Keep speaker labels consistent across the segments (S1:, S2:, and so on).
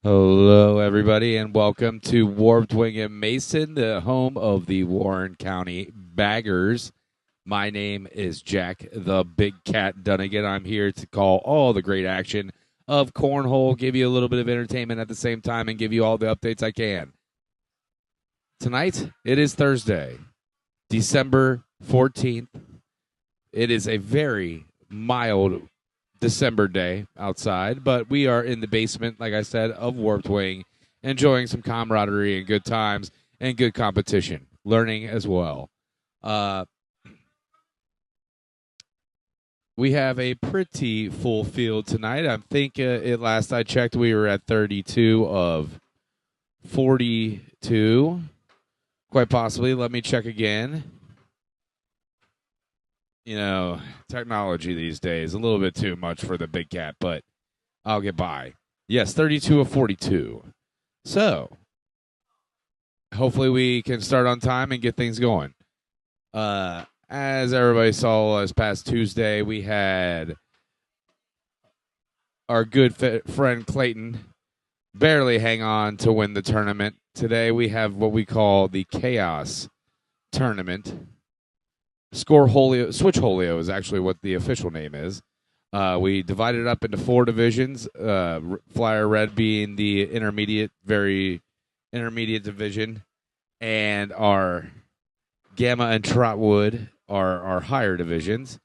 S1: Hello, everybody, and welcome to Warped Wing and Mason, the home of the Warren County Baggers. My name is Jack the Big Cat Dunnigan. I'm here to call all the great action of Cornhole, give you a little bit of entertainment at the same time, and give you all the updates I can. Tonight, it is Thursday, December 14th. It is a very mild December day outside, but we are in the basement, like I said, of Warped Wing, enjoying some camaraderie and good times and good competition, learning as well. Uh, we have a pretty full field tonight. I think at last I checked, we were at 32 of 42. Quite possibly. Let me check again. You know, technology these days, a little bit too much for the big cat, but I'll get by. Yes, 32 of 42. So, hopefully we can start on time and get things going. As everybody saw this past Tuesday, we had our good friend Clayton barely hang on to win the tournament. Today we have what we call the Chaos Tournament. Switch Holio is actually what the official name is. We divided it up into 4 divisions. Flyer Red being the very intermediate division, and our Gamma and Trotwood are our higher divisions.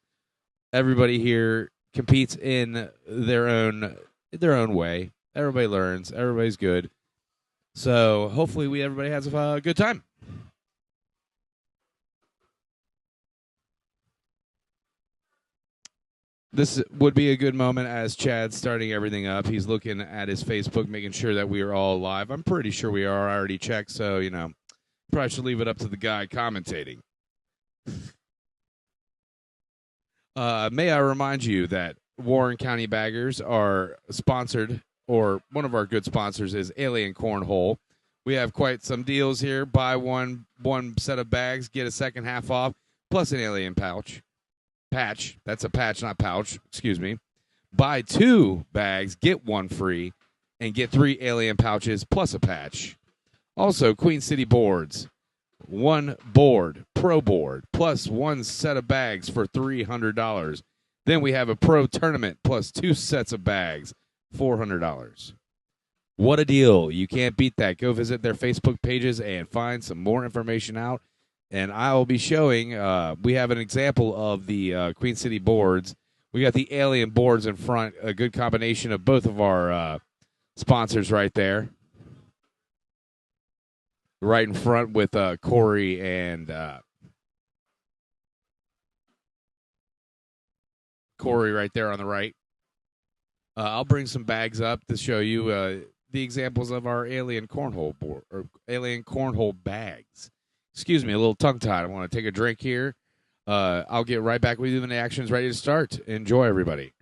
S1: Everybody here competes in their own way. Everybody learns. Everybody's good. So hopefully everybody has a good time. This would be a good moment as Chad's starting everything up. He's looking at his Facebook, making sure that we are all live. I'm pretty sure we are. I already checked, so probably should leave it up to the guy commentating. May I remind you that Warren County Baggers are sponsored, or one of our good sponsors is Alien Cornhole. We have quite some deals here. Buy one set of bags, get a second half off, plus an alien patch. That's a patch, not pouch. Excuse me. Buy 2 bags, get 1 free, and get 3 alien pouches plus a patch. Also, Queen City boards. 1 board, pro board, plus 1 set of bags for $300. Then we have a pro tournament plus 2 sets of bags, $400. What a deal. You can't beat that. Go visit their Facebook pages and find some more information out. And I will be showing, we have an example of the Queen City boards. We got the alien boards in front, a good combination of both of our sponsors right there. Right in front with Corey and Corey right there on the right. I'll bring some bags up to show you the examples of our alien cornhole board or alien cornhole bags. Excuse me, a little tongue tied. I want to take a drink here. I'll get right back with you when the action's ready to start. Enjoy, everybody.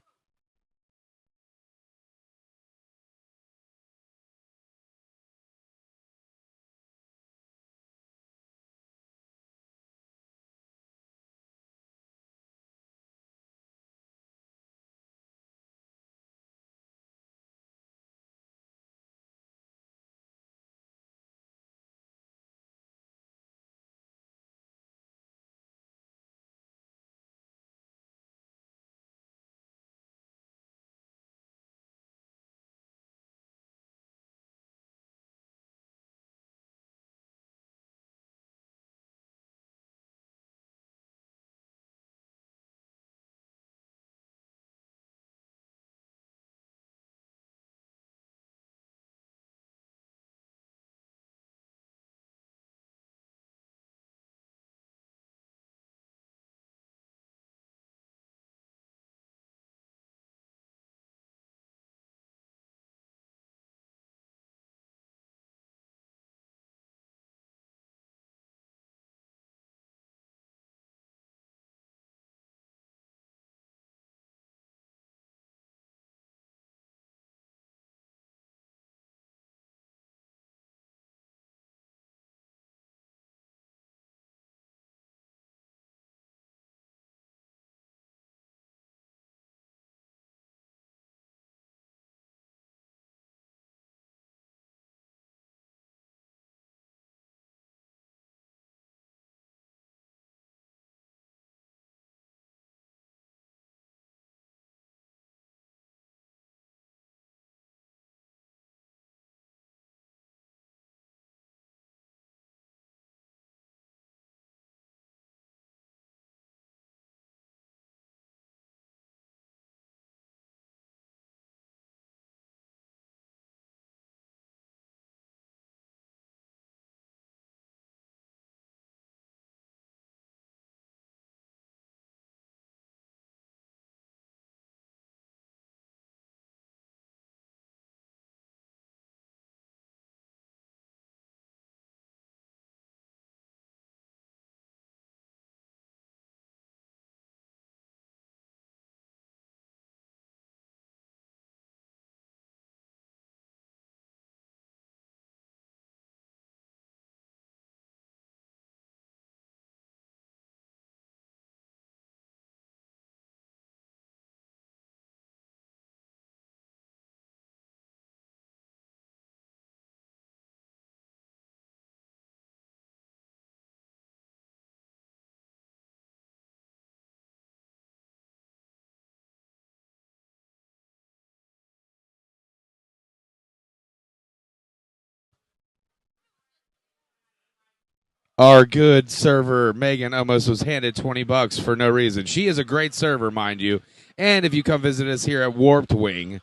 S1: Our good server, Megan, almost was handed $20 for no reason. She is a great server, mind you. And if you come visit us here at Warped Wing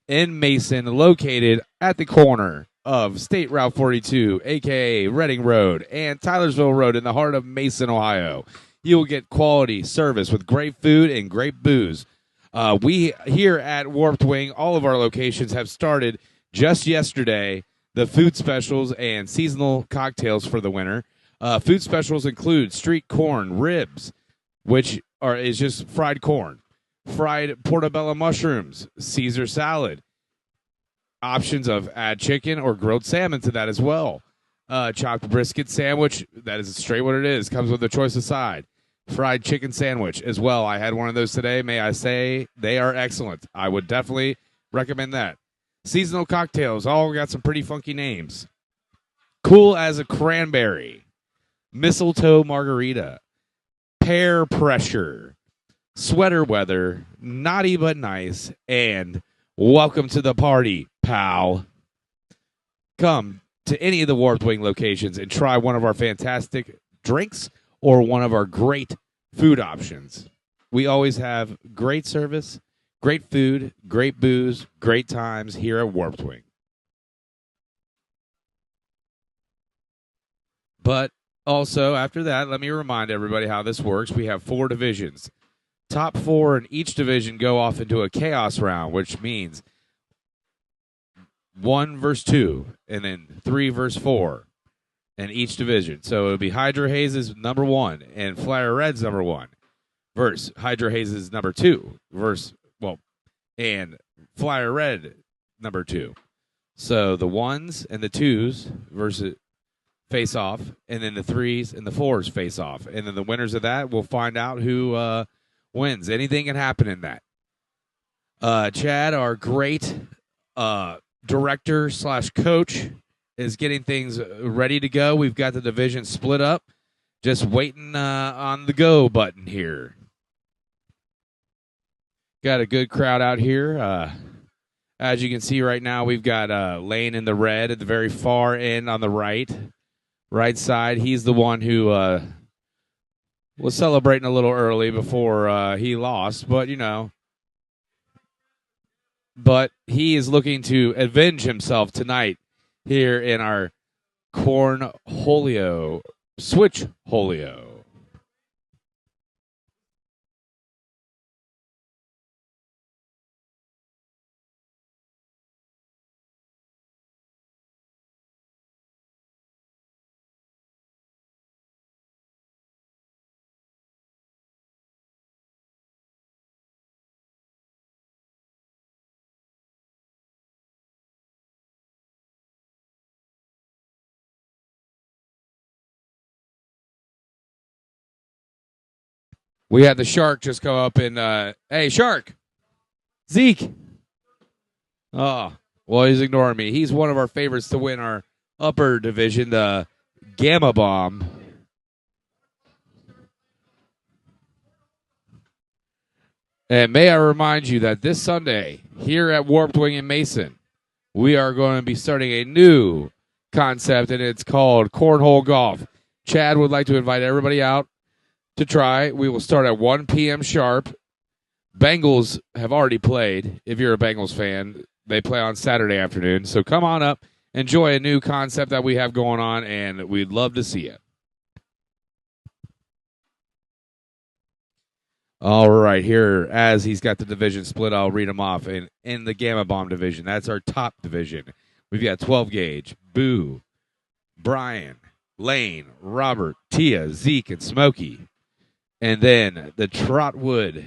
S1: in Mason, located at the corner of State Route 42, a.k.a. Reading Road, and Tylersville Road in the heart of Mason, Ohio, you will get quality service with great food and great booze. We here at Warped Wing, all of our locations have started just yesterday the food specials and seasonal cocktails for the winter. Food specials include street corn ribs, which is just fried corn, fried portobello mushrooms, Caesar salad, options of add chicken or grilled salmon to that as well. Chopped brisket sandwich, that is straight what it is, comes with a choice of side. Fried chicken sandwich as well. I had one of those today. May I say they are excellent. I would definitely recommend that. Seasonal cocktails, all got some pretty funky names. Cool as a cranberry, mistletoe margarita, pear pressure, sweater weather, naughty but nice, and welcome to the party, pal. Come to any of the Warped Wing locations and try one of our fantastic drinks or one of our great food options. We always have great service, great food, great booze, great times here at Warped Wing. But also, after that, let me remind everybody how this works. We have 4 divisions. Top 4 in each division go off into a chaos round, which means 1 versus 2, and then 3 versus 4 in each division. So it would be Hydra Hayes' number 1 and Flyer Red's number 1 versus Hydra Hayes' number 2 and Flyer Red number 2. So the 1s and the 2s versus face off, and then the 3s and the 4s face off. And then the winners of that will find out who wins. Anything can happen in that. Chad, our great director / coach, is getting things ready to go. We've got the division split up, just waiting on the go button here. Got a good crowd out here. As you can see right now, we've got Lane in the red at the very far end on the right side. He's the one who was celebrating a little early before he lost, but but he is looking to avenge himself tonight here in our Cornholio Switch Holio. We had the Shark just go up and, hey, Shark! Zeke! Oh, well, he's ignoring me. He's one of our favorites to win our upper division, the Gamma Bomb. And may I remind you that this Sunday, here at Warped Wing in Mason, we are going to be starting a new concept, and it's called Cornhole Golf. Chad would like to invite everybody out to try. We will start at 1 p.m. sharp. Bengals have already played. If you're a Bengals fan, they play on Saturday afternoon. So come on up, enjoy a new concept that we have going on, and we'd love to see you. All right, here, as he's got the division split, I'll read them off. In the Gamma Bomb division, that's our top division. We've got 12 gauge, Boo, Brian, Lane, Robert, Tia, Zeke, and Smokey. And then the Trotwood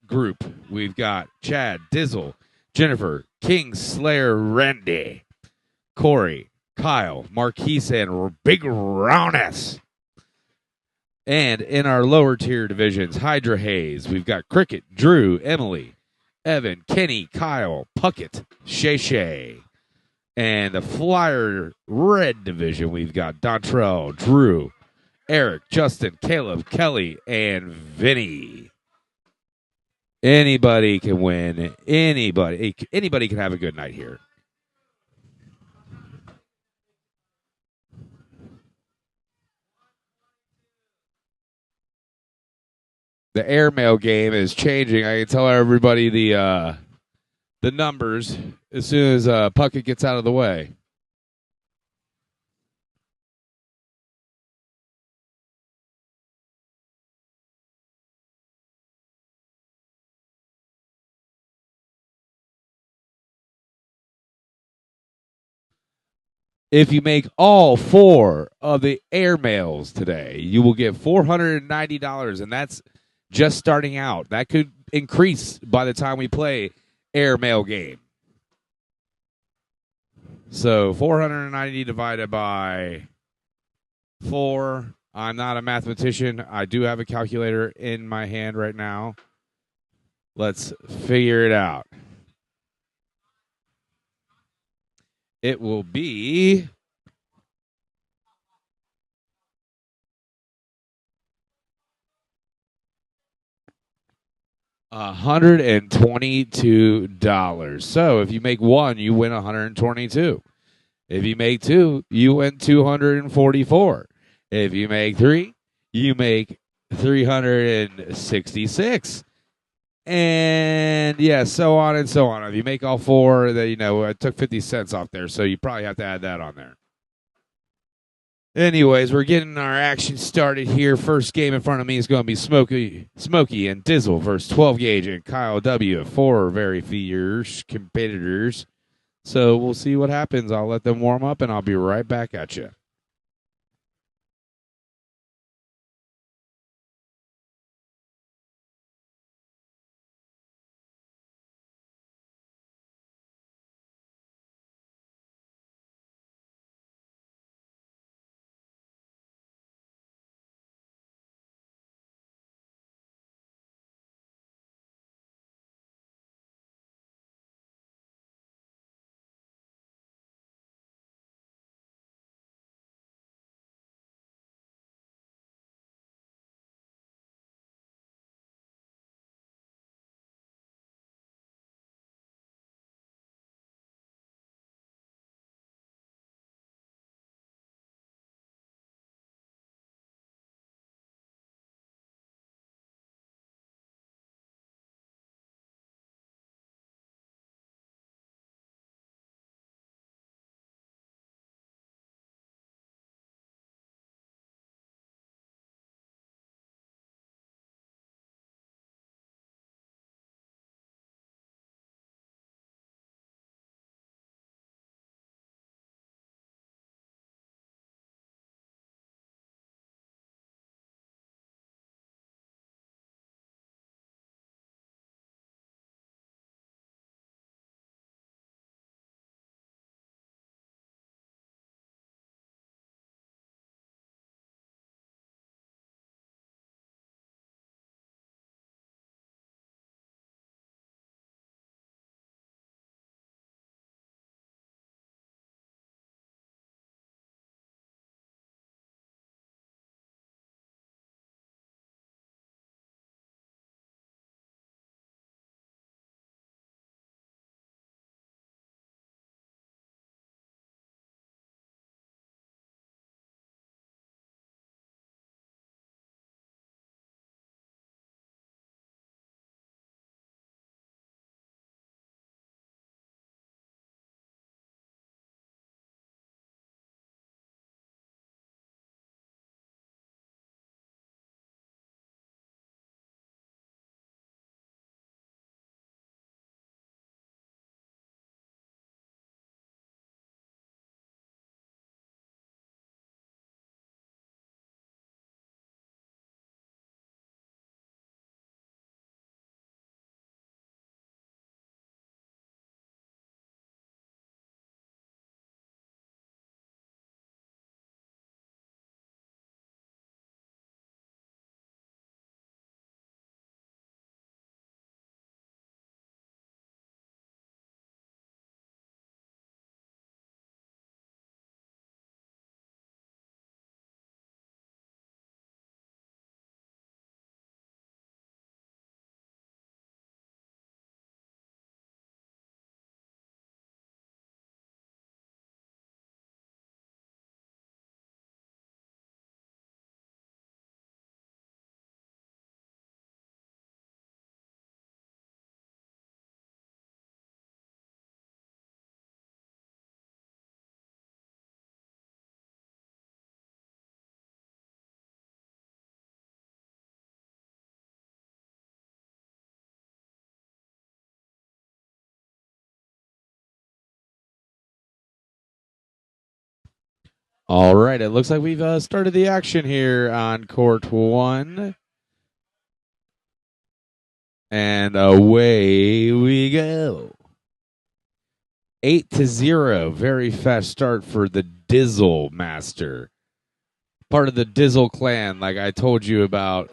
S1: group, we've got Chad, Dizzle, Jennifer, King Slayer, Randy, Corey, Kyle, Marquise, and Big Rowness. And in our lower tier divisions, Hydra Hayes, we've got Cricket, Drew, Emily, Evan, Kenny, Kyle, Puckett, Shay Shay. And the Flyer Red division, we've got Dontrell, Drew, Eric, Justin, Caleb, Kelly, and Vinny. Anybody can win. Anybody can have a good night here. The airmail game is changing. I can tell everybody the numbers as soon as Puckett gets out of the way. If you make all 4 of the airmails today, you will get $490, and that's just starting out. That could increase by the time we play airmail game. So 490 divided by 4. I'm not a mathematician. I do have a calculator in my hand right now. Let's figure it out. It will be $122. So if you make 1, you win 122. If you make 2, you win 244. If you make 3, you make 366. And yeah, so on and so on. If you make all 4, then I took 50 cents off there, so you probably have to add that on there. Anyways, we're getting our action started here. First game in front of me is going to be Smokey and Dizzle versus 12 Gauge and Kyle W. 4 very fierce competitors. So we'll see what happens. I'll let them warm up, and I'll be right back at you. All right, it looks like we've started the action here on court 1. And away we go. 8-0. Very fast start for the Dizzle Master. Part of the Dizzle clan, like I told you about.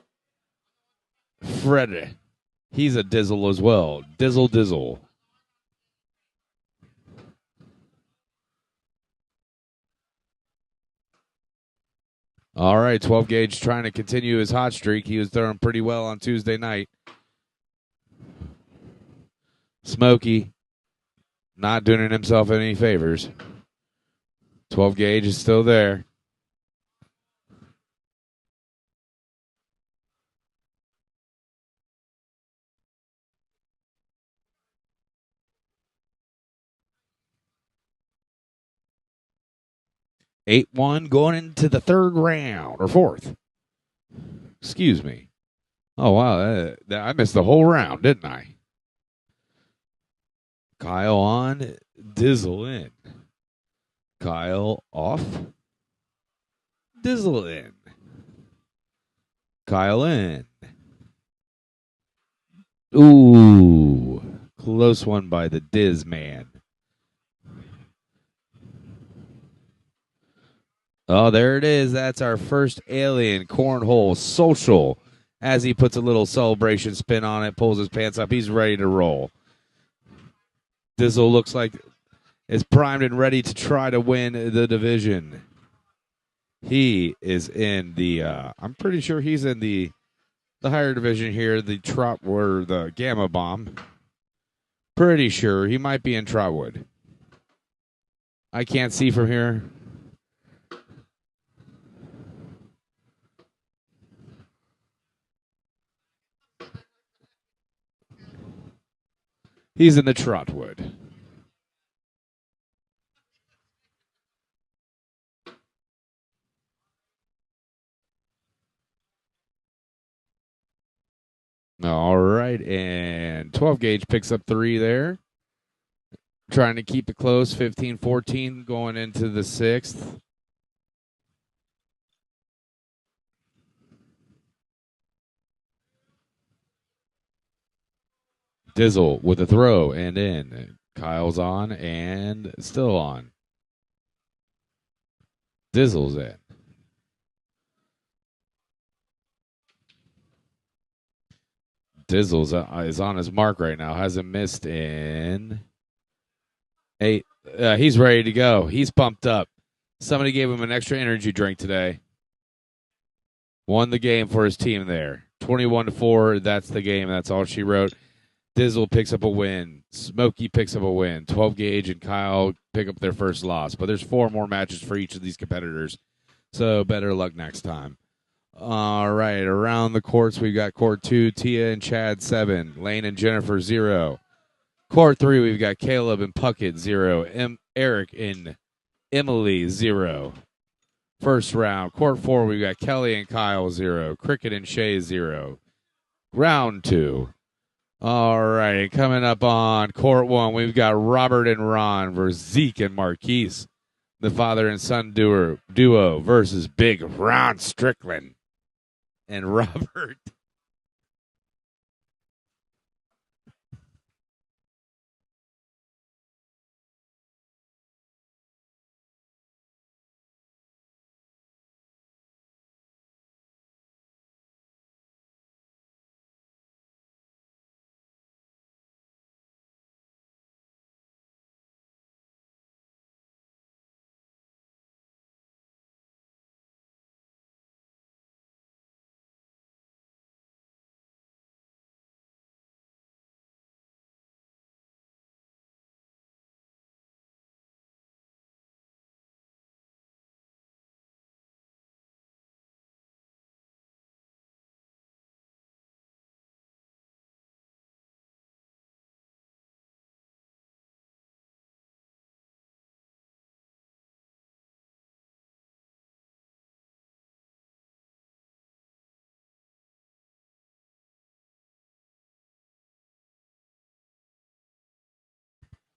S1: Fred, he's a Dizzle as well. Dizzle. All right, 12 gauge trying to continue his hot streak. He was throwing pretty well on Tuesday night. Smokey not doing himself any favors. 12 gauge is still there. Eight one going into the third round or fourth. Excuse me. Oh wow, I missed the whole round, didn't I? Kyle on, Dizzle in. Kyle off, Dizzle in. Kyle in. Ooh, close one by the Diz man. Oh, there it is. That's our first alien cornhole social. As he puts a little celebration spin on it, pulls his pants up, he's ready to roll. Dizzle looks like is primed and ready to try to win the division. He is in the I'm pretty sure he's in the higher division here, the Trot or the Gamma Bomb. Pretty sure he might be in Trotwood. I can't see from here. He's in the Trotwood. All right, and 12 gauge picks up 3 there. Trying to keep it close, 15-14 going into the 6th. Dizzle with a throw and in. Kyle's on and still on. Dizzle's in. Dizzle's is on his mark right now. Hasn't missed in 8. He's ready to go. He's pumped up. Somebody gave him an extra energy drink today. Won the game for his team there. 21-4. That's the game. That's all she wrote. Dizzle picks up a win. Smokey picks up a win. 12 gauge and Kyle pick up their first loss. But there's 4 more matches for each of these competitors. So better luck next time. All right, around the courts, we've got court 2, Tia and Chad 7, Lane and Jennifer 0. Court 3, we've got Caleb and Puckett 0, Eric and Emily 0. First round, court 4, we've got Kelly and Kyle 0, Cricket and Shay 0. Round 2. All right, coming up on court 1, we've got Robert and Ron versus Zeke and Marquise, the father and son duo versus Big Ron Strickland and Robert.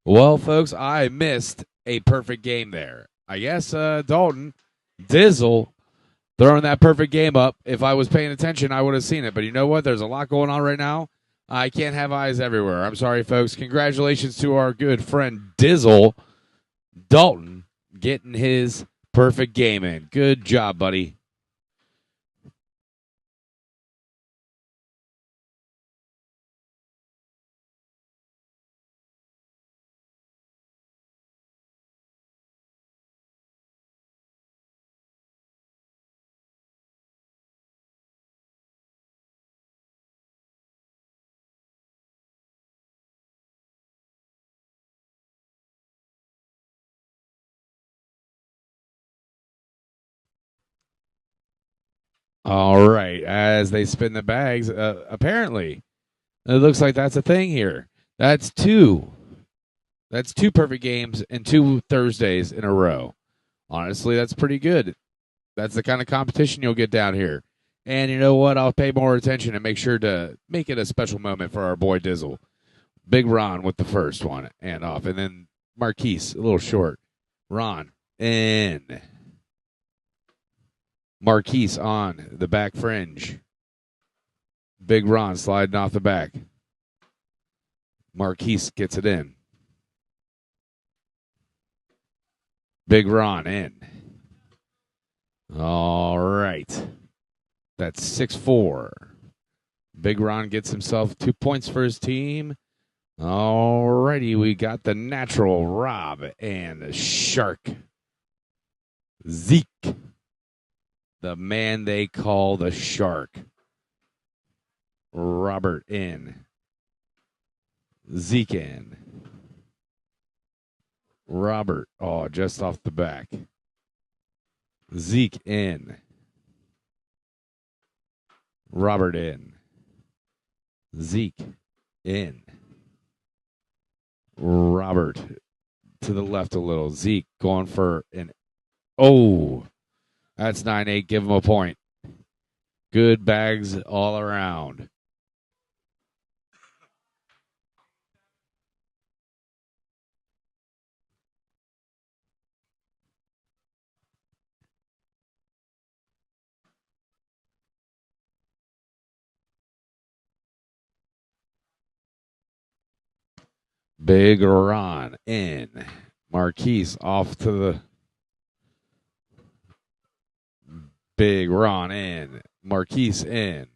S1: Well, folks, I missed a perfect game there. I guess Dalton Dizzle throwing that perfect game up. If I was paying attention, I would have seen it. But you know what? There's a lot going on right now. I can't have eyes everywhere. I'm sorry, folks. Congratulations to our good friend Dizzle Dalton getting his perfect game in. Good job, buddy. All right. As they spin the bags, apparently, it looks like that's a thing here. That's two. That's two perfect games and 2 Thursdays in a row. Honestly, that's pretty good. That's the kind of competition you'll get down here. And you know what? I'll pay more attention and make sure to make it a special moment for our boy Dizzle. Big Ron with the first one and off. And then Marquise, a little short. Ron in. Marquise on the back fringe. Big Ron sliding off the back. Marquise gets it in. Big Ron in. All right. That's 6-4. Big Ron gets himself 2 points for his team. All righty. We got the natural Rob and the Shark. Zeke. The man they call the Shark. Robert in. Zeke in. Robert, just off the back. Zeke in. Robert in. Zeke in. Robert to the left a little. Zeke going for an. Oh, that's 9-8. Give him a point. Good bags all around. Big Ron in. Marquise off to the. Big Ron in. Marquise in.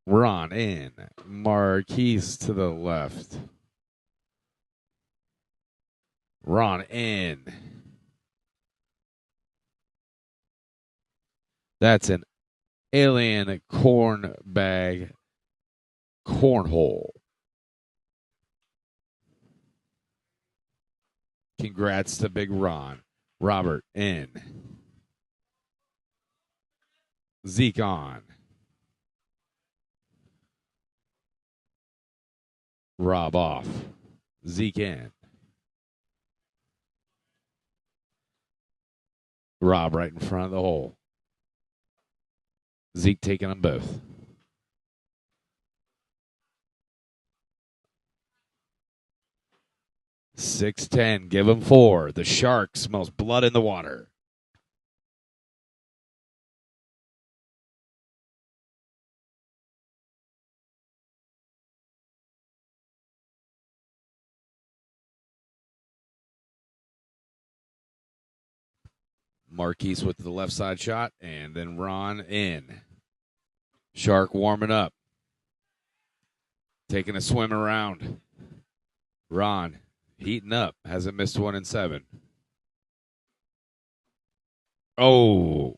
S1: Ron in. Marquise to the left. Ron in. That's an alien corn bag cornhole. Congrats to Big Ron. Robert in. Zeke on. Rob off. Zeke in. Rob right in front of the hole. Zeke taking them both. $6-10. Give him 4. The Shark smells blood in the water. Marquise with the left side shot, and then Ron in. Shark warming up. Taking a swim around. Ron heating up. Hasn't missed one in 7. Oh.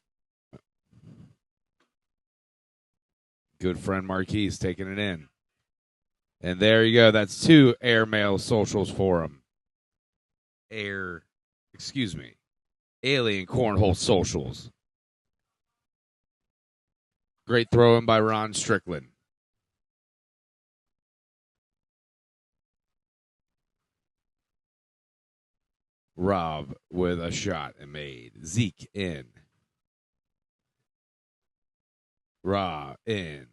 S1: Good friend Marquise taking it in. And there you go. That's 2 airmail socials for him. Alien Cornhole socials. Great throw in by Ron Strickland. Rob with a shot and made. Zeke in. Rob in.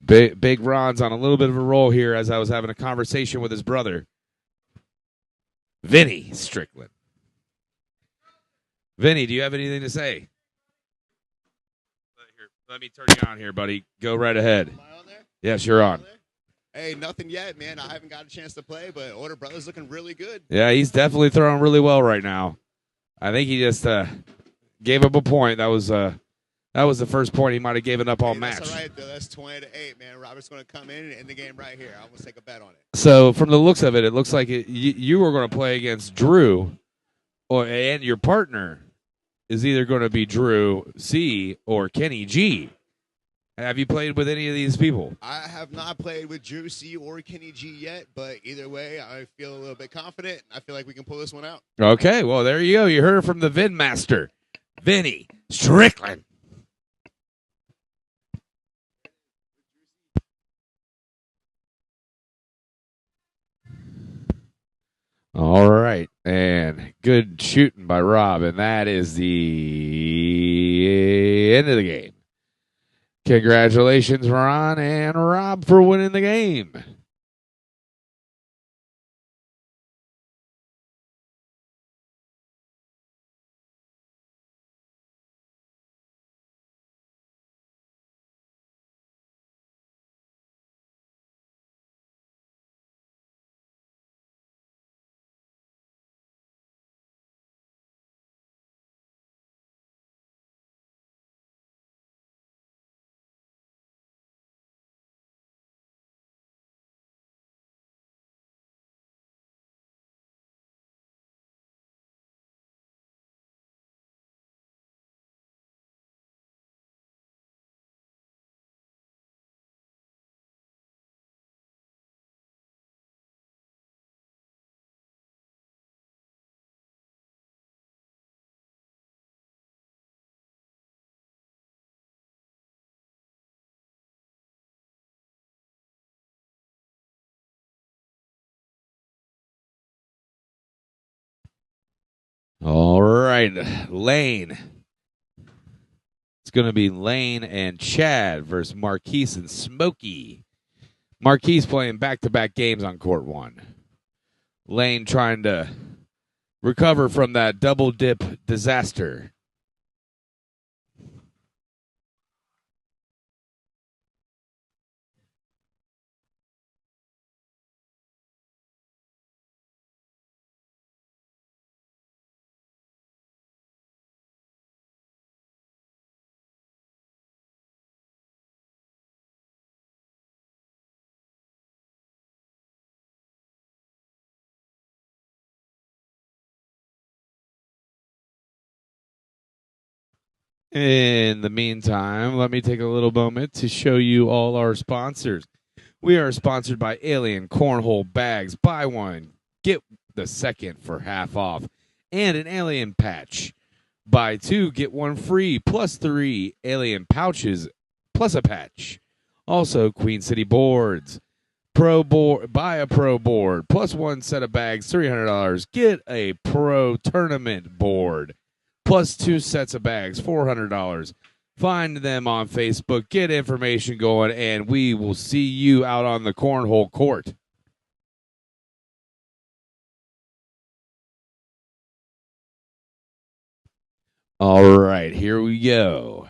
S1: Big Ron's on a little bit of a roll here as I was having a conversation with his brother, Vinny Strickland. Vinny, do you have anything to say? Let me turn you on here, buddy. Go right ahead.
S2: Am I on there?
S1: Yes, you're on.
S2: Hey, nothing yet, man. I haven't got a chance to play, but Order Brother's looking really good.
S1: Yeah, he's definitely throwing really well right now. I think he just gave up a point. That was the first point he might have given up all match.
S2: That's all right, though. That's 20-8, man. Robert's going to come in and end the game right here. I'm going to take a bet on it.
S1: So from the looks of it, it looks like you were going to play against Drew, and your partner is either going to be Drew C or Kenny G. Have you played with any of these people?
S2: I have not played with Drew C or Kenny G yet, but either way, I feel a little bit confident. I feel like we can pull this one out.
S1: Okay, well, there you go. You heard from the Vin Master, Vinny Strickland. All right, and good shooting by Rob, and that is the end of the game. Congratulations, Ron and Rob, for winning the game. All right, Lane. It's going to be Lane and Chad versus Marquise and Smokey. Marquise playing back-to-back games on court 1. Lane trying to recover from that double dip disaster. In the meantime, let me take a little moment to show you all our sponsors. We are sponsored by Alien Cornhole Bags. Buy one, get the second for half off. And an Alien Patch. Buy 2, get 1 free, plus 3 Alien Pouches, plus a patch. Also, Queen City Boards. Pro board, buy a pro board, plus 1 set of bags, $300. Get a pro tournament board, plus 2 sets of bags, $400. Find them on Facebook, get information going, and we will see you out on the cornhole court. All right, here we go.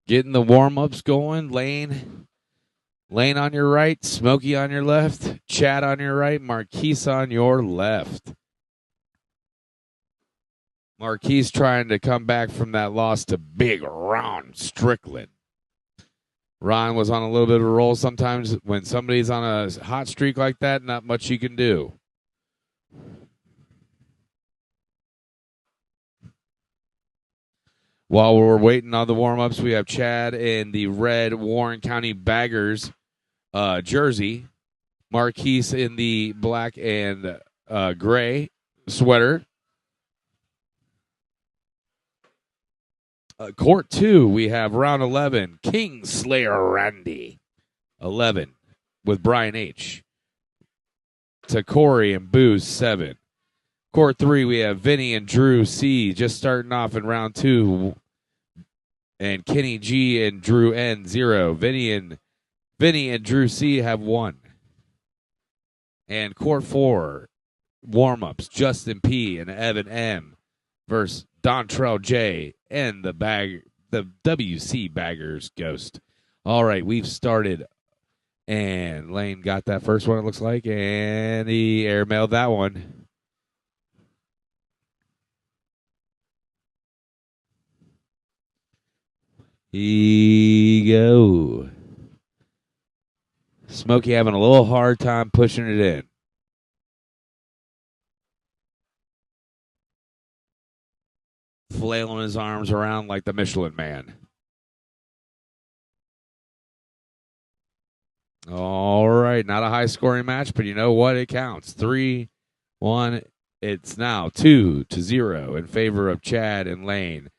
S1: Getting the warm-ups going. Lane on your right, Smokey on your left, Chad on your right, Marquise on your left. Marquise trying to come back from that loss to Big Ron Strickland. Ron was on a little bit of a roll. Sometimes when somebody's on a hot streak like that, not much you can do. While we're waiting on the warm-ups, we have Chad in the red Warren County Baggers jersey. Marquise in the black and gray sweater. Court 2, we have round 11, Kingslayer Randy, 11, with Brian H. To Corey and Booze, 7. Court 3, we have Vinny and Drew C. just starting off in round 2. And Kenny G and Drew N, 0. Vinny and Vinny and Drew C have won. And Court 4 warm-ups, Justin P and Evan M versus Dontrell J and the WC Baggers Ghost. All right, we've started. And Lane got that first one, it looks like, and he airmailed that one. He go. Smokey having a little hard time pushing it in. Flailing his arms around like the Michelin Man. All right, not a high-scoring match, but you know what? It counts. 3-1. It's now 2-0 in favor of Chad and Lane.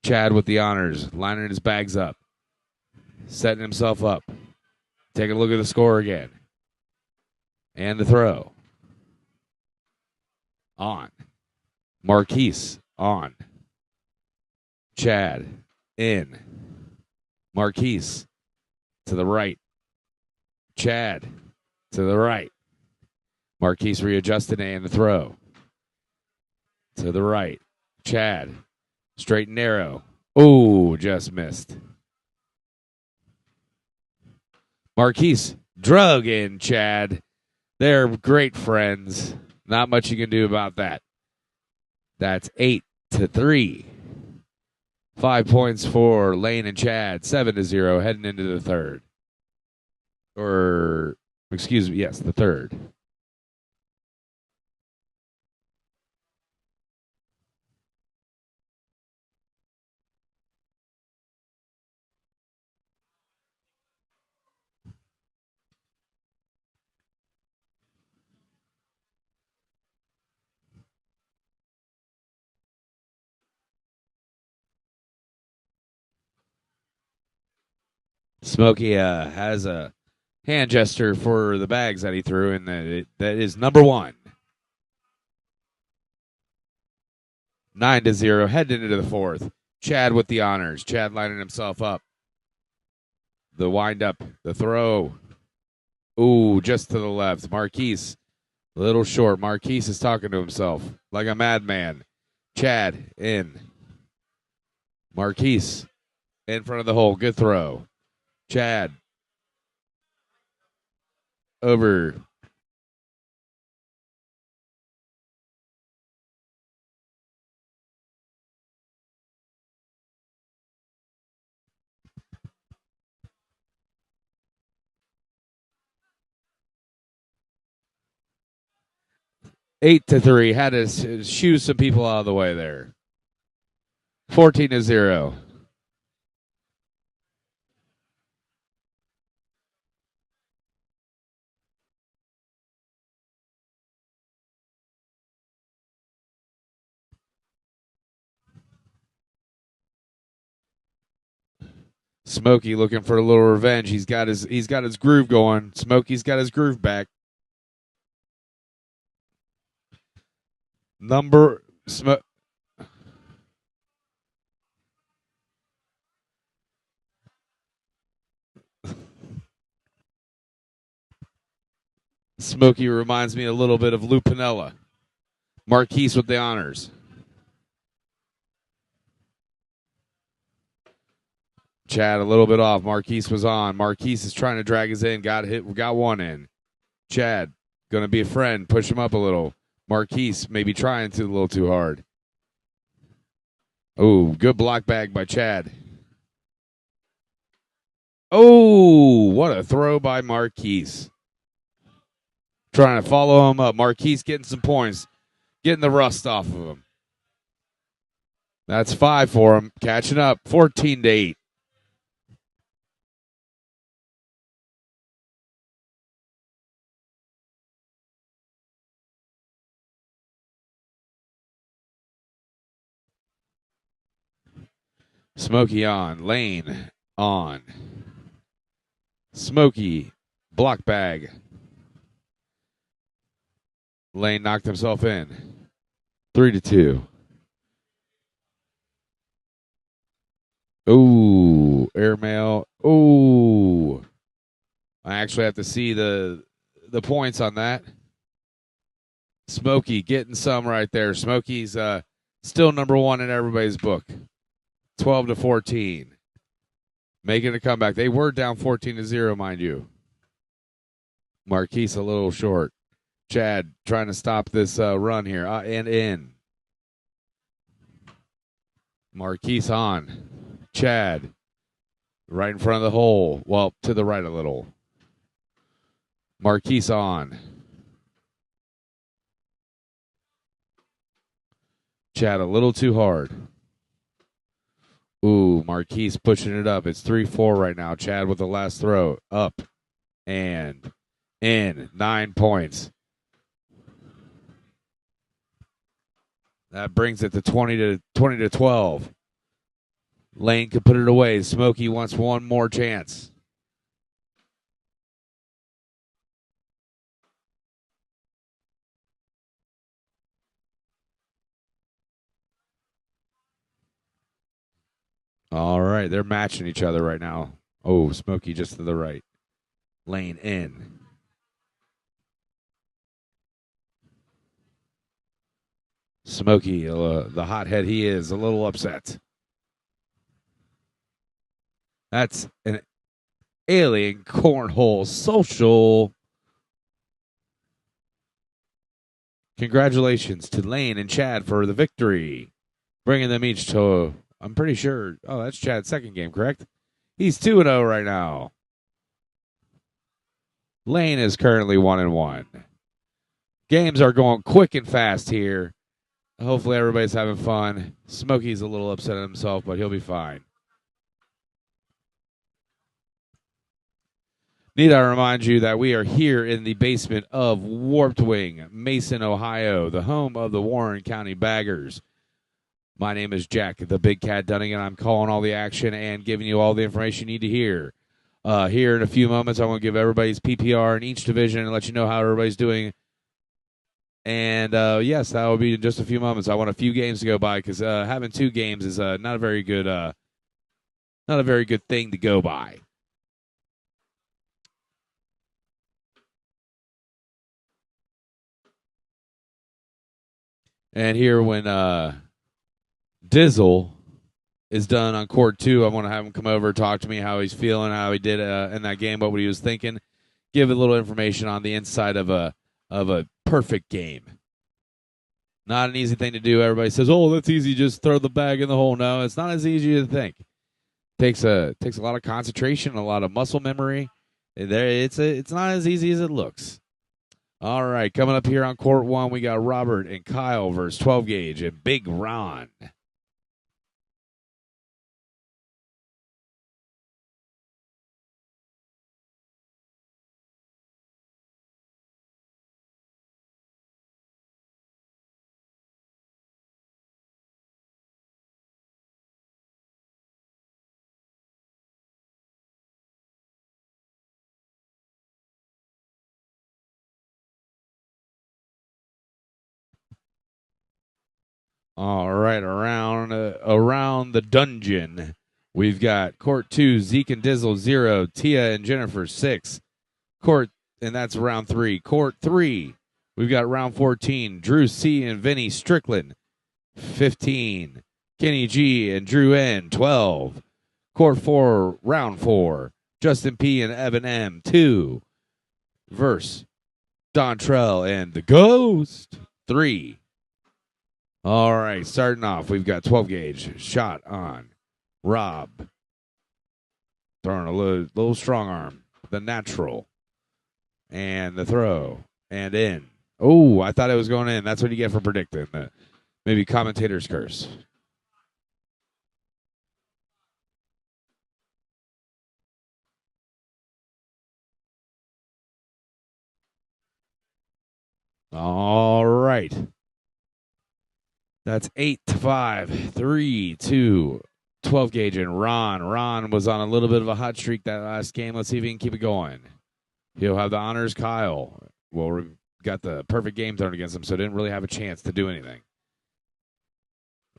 S1: Chad with the honors, lining his bags up, setting himself up. Take a look at the score again. And the throw. On. Marquise on. Chad in. Marquise to the right. Chad to the right. Marquise readjusted and the throw. To the right. Chad. Straight and narrow. Oh, just missed. Marquise drug in Chad. They're great friends. Not much you can do about that. That's 8-3. 5 points for Lane and Chad. 7-0 heading into the third. Or, excuse me, yes, the third. Smokey has a hand gesture for the bags that he threw, and that is number one. 9-0, heading into the fourth. Chad with the honors. Chad lining himself up. The wind up, the throw. Ooh, just to the left. Marquise, a little short. Marquise is talking to himself like a madman. Chad in. Marquise in front of the hole. Good throw. Chad over. Eight to 3. Had to shoo some people out of the way there. 14-0. Smokey looking for a little revenge. He's got his groove going. Smokey's got his groove back. Smokey reminds me a little bit of Lou Piniella. Marquise with the honors. Chad a little bit off. Marquise was on. Marquise is trying to drag us in. Got one in. Chad going to be a friend. Push him up a little. Marquise maybe trying a little too hard. Oh, good block bag by Chad. Oh, what a throw by Marquise. Trying to follow him up. Marquise getting some points. Getting the rust off of him. That's 5 for him. Catching up. 14-8. Smokey on. Lane on. Smokey. Block bag. Lane knocked himself in. 3-2. Ooh, airmail. Ooh. I actually have to see the points on that. Smokey getting some right there. Smokey's still number one in everybody's book. 12-14. Making a comeback. They were down 14-0, mind you. Marquise a little short. Chad trying to stop this run here. And in. Marquise on. Chad right in front of the hole. Well, to the right a little. Marquise on. Chad a little too hard. Ooh, Marquise pushing it up. It's 3-4 right now. Chad with the last throw. Up and in. 9 points. That brings it to 20-12. Lane can put it away. Smokey wants one more chance. All right, they're matching each other right now. Oh, Smokey just to the right. Lane in. Smokey, the hothead he is, a little upset. That's an alien cornhole social. Congratulations to Lane and Chad for the victory, bringing them each to, I'm pretty sure, oh, that's Chad's second game, correct? He's 2-0 right now. Lane is currently 1-1. Games are going quick and fast here. Hopefully everybody's having fun. Smokey's a little upset at himself, but he'll be fine. Need I remind you that we are here in the basement of Warped Wing, Mason, Ohio, the home of the Warren County Baggers. My name is Jack, the Big Cat Dunning, and I'm calling all the action and giving you all the information you need to hear. Here in a few moments, I want to give everybody's PPR in each division and let you know how everybody's doing. And yes, that will be in just a few moments. I want a few games to go by because having 2 games is not a very good thing to go by. And here when Dizzle is done on court 2, I want to have him come over, talk to me how he's feeling, how he did in that game, what he was thinking, give a little information on the inside of a perfect game. Not an easy thing to do. Everybody says, "Oh, that's easy. Just throw the bag in the hole." No, it's not as easy as you think. Takes a lot of concentration, a lot of muscle memory. It's not as easy as it looks. All right, coming up here on court 1, we got Robert and Kyle versus 12 gauge and Big Ron. All right, around the dungeon, we've got court 2, Zeke and Dizzle 0, Tia and Jennifer 6. And that's round 3. Court 3, we've got round 14, Drew C and Vinny Strickland 15, Kenny G and Drew N 12. Court 4, round 4, Justin P and Evan M 2. Verse Dontrell and the Ghost 3. All right, starting off, we've got 12 gauge shot on Rob. Throwing a little strong arm. The natural. And the throw. And in. Oh, I thought it was going in. That's what you get for predicting. Maybe commentator's curse. All right. That's 8-5. 3-2. 12 gauge and Ron. Ron was on a little bit of a hot streak that last game. Let's see if he can keep it going. He'll have the honors. Kyle. Well, we got the perfect game thrown against him, so didn't really have a chance to do anything.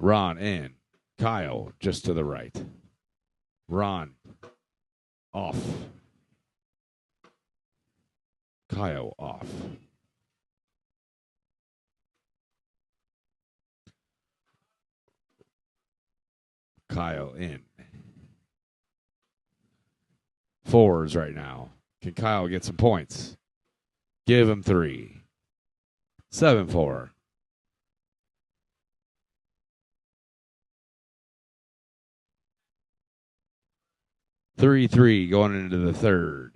S1: Ron in. Kyle just to the right. Ron off. Kyle off. Kyle in. Fours right now. Can Kyle get some points? Give him 3. 7-4. Three going into the third.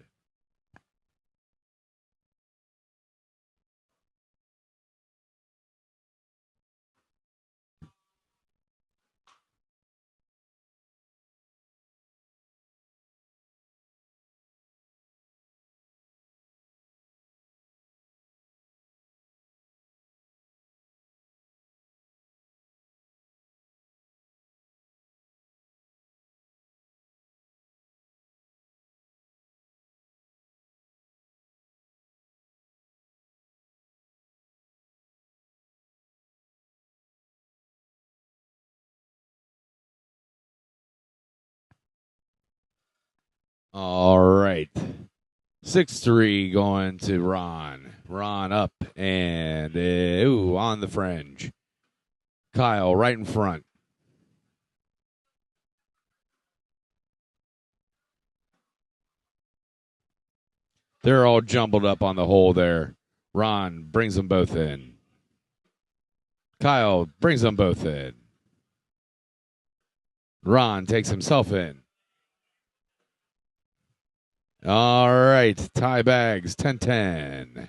S1: All right. 6-3 going to Ron. Ron up and on the fringe. Kyle right in front. They're all jumbled up on the hole there. Ron brings them both in. Kyle brings them both in. Ron takes himself in. All right, tie bags, 10-10.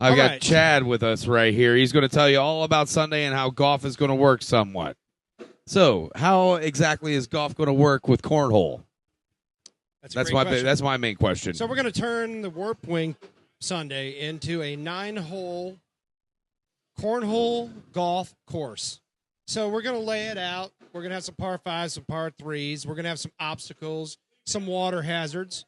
S1: I've got Chad with us right here. He's going to tell you all about Sunday and how golf is going to work somewhat. So, how exactly is golf going to work with cornhole? That's my main question.
S3: So we're going to turn the Warp Wing Sunday into a 9-hole cornhole golf course. So we're going to lay it out. We're going to have some par 5s, some par 3s. We're going to have some obstacles, some water hazards.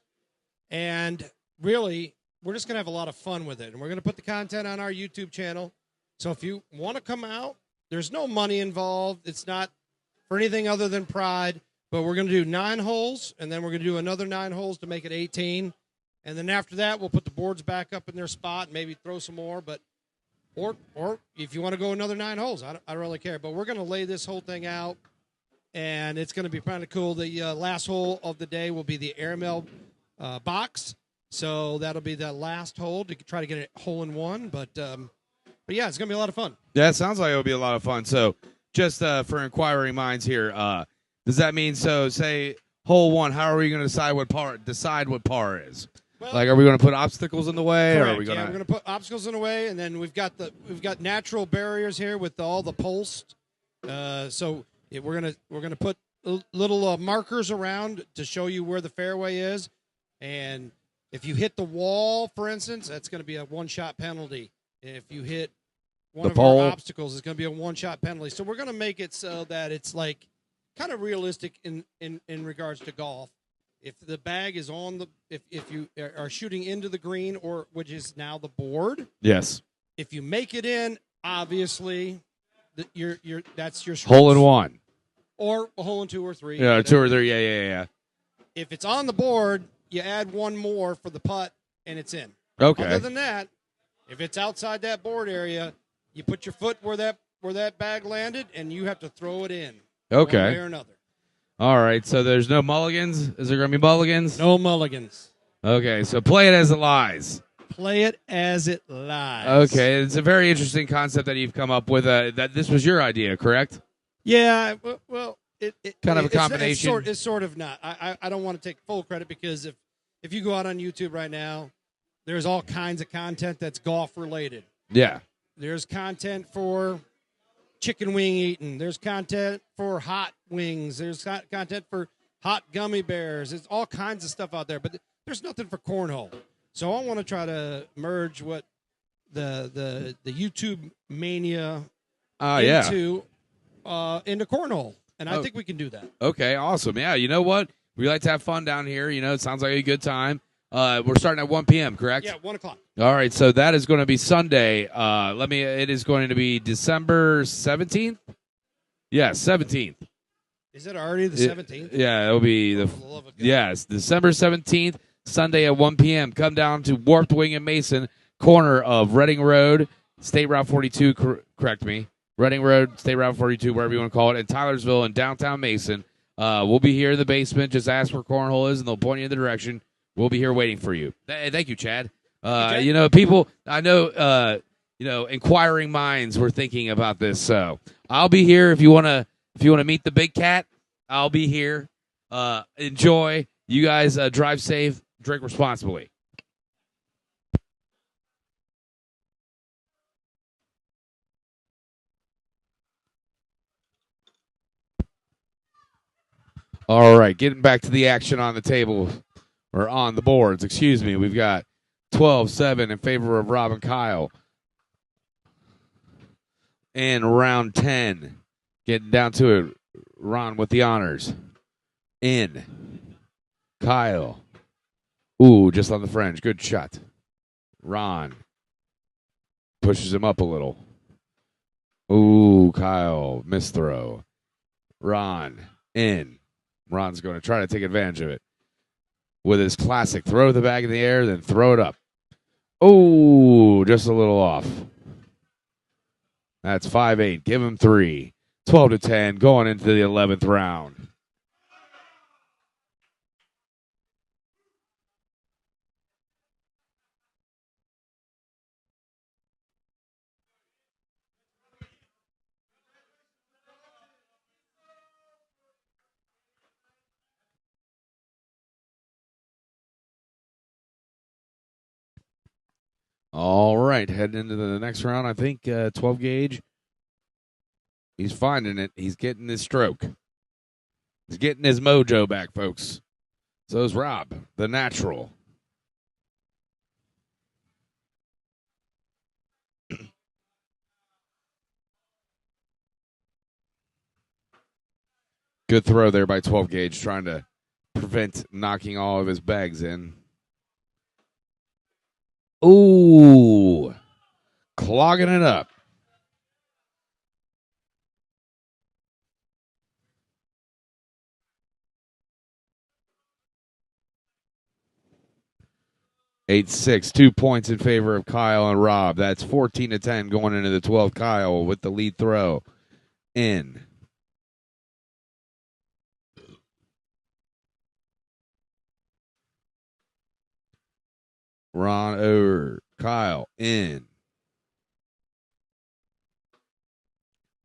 S3: And really, we're just going to have a lot of fun with it. And we're going to put the content on our YouTube channel. So if you want to come out, there's no money involved. It's not for anything other than pride. But we're going to do 9 holes, and then we're going to do another 9 holes to make it 18. And then after that, we'll put the boards back up in their spot and maybe throw some more. But Or if you want to go another 9 holes, I don't really care. But we're going to lay this whole thing out, and it's going to be kind of cool. The last hole of the day will be the airmail box. So that'll be the last hole to try to get a hole in one. But yeah, it's going to be a lot of fun.
S1: Yeah, it sounds like it'll be a lot of fun. So just for inquiring minds here, does that mean, so say hole 1, how are we going to decide what par is? Well, like, are we going to put obstacles in the way?
S3: Correct.
S1: Or are we gonna...
S3: Yeah, we're going to put obstacles in the way, and then we've got natural barriers here with all the posts. So we're gonna put little markers around to show you where the fairway is, and if you hit the wall, for instance, that's going to be a 1-shot penalty. If you hit one of our obstacles, it's going to be a 1-shot penalty. So we're going to make it so that it's like kind of realistic in regards to golf. If the bag is on the, if you are shooting into the green, or which is now the board,
S1: yes.
S3: If you make it in, obviously, that's your
S1: hole in 1,
S3: or a hole in 2 or 3.
S1: Yeah, 2 or 3. Yeah.
S3: If it's on the board, you add 1 more for the putt, and it's in.
S1: Okay.
S3: Other than that, if it's outside that board area, you put your foot where that bag landed, and you have to throw it in.
S1: Okay.
S3: One way or another.
S1: All right, so there's no mulligans? Is there going to be mulligans?
S3: No mulligans.
S1: Okay, so play it as it lies.
S3: Play it as it lies.
S1: Okay, it's a very interesting concept that you've come up with. That this was your idea, correct?
S3: Yeah, well, it
S1: kind of a combination.
S3: It's sort of not. I don't want to take full credit, because if you go out on YouTube right now, there's all kinds of content that's golf related.
S1: Yeah.
S3: There's content for chicken wing eating. There's content for hot wings. There's content for hot gummy bears. There's all kinds of stuff out there, but there's nothing for cornhole. So I want to try to merge what the YouTube mania into cornhole, and I think we can do that.
S1: Okay, awesome. Yeah, you know what? We like to have fun down here. You know, it sounds like a good time. We're starting at 1 p.m., correct?
S3: Yeah, 1 o'clock.
S1: All right, so that is going to be Sunday. It is going to be December 17th? Yes, 17th.
S3: Is it already the 17th?
S1: Yeah, it'll be
S3: Oh,
S1: the
S3: for the love of God.
S1: yes, December 17th, Sunday at 1 p.m. Come down to Warped Wing and Mason, corner of Reading Road, State Route 42. Correct me, Reading Road, State Route 42, wherever you want to call it, in Tylersville in downtown Mason. We'll be here in the basement. Just ask where Cornhole is, and they'll point you in the direction. We'll be here waiting for you. Thank you, Chad.
S3: Okay.
S1: You know, people. I know. You know, inquiring minds were thinking about this. So I'll be here if you wanna meet the big cat. I'll be here. Enjoy. You guys drive safe. Drink responsibly. All right, getting back to the action on the table or on the boards. Excuse me. We've got 12-7 in favor of Rob and Kyle. And round 10, getting down to it. Ron with the honors. In. Kyle. Ooh, just on the fringe. Good shot. Ron pushes him up a little. Ooh, Kyle. Missed throw. Ron. In. Ron's going to try to take advantage of it. With his classic throw the bag in the air, then throw it up. Ooh, just a little off. That's 5-8. Give him 3. 12-10 going into the 11th round. All right, heading into the next round. I think 12 gauge. He's finding it. He's getting his stroke. He's getting his mojo back, folks. So is Rob, the natural. Good throw there by 12 gauge, trying to prevent knocking all of his bags in. Ooh, clogging it up. Eight 6, 2 points in favor of Kyle and Rob. That's 14-10 going into the 12th. Kyle with the lead throw. In. Ron over. Kyle in.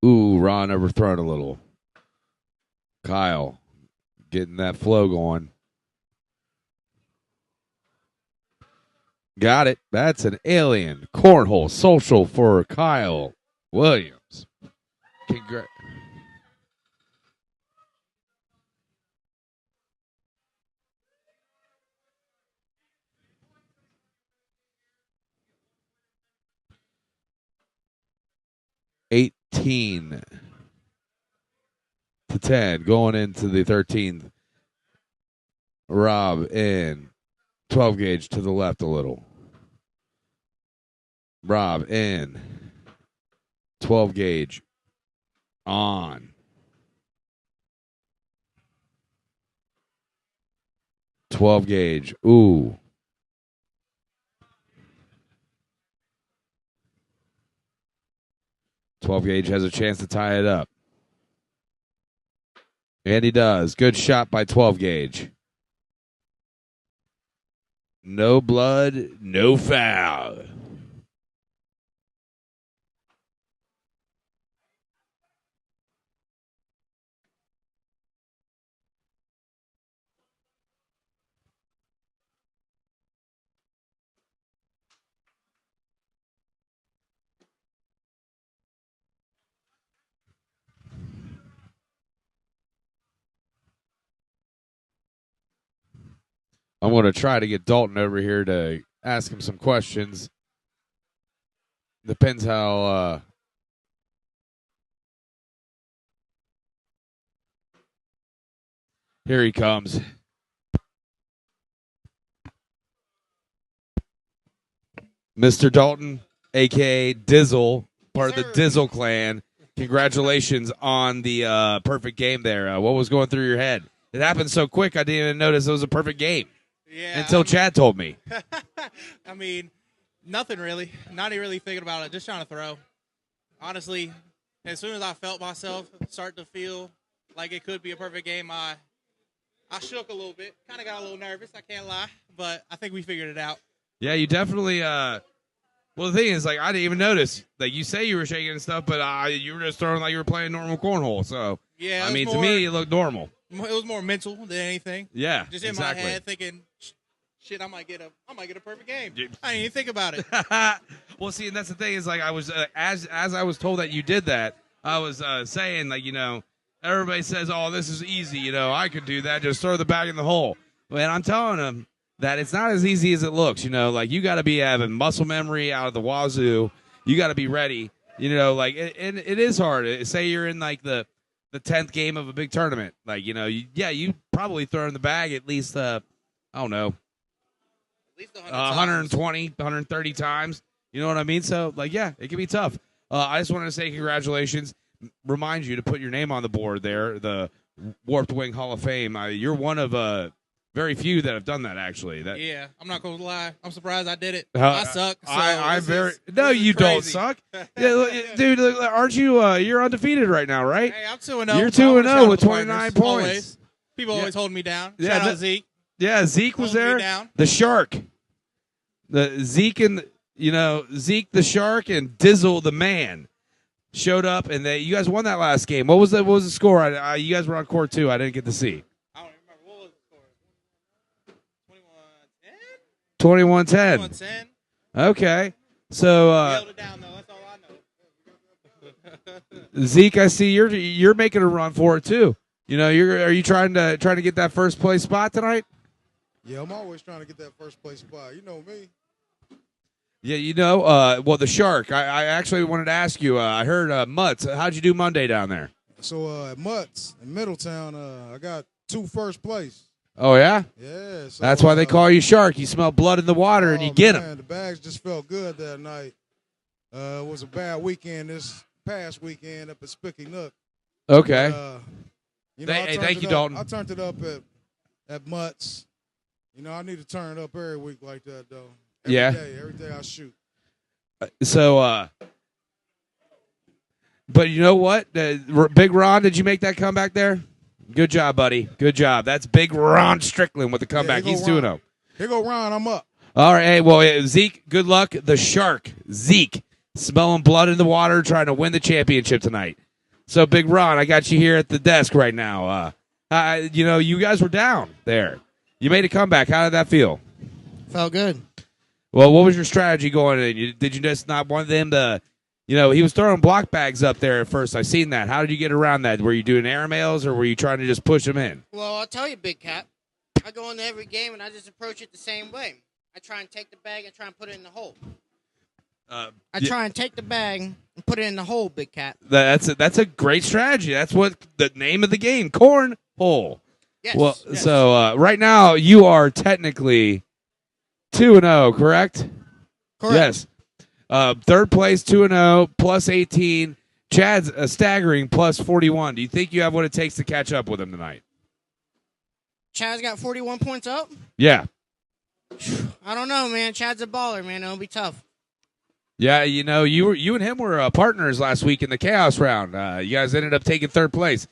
S1: Ooh, Ron overthrown a little. Kyle getting that flow going. Got it. That's an alien cornhole social for Kyle Williams. Congrats. $18-10 going into the 13th. Rob in. 12 gauge to the left a little. Rob in. 12 gauge on. 12 gauge. Ooh. .12 gauge has a chance to tie it up. And he does. Good shot by 12 gauge. No blood, no foul. I'm going to try to get Dalton over here to ask him some questions. Depends how here he comes. Mr. Dalton, a.k.a. Dizzle, part of the Dizzle clan. Congratulations on the perfect game there. What was going through your head? It happened so quick, I didn't even notice it was a perfect game.
S4: Yeah.
S1: Until Chad told me.
S4: I mean, nothing really. Not even really thinking about it. Just trying to throw. Honestly, as soon as I felt myself start to feel like it could be a perfect game, I shook a little bit. Kind of got a little nervous, I can't lie. But I think we figured it out.
S1: Yeah, you definitely. Well, the thing is, like, I didn't even notice. Like, you say you were shaking and stuff, but you were just throwing like you were playing normal cornhole. So,
S4: Yeah,
S1: I mean, to me, it looked normal.
S4: it was more mental than anything.
S1: Yeah,
S4: Just in
S1: exactly.
S4: my head thinking, shit, I might get a perfect game. I didn't even think about it.
S1: Well, see, and that's the thing is, like, I was as I was told that you did that, I was saying, like, everybody says, "Oh, this is easy. I could do that. Just throw the bag in the hole." And I'm telling them that it's not as easy as it looks. Like, you got to be having muscle memory out of the wazoo. You got to be ready. Like, it is hard. Say you're in like the 10th game of a big tournament. Like, you probably throw in the bag at least I don't know.
S4: At least
S1: 120, 130 times. You know what I mean? So, like, yeah, it can be tough. I just wanted to say congratulations. Remind you to put your name on the board there, the Warped Wing Hall of Fame. You're one of very few that have done that, actually.
S4: Yeah, I'm not going to lie. I'm surprised I did it. I suck. So
S1: No, you
S4: crazy.
S1: don't suck. Yeah, dude, aren't you? You're undefeated right now, right?
S4: Hey, I'm 2-0.
S1: You're 2-0 with 29 points.
S4: Always. People always hold me down.
S1: Yeah,
S4: Shout out Zeke.
S1: Yeah, Zeke was
S4: Holding me
S1: there.
S4: down.
S1: The Shark. The Zeke and Zeke the Shark and Dizzle the Man showed up, and you guys won that last game. What was the score? You guys were on court too. I didn't get to see.
S4: I don't remember. What was the score? 21-10?
S1: 21-10.
S4: 21-10.
S1: Okay. So
S4: We held it down, though. That's all I know.
S1: Zeke, I see you're making a run for it too. Are you trying to get that first place spot tonight?
S5: Yeah, I'm always trying to get that first place spot. You know me.
S1: Yeah, well, the Shark. I actually wanted to ask you. I heard Mutts. How'd you do Monday down there?
S5: So at Mutts in Middletown, I got 2 first place.
S1: Oh yeah.
S5: Yeah. So,
S1: That's why they call you Shark. You smell blood in the water and you get them.
S5: The bags just felt good that night. It was a bad weekend this past weekend up at Spicky Nook.
S1: Okay.
S5: Thank
S1: you, Dalton.
S5: I turned it up at Mutts. I need to turn it up every week like that, though. Every day I shoot.
S1: So, but you know what? Big Ron, did you make that comeback there? Good job, buddy. Good job. That's Big Ron Strickland with the comeback. He's 2-0.
S5: Here go Ron. I'm up.
S1: All right. Hey, well, Zeke, good luck. The Shark, Zeke, smelling blood in the water, trying to win the championship tonight. So, Big Ron, I got you here at the desk right now. You guys were down there. You made a comeback. How did that feel?
S6: Felt good.
S1: Well, what was your strategy going in? Did you just not want them to, he was throwing block bags up there at first. I seen that. How did you get around that? Were you doing airmails or were you trying to just push them in?
S6: Well, I'll tell you, Big Cat. I go into every game and I just approach it the same way. I try and take the bag and try and put it in the hole. I try and take the bag and put it in the hole, Big Cat.
S1: That's a great strategy. That's what the name of the game, cornhole.
S6: Yes.
S1: Well,
S6: yes.
S1: so right now you are technically 2-0, correct?
S6: Correct.
S1: Yes. Third place, 2-0, plus 18. Chad's a staggering plus 41. Do you think you have what it takes to catch up with him tonight?
S6: Chad's got 41 points up?
S1: Yeah.
S6: I don't know, man. Chad's a baller, man. It'll be tough.
S1: Yeah, you and him were partners last week in the Chaos round. You guys ended up taking third place.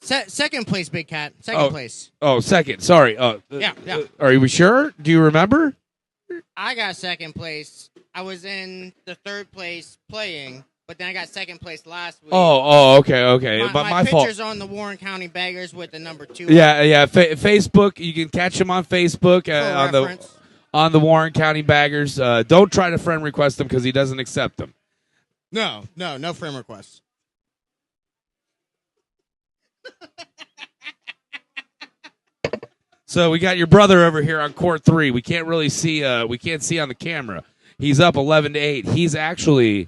S6: Second place, Big Cat. Second place.
S1: Oh, second. Sorry.
S6: Yeah.
S1: Are you sure? Do you remember?
S6: I got second place. I was in the third place playing, but then I got second place last week.
S1: Okay. But my fault.
S6: picture's on the Warren County Baggers with the number 2.
S1: Yeah. Facebook. You can catch him on Facebook on the Warren County Baggers. Don't try to friend request him because he doesn't accept them.
S6: No friend requests.
S1: So we got your brother over here on court 3. We can't really see. We can't see on the camera. He's up 11-8. He's actually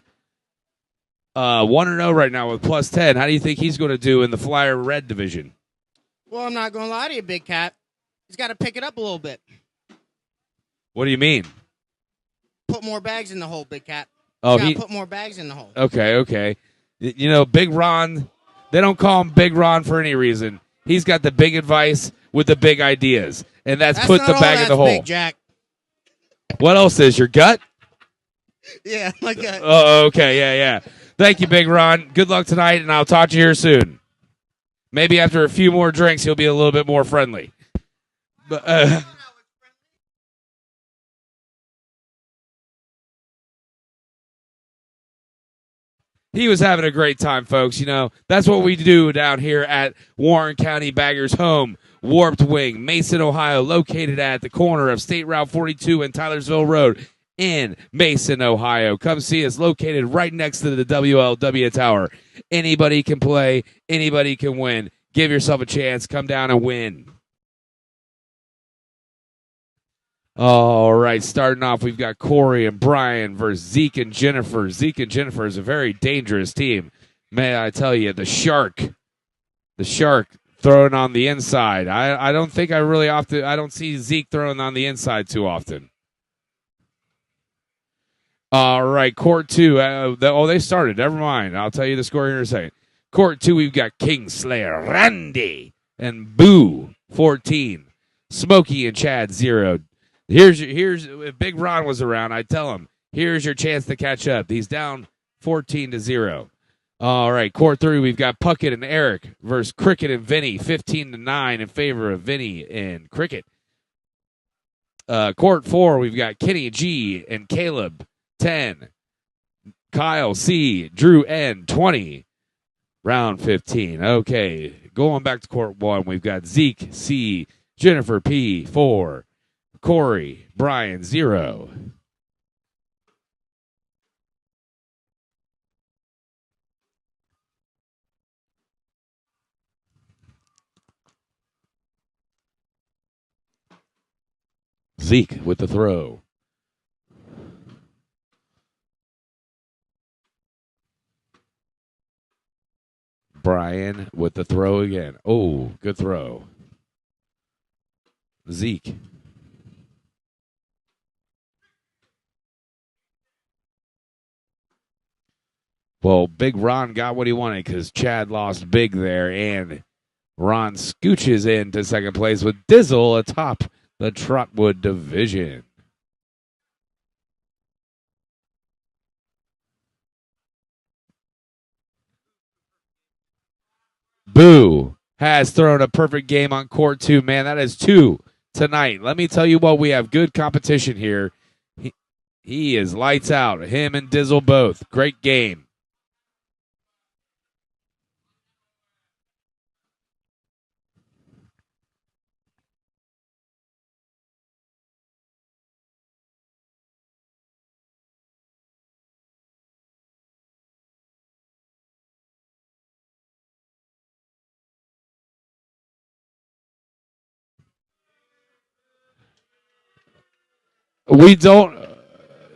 S1: 1-0 right now with plus 10. How do you think he's going to do in the Flyer Red division?
S6: Well, I'm not going to lie to you, Big Cat. He's got to pick it up a little bit.
S1: What do you mean?
S6: Put more bags in the hole, Big Cat.
S1: Oh,
S6: He's got to put more bags in the hole.
S1: Okay. You know, Big Ron, they don't call him Big Ron for any reason. He's got the big advice with the big ideas, and that's put
S6: not
S1: the
S6: all
S1: bag in the
S6: that's
S1: hole.
S6: Big Jack.
S1: What else is your gut?
S6: Yeah, my gut.
S1: Oh, okay, yeah. Thank you, Big Ron. Good luck tonight, and I'll talk to you here soon. Maybe after a few more drinks, he'll be a little bit more friendly. But, he was having a great time, folks. You know, that's what we do down here at Warren County Baggers Home, Warped Wing, Mason, Ohio, located at the corner of State Route 42 and Tylersville Road in Mason, Ohio. Come see us, located right next to the WLW Tower. Anybody can play. Anybody can win. Give yourself a chance. Come down and win. All right, starting off, we've got Corey and Brian versus Zeke and Jennifer. Zeke and Jennifer is a very dangerous team. May I tell you, the Shark throwing on the inside. I don't think I don't see Zeke throwing on the inside too often. All right, Court 2. They started. Never mind. I'll tell you the score here in a second. Court 2, we've got Kingslayer, Randy, and Boo, 14. Smokey and Chad, 0. Here's if Big Ron was around, I'd tell him, here's your chance to catch up. He's down 14-0. All right, Court 3, we've got Puckett and Eric versus Cricket and Vinny, 15-9 in favor of Vinny and Cricket. Court 4, we've got Kenny G and Caleb, 10. Kyle C, Drew N, 20. Round 15. Okay, going back to Court 1, we've got Zeke C, Jennifer P, 4. Corey, Brian, 0. Zeke with the throw. Brian with the throw again. Oh, good throw. Zeke. Well, Big Ron got what he wanted because Chad lost big there, and Ron scooches into second place with Dizzle atop the Trotwood division. Boo has thrown a perfect game on Court 2. Man, that is 2 tonight. Let me tell you what, we have good competition here. He is lights out. Him and Dizzle both. Great game. We don't.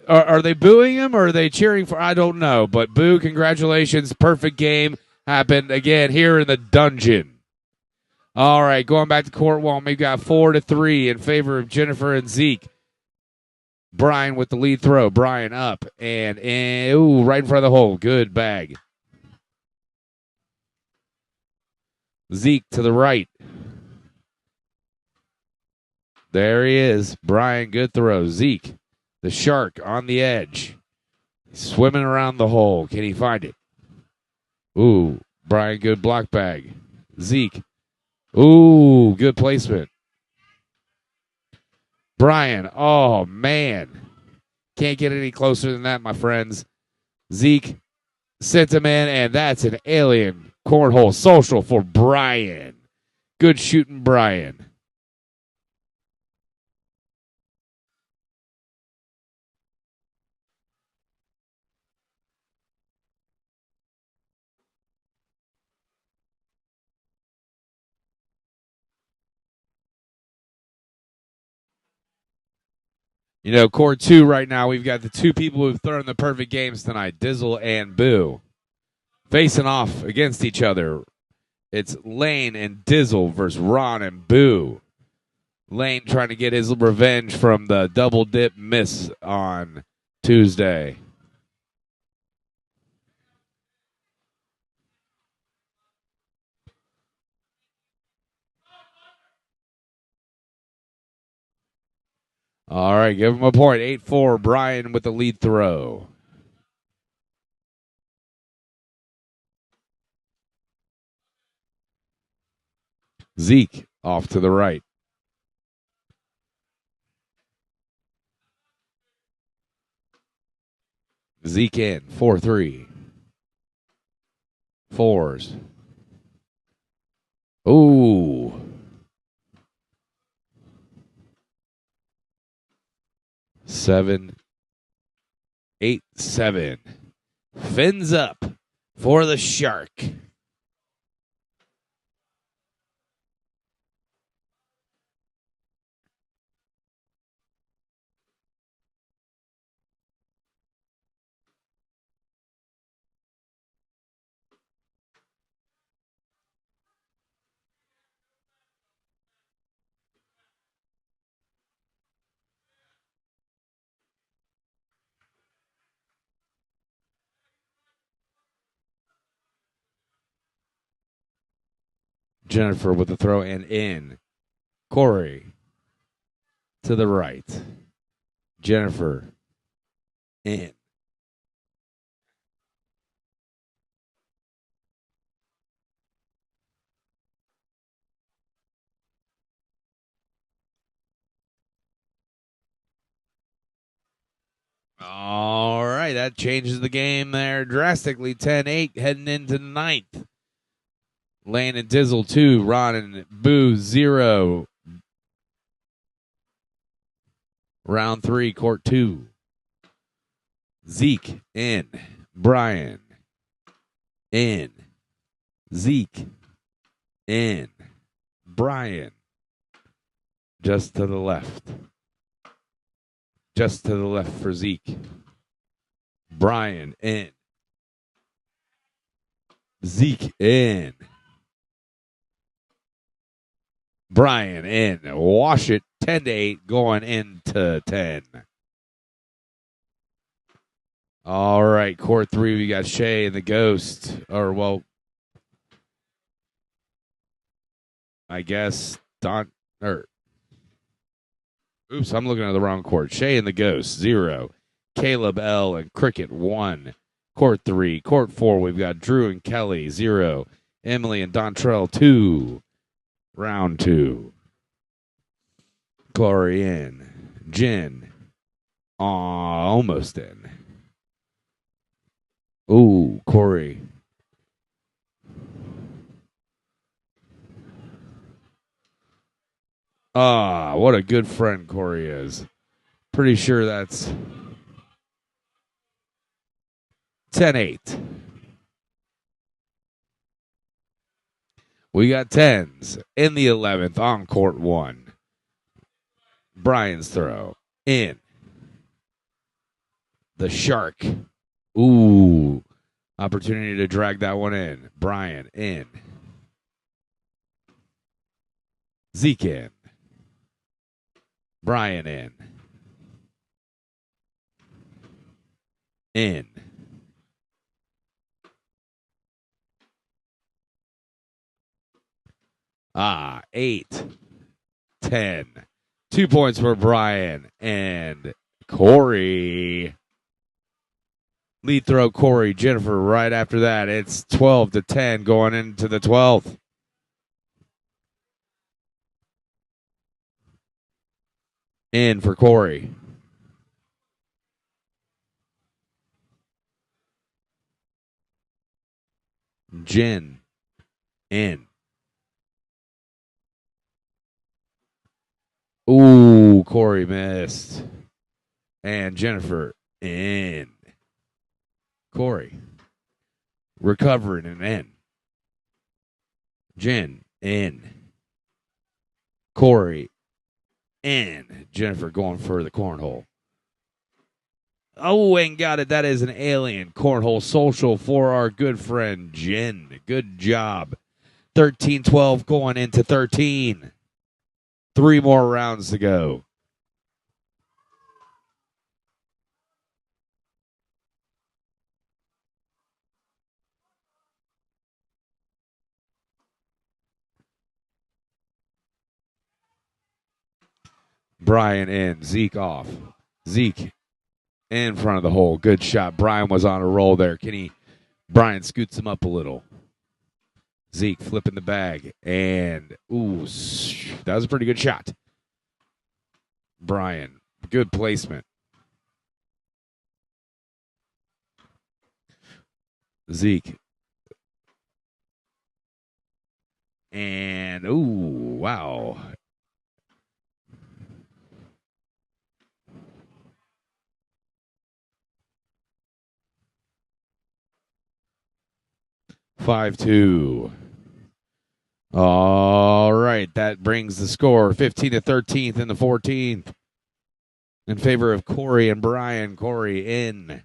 S1: Are they booing him or are they cheering for? I don't know. But Boo, congratulations. Perfect game happened again here in the dungeon. All right, going back to Court 1, we've got 4-3 in favor of Jennifer and Zeke. Brian with the lead throw. Brian up and right in front of the hole. Good bag. Zeke to the right. There he is. Brian, good throw. Zeke, the Shark on the edge. Swimming around the hole. Can he find it? Ooh, Brian, good block bag. Zeke. Ooh, good placement. Brian, oh, man. Can't get any closer than that, my friends. Zeke sent him in, and that's an alien cornhole social for Brian. Good shooting, Brian. You know, Court 2 right now, we've got the two people who've thrown the perfect games tonight, Dizzle and Boo, facing off against each other. It's Lane and Dizzle versus Ron and Boo. Lane trying to get his revenge from the double dip miss on Tuesday. All right, give him a point. 8-4, Brian with the lead throw. Zeke off to the right. Zeke in, 4-3. Fours. Ooh. 7-8-7. Fins up for the Shark. Jennifer with the throw and in. Corey to the right. Jennifer in. All right, that changes the game there drastically. 10-8 heading into the ninth. Lane and Dizzle 2, Ron and Boo 0. Round 3, court 2. Zeke in. Brian in. Zeke in. Brian just to the left. Just to the left for Zeke. Brian in. Zeke in. Brian in. Wash it. 10-8 going into 10. All right, court 3, we got Shay and the Ghost. Or, well, I guess Don. Oops, I'm looking at the wrong court. Shay and the Ghost, 0. Caleb L. and Cricket, 1. Court 3. Court 4, we've got Drew and Kelly, 0. Emily and Dontrell, 2. Round 2. Corey in. Jen. Almost in. Ooh, Corey. What a good friend Corey is. Pretty sure that's 10-8. We got 10s in the 11th on court 1. Brian's throw. In. The Shark. Ooh. Opportunity to drag that one in. Brian in. Zeke in. Brian in. In. Ah, 8, 10. 2 points for Brian and Corey. Lead throw, Corey. Jennifer right after that. It's 12-10 going into the 12th. In for Corey. Jen. In. Ooh, Corey missed. And Jennifer in. Corey recovering and in. Jen in. Corey in. Jennifer going for the cornhole. Oh, and got it. That is an alien cornhole social for our good friend Jen. Good job. 13-12 going into 13. 3 more rounds to go. Brian in. Zeke off. Zeke in front of the hole. Good shot. Brian was on a roll there. Brian scoots him up a little. Zeke flipping the bag. And, ooh, that was a pretty good shot. Brian, good placement. Zeke. And, ooh, wow. Five two. All right, that brings the score 15 to 13th in the 14th in favor of Corey and Brian. Corey in.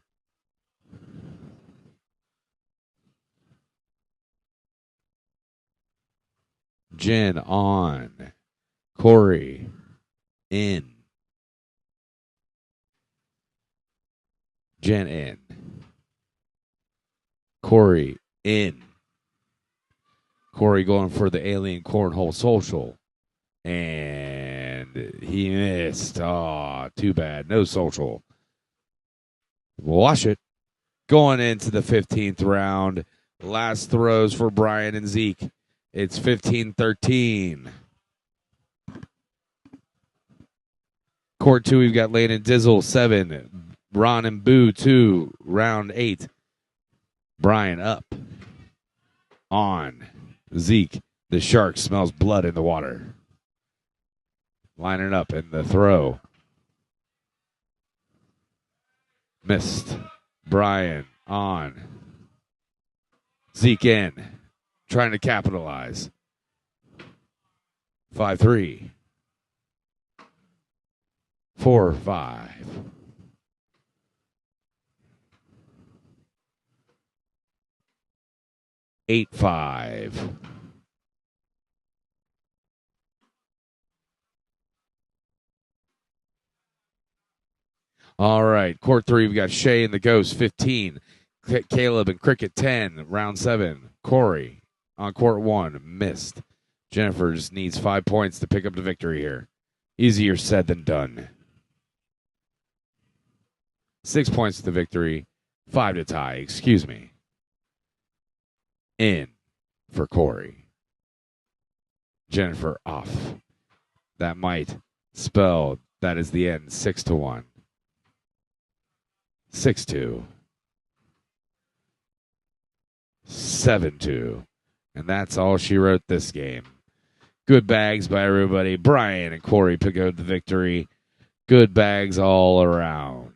S1: Jen on. Corey in. Jen in. Corey in. Corey going for the alien cornhole social. And he missed. Oh, too bad. No social. Wash it. Going into the 15th round. Last throws for Brian and Zeke. It's 15-13. Court 2, we've got Lane and Dizzle, 7. Ron and Boo, 2. Round 8. Brian up. On. Zeke, the shark smells blood in the water. Lining up in the throw. Missed. Brian on. Zeke in. Trying to capitalize. 5-3. 4-5. 8-5. All right, court 3, we got Shay and the Ghost, 15. Caleb and Cricket, 10. Round 7, Corey on court 1, missed. Jennifer just needs 5 points to pick up the victory here. Easier said than done. 6 points to victory, 5 to tie, excuse me. In for Corey. Jennifer off. That might spell that is the end, 6-1. 6-2. 7-2. And that's all she wrote this game. Good bags by everybody. Brian and Corey pick up the victory. Good bags all around.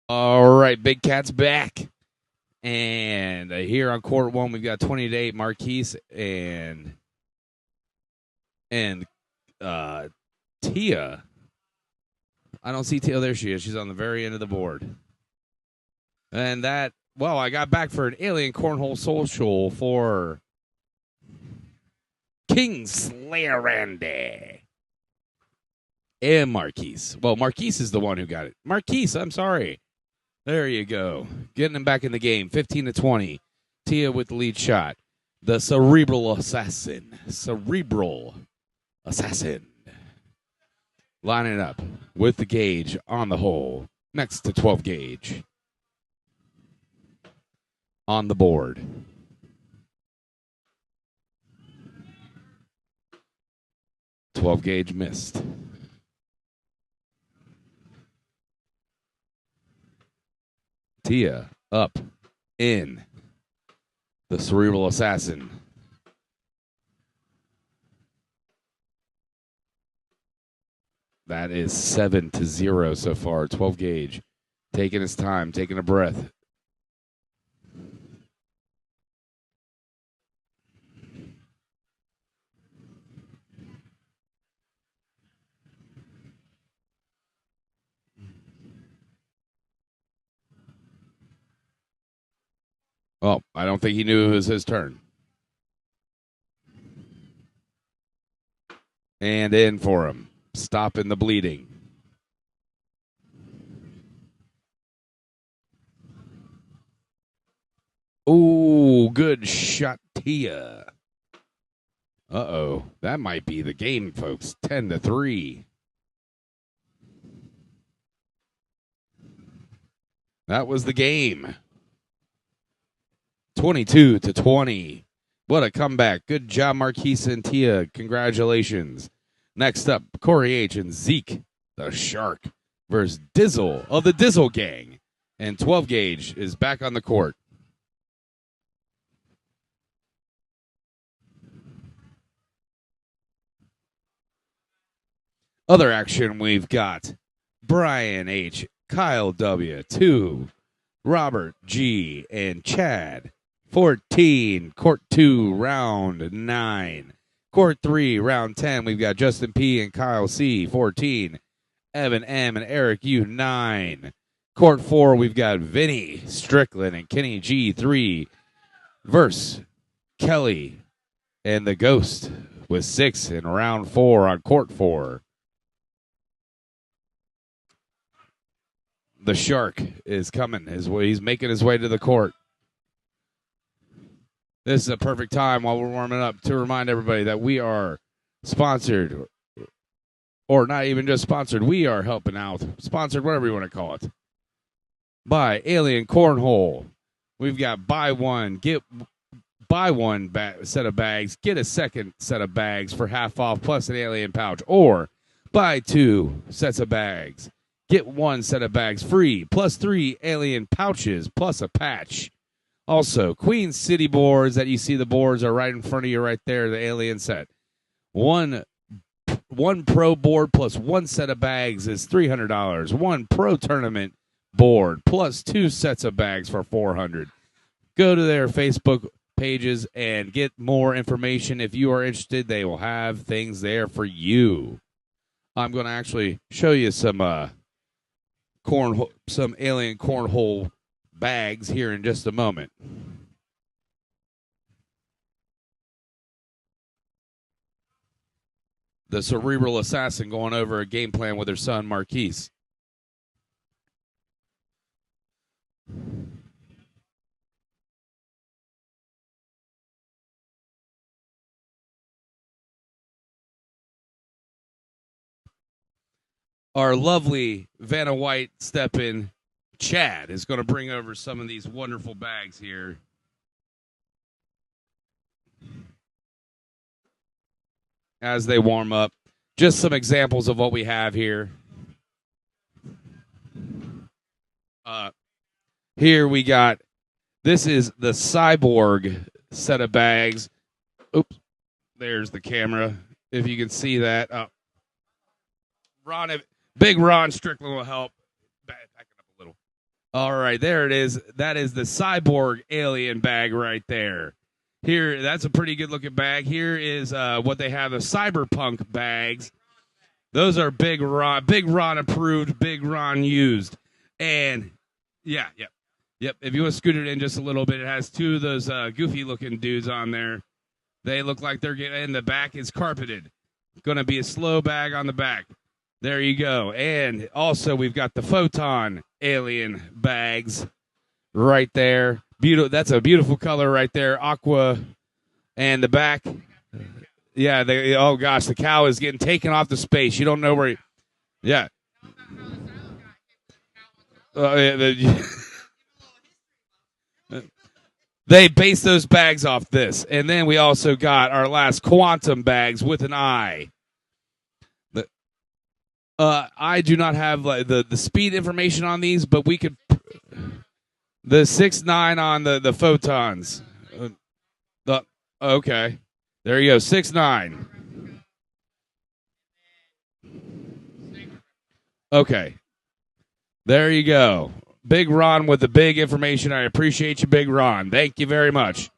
S1: All right, Big Cat's back. And here on court one, we've got 20-8 Marquise and Tia. I don't see Tia. Oh, there she is. She's on the very end of the board. And that, well, I got back for an Alien Cornhole Social for Kingslayer Randy and Marquise. Well, Marquise is the one who got it. Marquise, I'm sorry. There you go. Getting him back in the game. 15-20. Tia with the lead shot. The Cerebral Assassin. Lining up with the gauge on the hole. Next to 12 gauge. On the board. .12 gauge missed. Tia up in the Cerebral Assassin. That is 7-0 so far. 12 gauge. Taking his time, taking a breath. Oh, I don't think he knew it was his turn. And in for him. Stopping the bleeding. Ooh, good shot, Tia. Uh-oh. That might be the game, folks. 10-3. That was the game. 22-20. What a comeback. Good job, Marquise and Tia. Congratulations. Next up, Corey H. and Zeke, the Shark, versus Dizzle of the Dizzle Gang. And 12 gauge is back on the court. Other action, we've got Brian H., Kyle W., 2, Robert G., and Chad. 14, court 2, round 9. Court 3, round 10, we've got Justin P. and Kyle C. 14, Evan M. and Eric U. 9. Court 4, we've got Vinny Strickland and Kenny G. 3 versus Kelly and the Ghost with 6 in round 4 on court 4. The Shark is coming. He's making his way to the court. This is a perfect time while we're warming up to remind everybody that we are sponsored, or not even just sponsored, we are helping out, sponsored, whatever you want to call it, by Alien Cornhole. We've got buy one set of bags, get a second set of bags for half off plus an Alien pouch, or buy 2 sets of bags, get 1 set of bags free plus 3 Alien pouches plus a patch. Also, Queen City boards that you see, the boards are right in front of you right there, the Alien set. One pro board plus 1 set of bags is $300. 1 pro tournament board plus 2 sets of bags for $400. Go to their Facebook pages and get more information. If you are interested, they will have things there for you. I'm going to actually show you some Alien Cornhole bags here in just a moment. The Cerebral Assassin going over a game plan with her son Marquise. Our lovely Vanna White step-in Chad is going to bring over some of these wonderful bags here. As they warm up. Just some examples of what we have here. Here we got, this is the Cyborg set of bags. Oops, there's the camera, if you can see that. Big Ron Strickland will help. Back it up a little. All right, there it is. That is the Cyborg alien bag right there. Here, that's a pretty good looking bag. Here is what they have, the Cyberpunk bags. Those are Big Ron approved, Big Ron used. And yeah. If you want to scoot it in just a little bit, it has two of those goofy looking dudes on there. They look like they're getting, and the back is carpeted. Going to be a slow bag on the back. There you go. And also, we've got the Photon alien bags right there. That's a beautiful color right there. Aqua. And the back. Yeah, oh gosh, the cow is getting taken off to space. You don't know where. Yeah. They base those bags off this. And then we also got our last quantum bags with an eye. I do not have the speed information on these, but we could. The 6.9 on the photons. Okay. There you go, 6.9. Okay. There you go. Big Ron with the big information. I appreciate you, Big Ron. Thank you very much.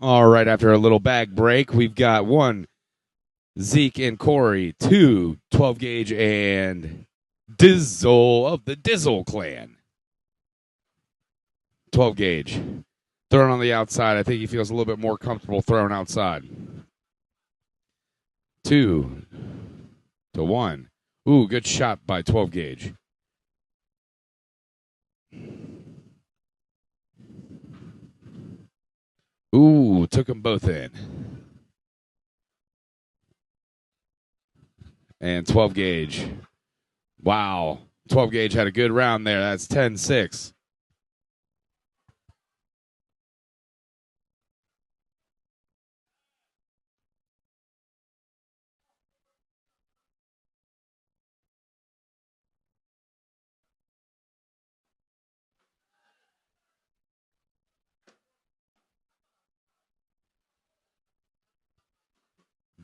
S1: All right, after a little bag break, we've got 1, Zeke and Corey, 2, 12 gauge and Dizzle of the Dizzle clan. 12 gauge. Throwing on the outside. I think he feels a little bit more comfortable throwing outside. 2 to 1. Ooh, good shot by 12 gauge. Ooh, took them both in. And 12 gauge. Wow. 12 gauge had a good round there. That's 10-6.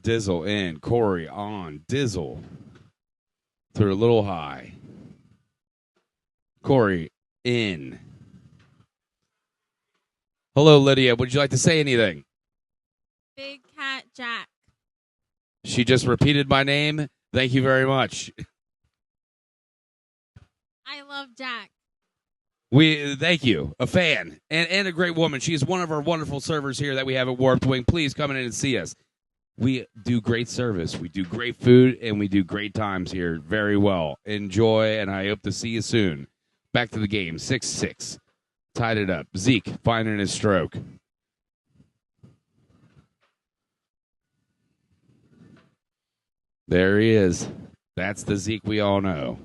S1: Dizzle in. Corey on. Dizzle. Threw a little high. Corey in. Hello, Lydia. Would you like to say anything?
S7: Big Cat Jack.
S1: She just repeated my name. Thank you very much.
S7: I love Jack.
S1: Thank you. A fan and a great woman. She is one of our wonderful servers here that we have at Warped Wing. Please come in and see us. We do great service. We do great food, and we do great times here very well. Enjoy, and I hope to see you soon. Back to the game. 6-6. Tied it up. Zeke finding his stroke. There he is. That's the Zeke we all know.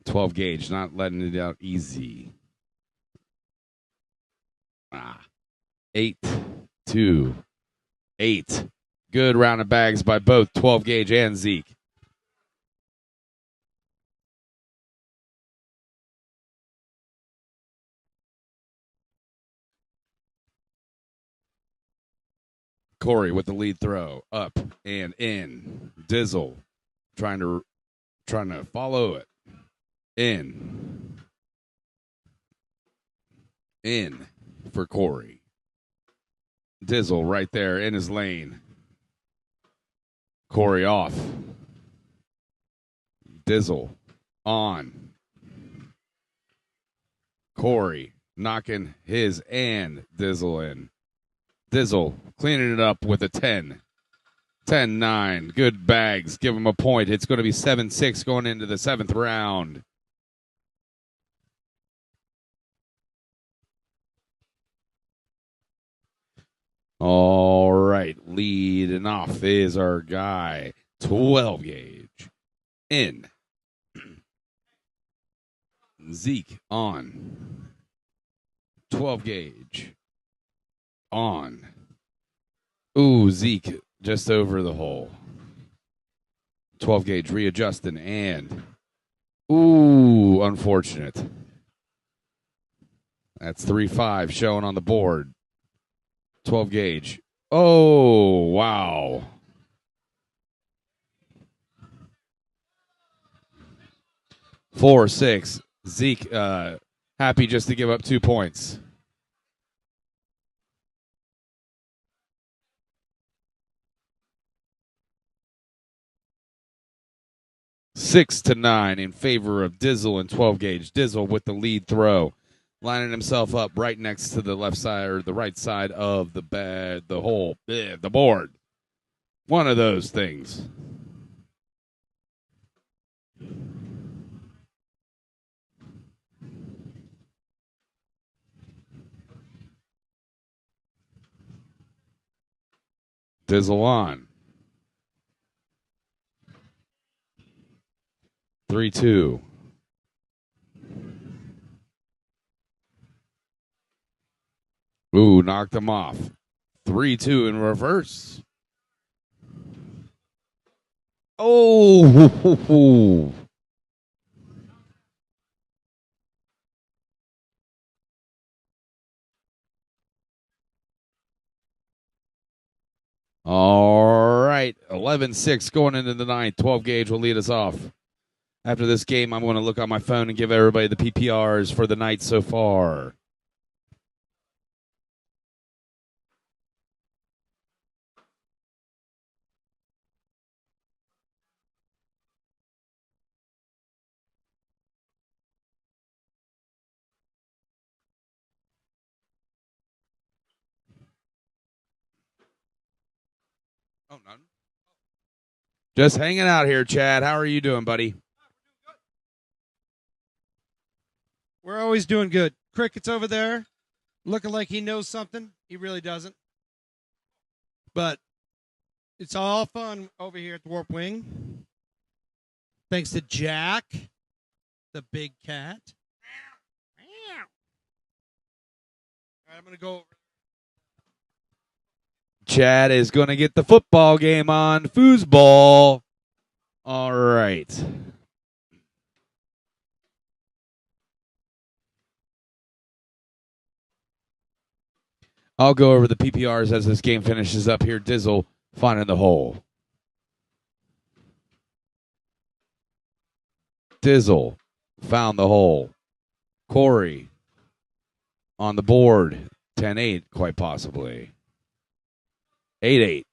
S1: .12 gauge, not letting it out easy. 8-2. Good round of bags by both 12 gauge and Zeke. Corey with the lead throw. Up and in. Dizzle trying to follow it. In for Corey. Dizzle right there in his lane. Corey off. Dizzle on. Corey knocking his and Dizzle in. Dizzle cleaning it up with a 10. 10-9. Good bags. Give him a point. It's going to be 7-6 going into the 7th round. All right. Leading off is our guy. 12 gauge. In. Zeke on. 12 gauge. On. Ooh, Zeke just over the hole. 12 gauge readjusting and. Ooh, unfortunate. That's 3-5 showing on the board. 12 gauge. Oh, wow. Four, 6. Zeke happy just to give up 2 points. Six to 9 in favor of Dizzle and 12 gauge. Dizzle with the lead throw, lining himself up right next to the left side or the right side of the bed, the hole, the board. One of those things. Dizzle on. 3-2. Ooh, knocked him off. 3-2 in reverse. Oh, all right. 11-6 going into the 9th. 12 gauge will lead us off. After this game, I'm going to look on my phone and give everybody the PPRs for the night so far. Oh, none. Just hanging out here, Chad. How are you doing, buddy?
S3: We're always doing good. Cricket's over there looking like he knows something. He really doesn't. But it's all fun over here at the Warp Wing. Thanks to Jack, the big cat. All right, I'm going to go over.
S1: Chad is going to get the football game on. Foosball. All right. I'll go over the PPRs as this game finishes up here. Dizzle finding the hole. Dizzle found the hole. Corey on the board. 10-8, quite possibly. 8-8.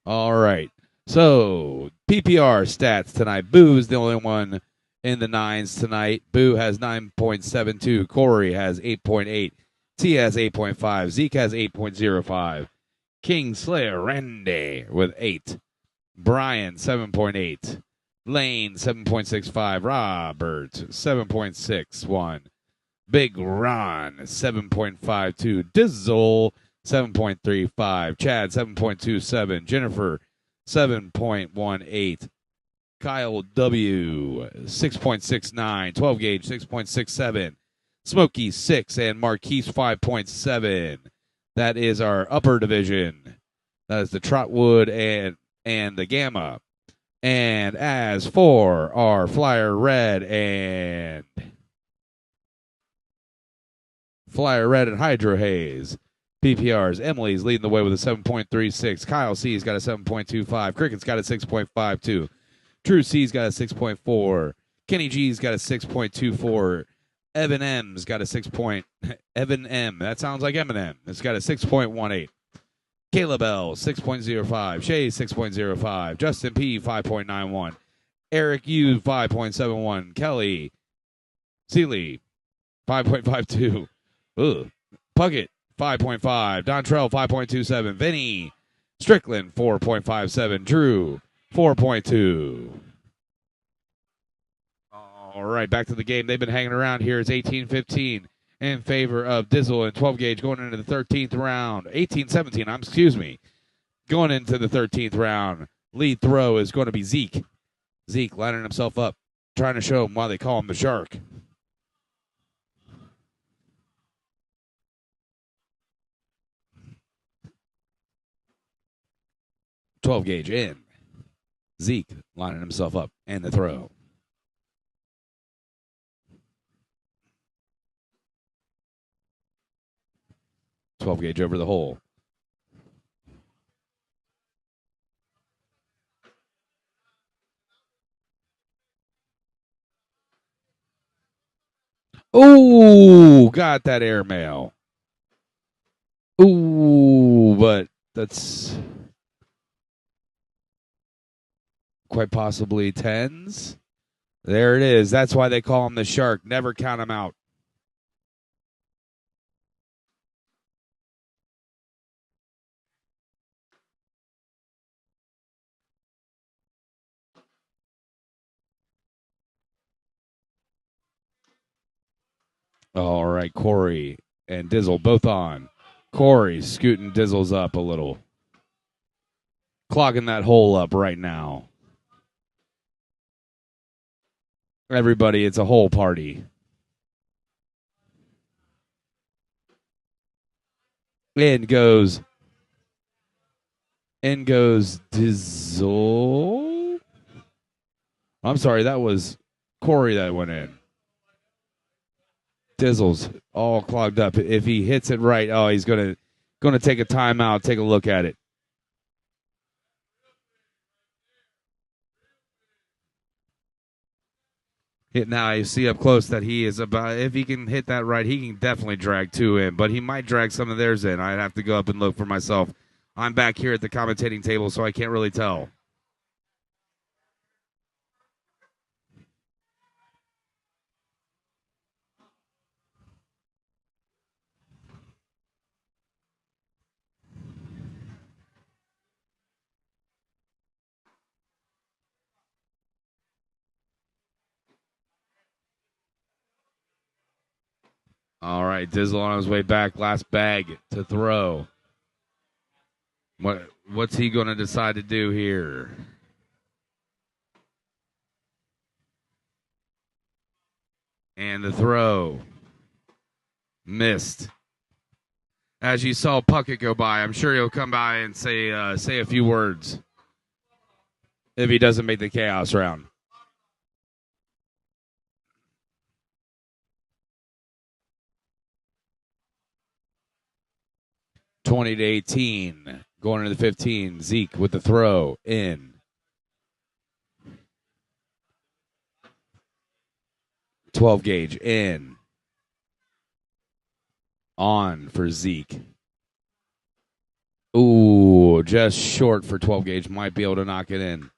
S1: All right. So, PPR stats tonight. Boo's the only one in the 9s tonight. Boo has 9.72. Corey has 8.8. T has 8.5. Zeke has 8.05. King Slayer Randy with 8. Brian 7.8. Lane 7.65. Robert 7.61. Big Ron 7.52. Dizzle 7.35. Chad 7.27. Jennifer 7.18. Kyle W 6.69. 12 gauge 6.67. Smokey 6 and Marquise 5.7. That is our upper division. That is the Trotwood and the Gamma. And as for our Flyer Red and Flyer Red and Hydro Haze. PPRs, Emily's leading the way with a 7.36. Kyle C's got a 7.25. Cricket's got a 6.52. True C's got a 6.4. Kenny G's got a 6.24. Evan M's got a 6. Evan M. That sounds like Eminem. It's got a 6.18. Caleb L. 6.05. Shay 6.05. Justin P. 5.91. Eric U. 5.71. Kelly Seeley 5.52. Puckett 5.5. Dontrell 5.27. Vinny Strickland 4.57. Drew 4.2. All right, back to the game. They've been hanging around here. It's 18-15 in favor of Dizzle and 12 gauge going into the 13th round. 18-17, excuse me. Going into the 13th round. Lead throw is going to be Zeke. Zeke lining himself up, trying to show him why they call him the Shark. .12 gauge in. Zeke lining himself up and the throw. .12 gauge over the hole. Ooh, got that airmail. Ooh, but that's quite possibly tens. There it is. That's why they call him the Shark. Never count him out. All right, Corey and Dizzle both on. Corey scooting Dizzle's up a little. Clogging that hole up right now. Everybody, it's a hole party. In goes Dizzle. I'm sorry, that was Corey that went in. Dizzle's all clogged up. If he hits it right, he's gonna take a timeout, take a look at it. Now you see up close that he is about, if he can hit that right, he can definitely drag two in, but he might drag some of theirs in. I'd have to go up and look for myself. I'm back here at the commentating table, so I can't really tell. All right, Dizzle on his way back. Last bag to throw. What's he going to decide to do here? And the throw. Missed. As you saw Puckett go by, I'm sure he'll come by and say a few words if he doesn't make the chaos round. (20-18) going into the 15. Zeke with the throw in. 12 gauge in. On for Zeke. Ooh, just short for 12 gauge. Might be able to knock it in.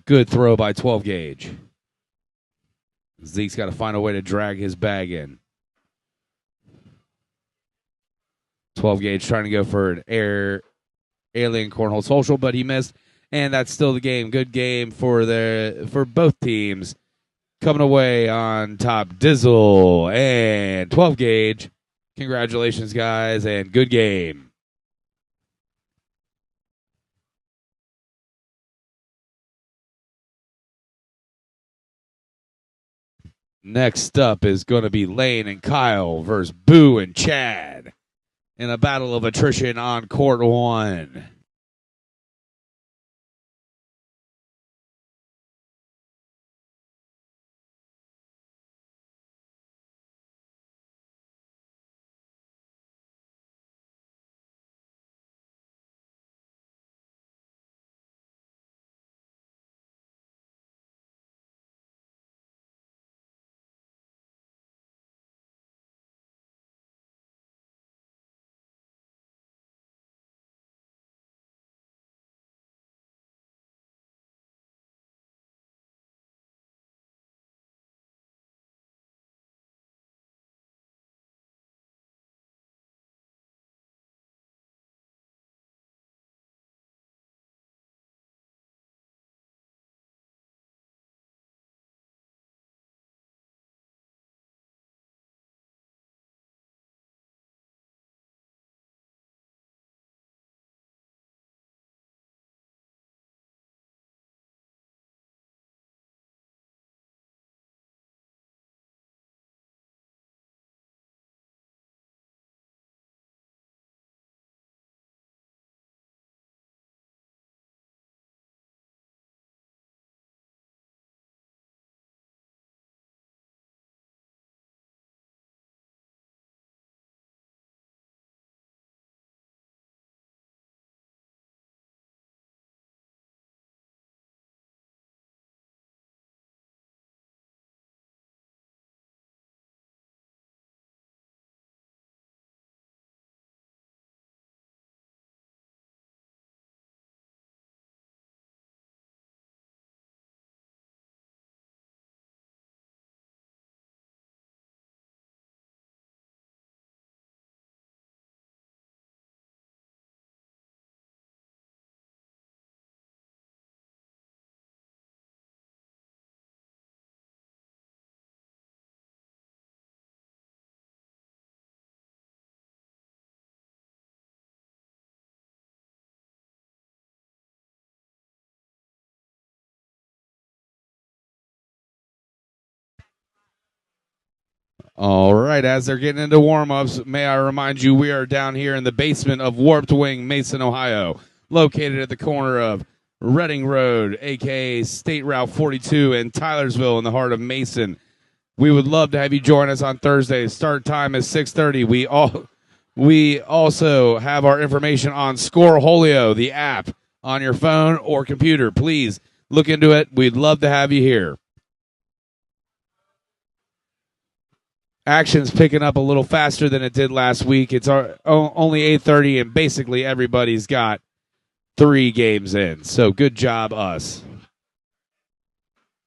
S1: Good throw by 12 gauge. Zeke's got to find a way to drag his bag in. 12 gauge trying to go for an alien cornhole social, but he missed, and that's still the game. Good game for both teams. Coming away on top, Dizzle and 12 gauge. Congratulations, guys, and good game. Next up is going to be Lane and Kyle versus Boo and Chad in a battle of attrition on court 1. All right, as they're getting into warm-ups, may I remind you we are down here in the basement of Warped Wing, Mason, Ohio, located at the corner of Reading Road, a.k.a. State Route 42, and Tylersville in the heart of Mason. We would love to have you join us on Thursday. Start time is 6:30. We also have our information on Scoreholio, the app, on your phone or computer. Please look into it. We'd love to have you here. Action's picking up a little faster than it did last week. It's only 8:30, and basically everybody's got 3 games in. So good job, us.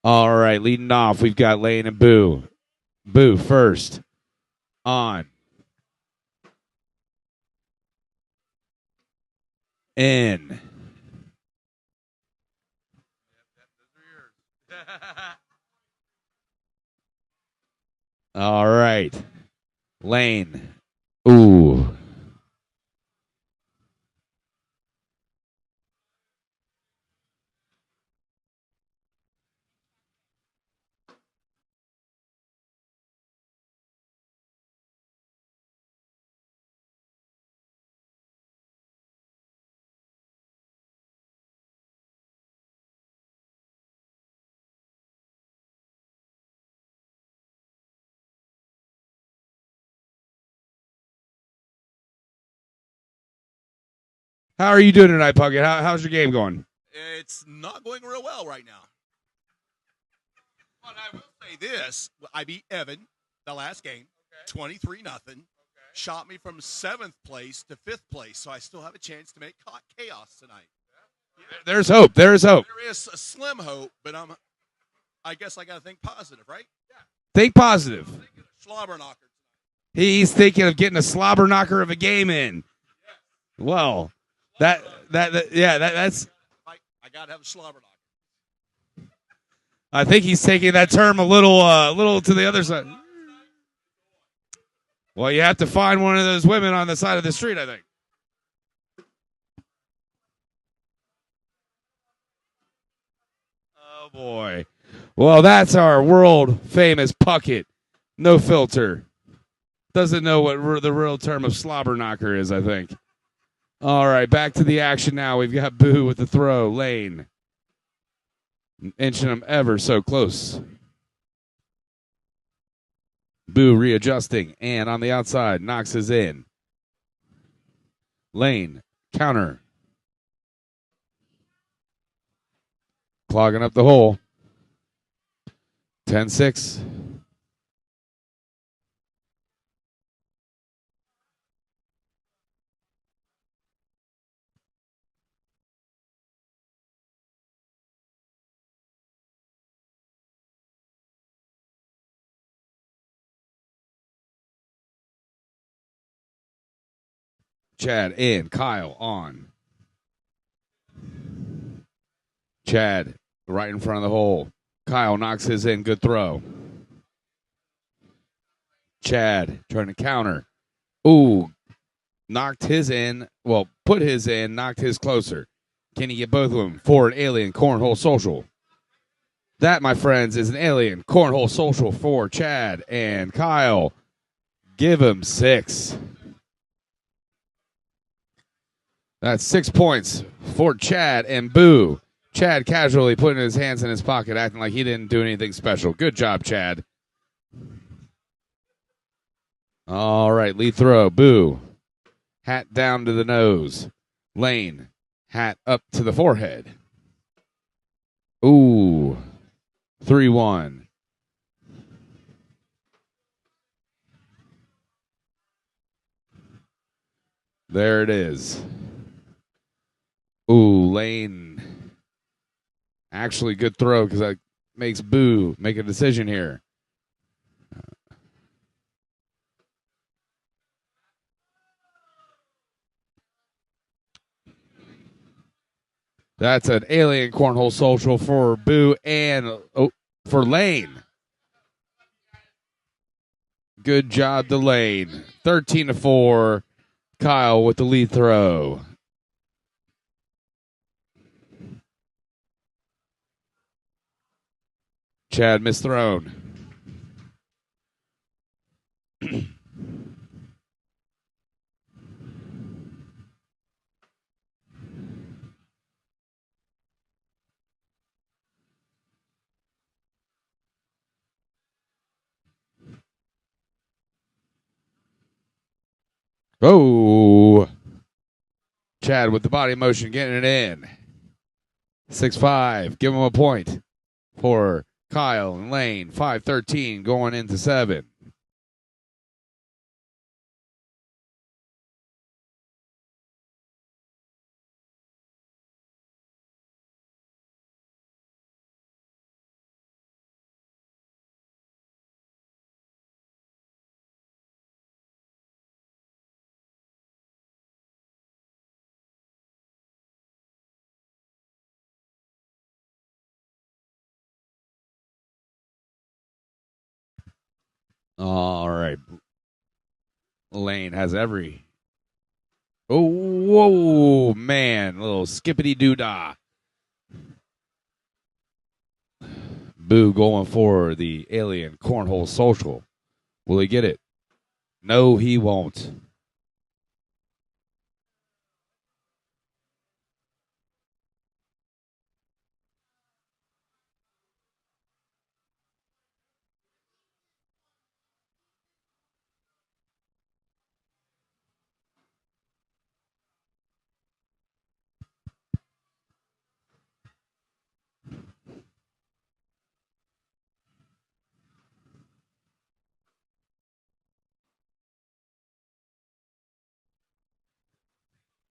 S1: All right, leading off, we've got Lane and Boo. Boo first. On. In. All right. Lane. Ooh. How are you doing tonight, Puckett? How's your game going?
S8: It's not going real well right now. But I will say this. I beat Evan the last game, 23-0. Shot me from 7th place to 5th place, so I still have a chance to make chaos tonight.
S1: There's hope. There's hope.
S8: There is a slim hope, but I guess I got to think positive, right? Yeah.
S1: Think positive.
S8: Slobber knocker.
S1: He's thinking of getting a slobber knocker of a game in. Well, that's
S8: I got to have a slobber knocker.
S1: I think he's taking that term a little to the other side. Well, you have to find one of those women on the side of the street, I think. Oh, boy. Well, that's our world-famous Puckett. No filter. Doesn't know what the real term of slobber knocker is, I think. All right, back to the action now. We've got Boo with the throw. Lane. Inching him ever so close. Boo readjusting, and on the outside, knocks his in. Lane, counter. Clogging up the hole. 10-6. Chad in, Kyle on. Chad right in front of the hole. Kyle knocks his in, good throw. Chad trying to counter. Ooh, knocked his in, well, put his in, knocked his closer. Can he get both of them for an Alien Cornhole Social? That, my friends, is an Alien Cornhole Social for Chad and Kyle. Give him 6. That's 6 points for Chad and Boo. Chad casually putting his hands in his pocket, acting like he didn't do anything special. Good job, Chad. All right, lead throw. Boo. Hat down to the nose. Lane. Hat up to the forehead. Ooh. 3-1. There it is. Ooh, Lane. Actually, good throw because that makes Boo make a decision here. That's an Alien Cornhole Social for Boo and for Lane. Good job to Lane. 13-4. Kyle with the lead throw. Chad misthrown. Oh. Chad with the body motion getting it in. 6-5. Give him a point for Kyle and Lane. 5-13 going into 7. All right. Lane has every. Oh, whoa, man. A little skippity doo dah. Boo going for the Alien Cornhole Social. Will he get it? No, he won't.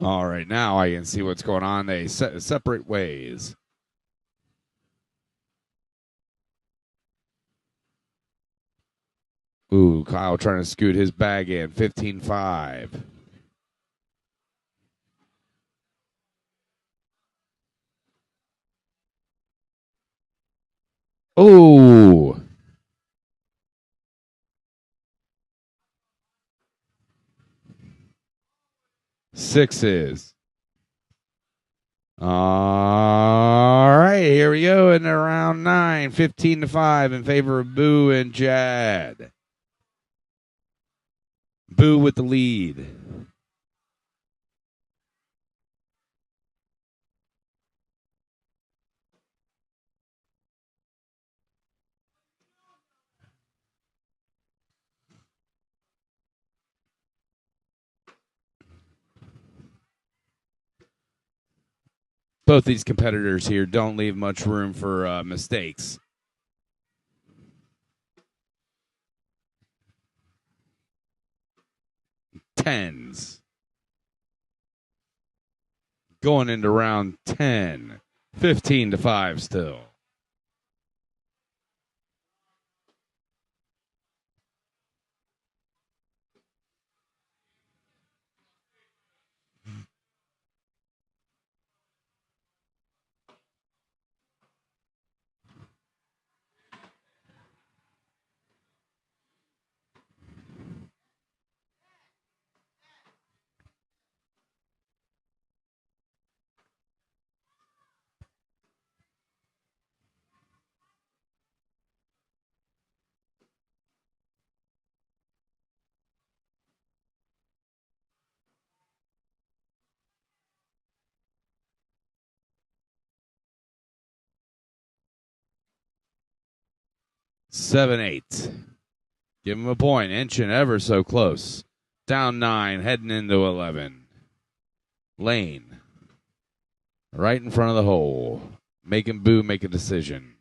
S1: All right, now I can see what's going on. They separate ways. Ooh, Kyle trying to scoot his bag in. 15-5. Ooh. Sixes. All right, here we go in round 9. 15-5 in favor of Boo and Jad. Boo with the lead. Both these competitors here don't leave much room for mistakes. Tens. Going into round 10. 15-5 still. Seven, 8. Give him a point. Inching ever so close. Down 9, heading into 11. Lane. Right in front of the hole. Making Boo make a decision.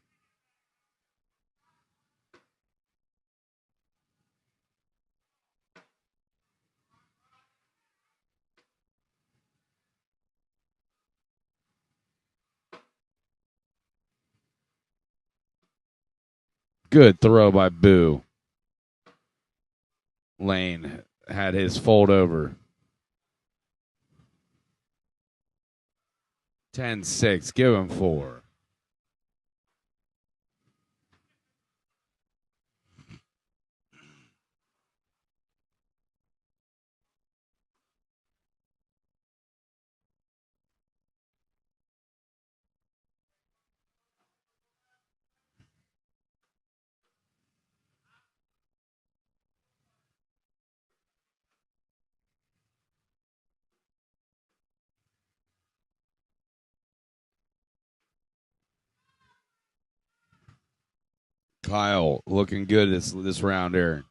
S1: Good throw by Boo. Lane had his fold over. 10-6. Give him 4. Kyle looking good this round here.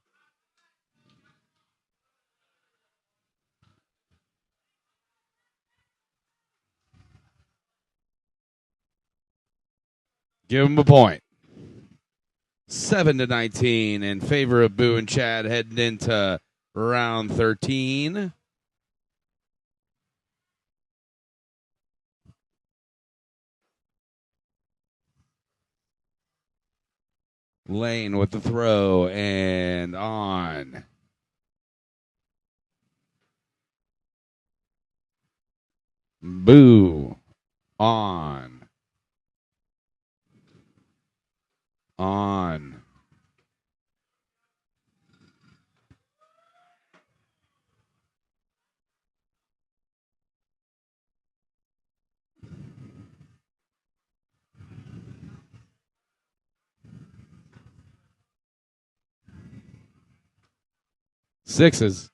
S1: Give him a point. 7-19 in favor of Boo and Chad heading into round 13. Lane with the throw and on. Boo on. On. Sixes.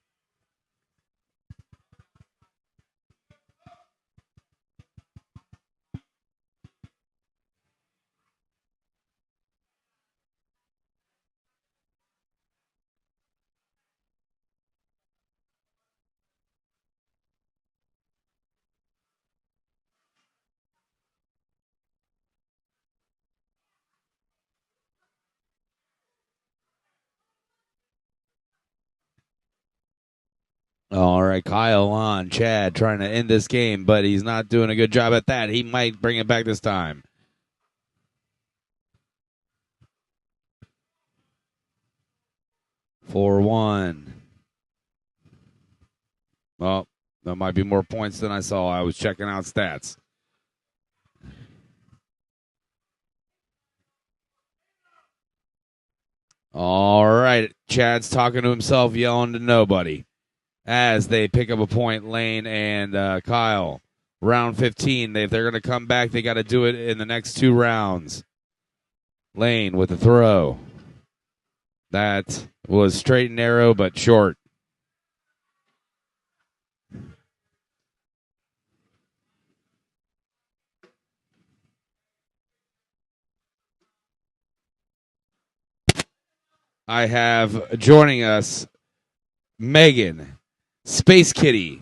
S1: All right, Kyle on. Chad trying to end this game, but he's not doing a good job at that. He might bring it back this time. For 1. Well, there might be more points than I saw. I was checking out stats. All right, Chad's talking to himself, yelling to nobody. As they pick up a point, Lane and Kyle. Round 15. If they're going to come back, they got to do it in the next 2 rounds. Lane with the throw. That was straight and narrow, but short. I have joining us Megan. Space Kitty.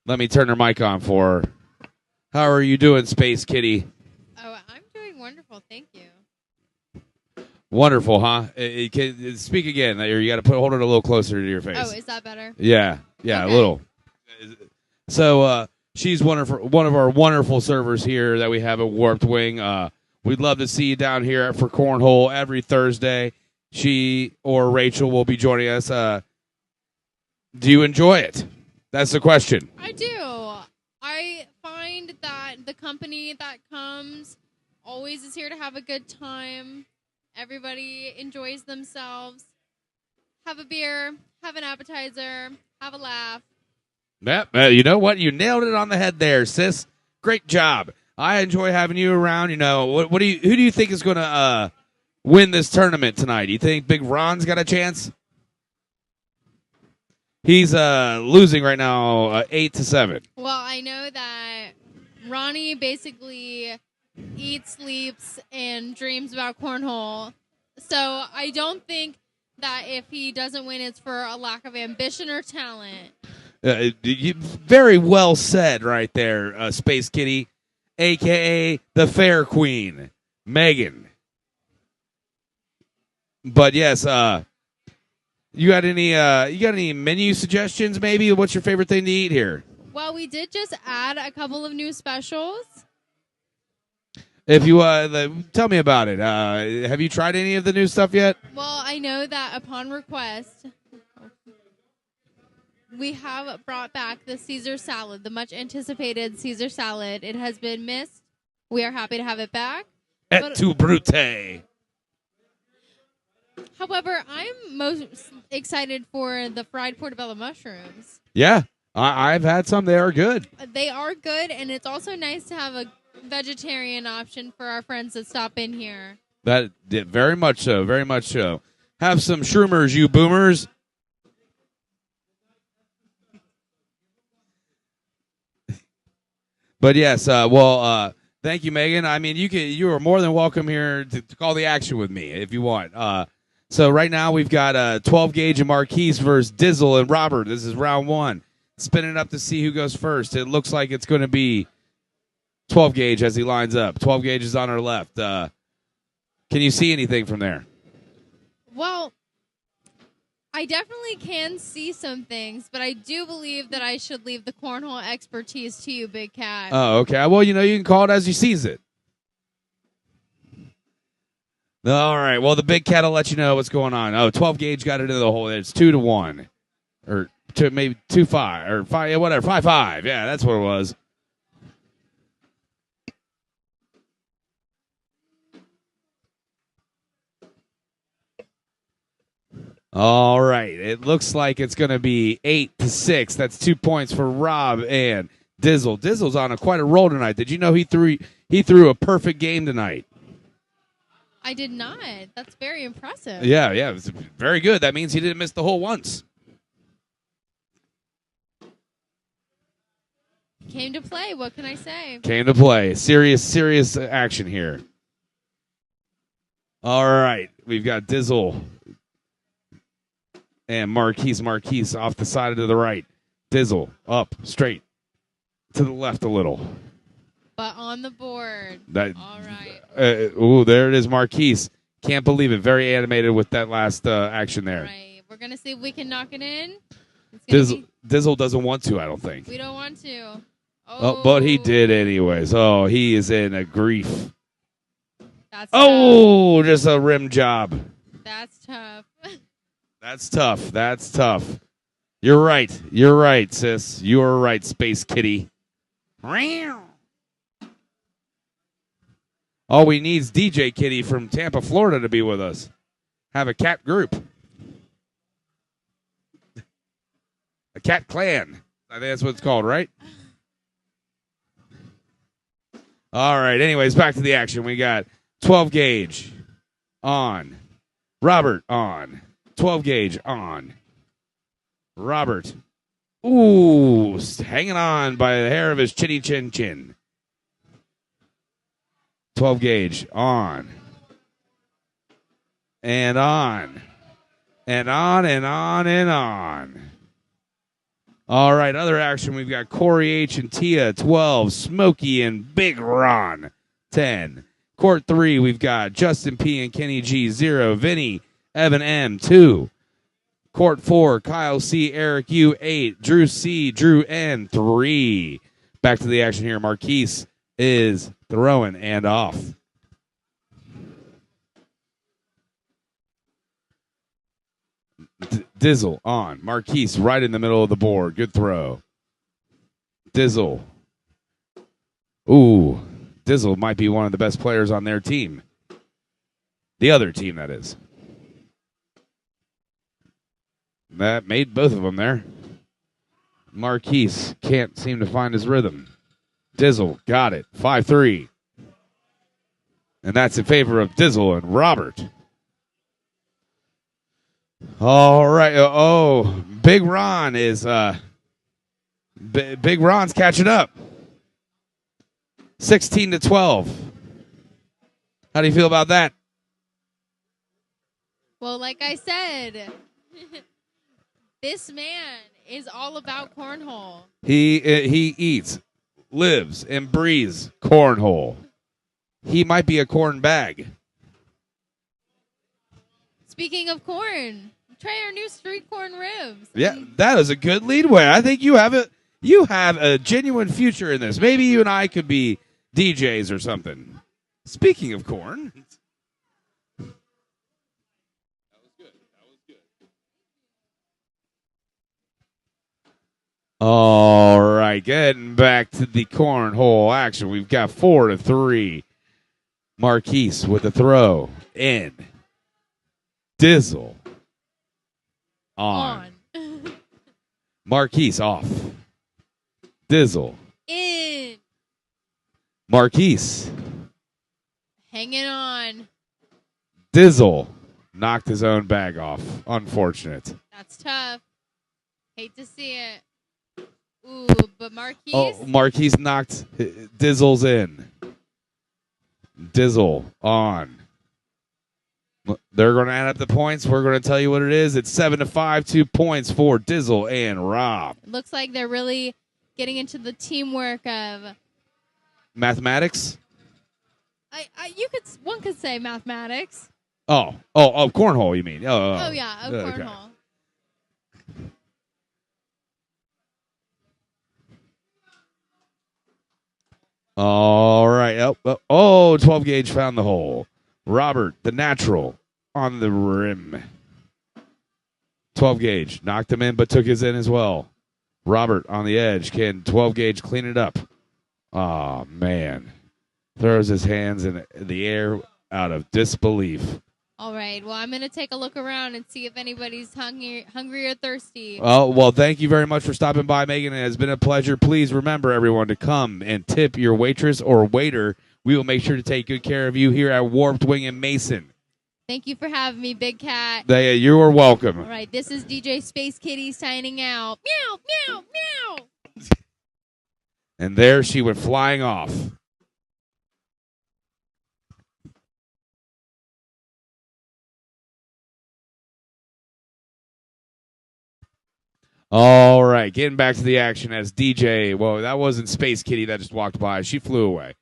S1: Let me turn her mic on for her. How are you doing, Space Kitty?
S9: Oh, I'm doing wonderful. Thank you.
S1: Wonderful, huh? Speak again. You got to hold it a little closer to your face.
S9: Oh, is that better?
S1: Yeah,
S9: Okay.
S1: a little. So she's one of our wonderful servers here that we have at Warped Wing. We'd love to see you down here for Cornhole every Thursday. She or Rachel will be joining us. Do you enjoy it? That's the question.
S9: I do. I find that the company that comes always is here to have a good time. Everybody enjoys themselves. Have a beer, have an appetizer, have a laugh.
S1: Yep. You know what? You nailed it on the head there, sis. Great job. I enjoy having you around. You know, who do you think is going to win this tournament tonight? Do you think Big Ron's got a chance? He's losing right now 8-7.
S9: Well, I know that Ronnie basically eats, sleeps, and dreams about cornhole. So I don't think that if he doesn't win, it's for a lack of ambition or talent.
S1: Very well said right there, Space Kitty, a.k.a. the Fair Queen, Megan. But yes, you got any menu suggestions? Maybe what's your favorite thing to eat here?
S9: Well, we did just add a couple of new specials.
S1: If you tell me about it. Have you tried any of the new stuff yet?
S9: Well, I know that upon request, we have brought back the Caesar salad, the much anticipated Caesar salad. It has been missed. We are happy to have it back.
S1: Et tu, Brute.
S9: However, I'm most excited for the fried portobello mushrooms.
S1: Yeah, I've had some. They are good.
S9: They are good, and it's also nice to have a vegetarian option for our friends that stop in here.
S1: Very much so. Very much so. Have some shroomers, you boomers. But yes, thank you, Megan. I mean, you are more than welcome here to call the action with me if you want. So right now we've got a 12 gauge of Marquise versus Dizzle and Robert. This is round 1. Spinning up to see who goes first. It looks like it's going to be 12 gauge as he lines up. 12 gauge is on our left. Can you see anything from there?
S9: Well, I definitely can see some things, but I do believe that I should leave the cornhole expertise to you, Big Cat.
S1: Oh, okay. Well, you can call it as you sees it. All right. Well, the Big Cat will let you know what's going on. Oh, 12 gauge got it into the hole. It's 2-1. Or maybe 2-5. Or 5, yeah, whatever. 5-5. Yeah, that's what it was. All right. It looks like it's going to be 8-6. That's 2 points for Rob and Dizzle. Dizzle's on quite a roll tonight. Did you know he threw a perfect game tonight?
S9: I did not. That's very impressive.
S1: Yeah. It was very good. That means he didn't miss the hole once.
S9: Came to play. What can I say?
S1: Came to play. Serious action here. All right. We've got Dizzle and Marquise off the side to the right. Dizzle up straight to the left a little.
S9: But on the board. All right.
S1: There it is, Marquise. Can't believe it. Very animated with that last action there.
S9: All right. We're going to see if we can knock it in.
S1: Dizzle doesn't want to, I don't think.
S9: We don't want to.
S1: But he did anyways. Oh, he is in a grief.
S9: That's
S1: tough. Just a rim job.
S9: That's tough.
S1: That's tough. You're right, sis. You're right, Space Kitty. All we need is DJ Kitty from Tampa, Florida to be with us. Have a cat group. A cat clan. I think that's what it's called, right? All right. Anyways, back to the action. We got 12 gauge on. Robert on. 12 gauge on. Robert. Ooh, hanging on by the hair of his chinny chin chin. 12 gauge on. And on. And on and on and on. All right, other action. We've got Corey H. and Tia, 12. Smokey and Big Ron, 10. Court 3, we've got Justin P. and Kenny G, 0. Vinny, Evan M, 2. Court 4, Kyle C., Eric U, 8. Drew C., Drew N, 3. Back to the action here. Marquise is throwing and off. Dizzle on. Marquise right in the middle of the board. Good throw. Dizzle. Ooh. Dizzle might be one of the best players on their team. The other team, that is. That made both of them there. Marquise can't seem to find his rhythm. Dizzle got it. 5-3. And that's in favor of Dizzle and Robert. All right. Oh, Big Ron is Big Ron's catching up. 16-12. How do you feel about that?
S9: Well, like I said, this man is all about cornhole.
S1: He eats, lives, and breathes cornhole. He might be a corn bag.
S9: Speaking of corn, try our new street corn ribs.
S1: Yeah, that is a good leadway. I think you have a genuine future in this. Maybe you and I could be DJs or something. Speaking of corn. That was good. All right, getting back to the cornhole action. We've got 4-3. Marquise with the throw in. Dizzle on. Marquise off. Dizzle
S9: in.
S1: Marquise
S9: hanging on.
S1: Dizzle knocked his own bag off. Unfortunate.
S9: That's tough. Hate to see it. Ooh, but Marquise.
S1: Oh, Marquise knocked Dizzle's in. Dizzle on. They're going to add up the points. We're going to tell you what it is. It's 7-5, 2 points for Dizzle and Rob.
S9: Looks like they're really getting into the teamwork of
S1: mathematics.
S9: One could say mathematics.
S1: Oh, cornhole, you mean?
S9: Oh yeah,
S1: okay.
S9: cornhole.
S1: All right. 12 gauge found the hole. Robert, the natural, on the rim. 12 gauge knocked him in, but took his in as well. Robert on the edge. Can 12 gauge clean it up? Oh, man. Throws his hands in the air out of disbelief.
S9: All right. Well, I'm going to take a look around and see if anybody's hungry or thirsty.
S1: Oh, well, thank you very much for stopping by, Megan. It has been a pleasure. Please remember, everyone, to come and tip your waitress or waiter. We will make sure to take good care of you here at Warped Wing in Mason.
S9: Thank you for having me, Big Cat.
S1: You are welcome.
S9: All right. This is DJ Space Kitty signing out. Meow, meow, meow.
S1: And there she went flying off. All right, getting back to the action as DJ. Well, that wasn't Space Kitty that just walked by. She flew away.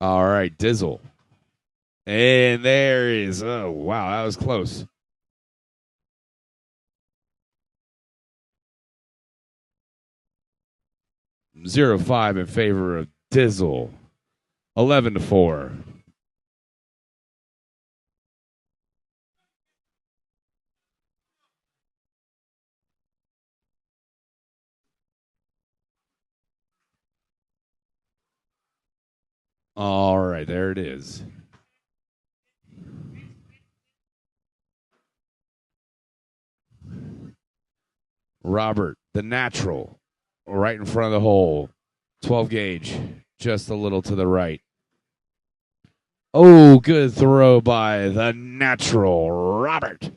S1: All right, Dizzle. And there is. Oh, wow, that was close. Zero 5 in favor of Dizzle. 11-4. All right, there it is. Robert, the natural, right in front of the hole. 12 gauge, just a little to the right. Oh, good throw by the natural, Robert.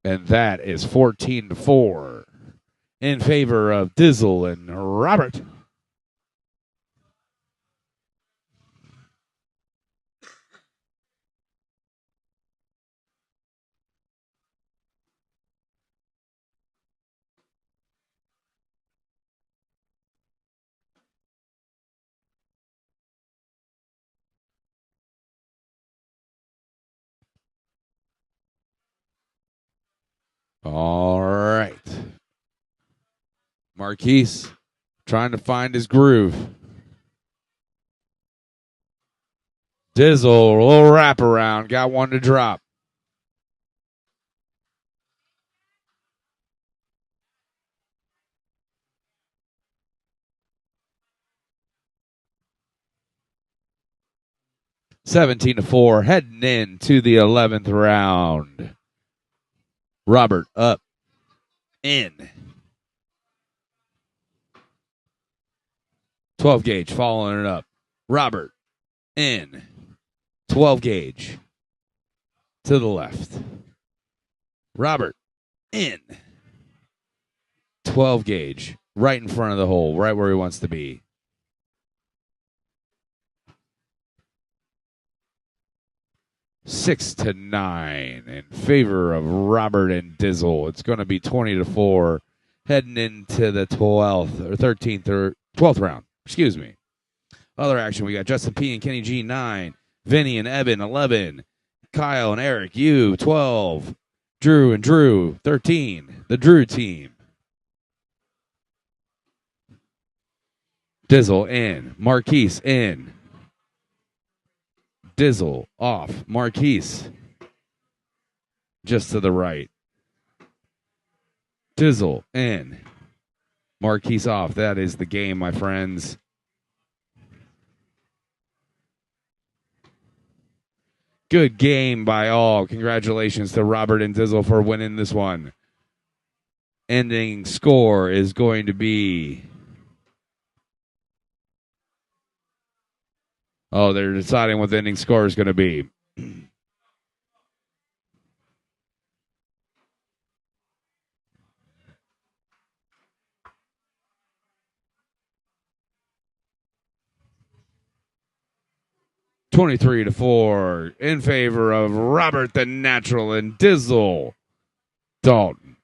S1: And that is 14-4 in favor of Dizzle and Robert. All right. Marquise trying to find his groove. Dizzle, a little wraparound. Got one to drop. (17-4), heading into the 11th round. Robert up, in. 12 gauge, following it up. Robert, in. 12 gauge, to the left. Robert, in. 12 gauge, right in front of the hole, right where he wants to be. Six to 9 in favor of Robert and Dizzle. It's going to be 20-4 heading into the 12th or 13th or 12th round. Excuse me. Other action, we got Justin P and Kenny G 9, Vinny and Evan 11, Kyle and Eric U 12, Drew and Drew 13. The Drew team. Dizzle in, Marquise in. Dizzle off, Marquise just to the right. Dizzle in, Marquise off. That is the game, my friends. Good game by all. Congratulations to Robert and Dizzle for winning this one. Ending score is going to be... Oh, they're deciding what the ending score is going to be. 23-4 in favor of Robert the Natural and Dizzle Dalton.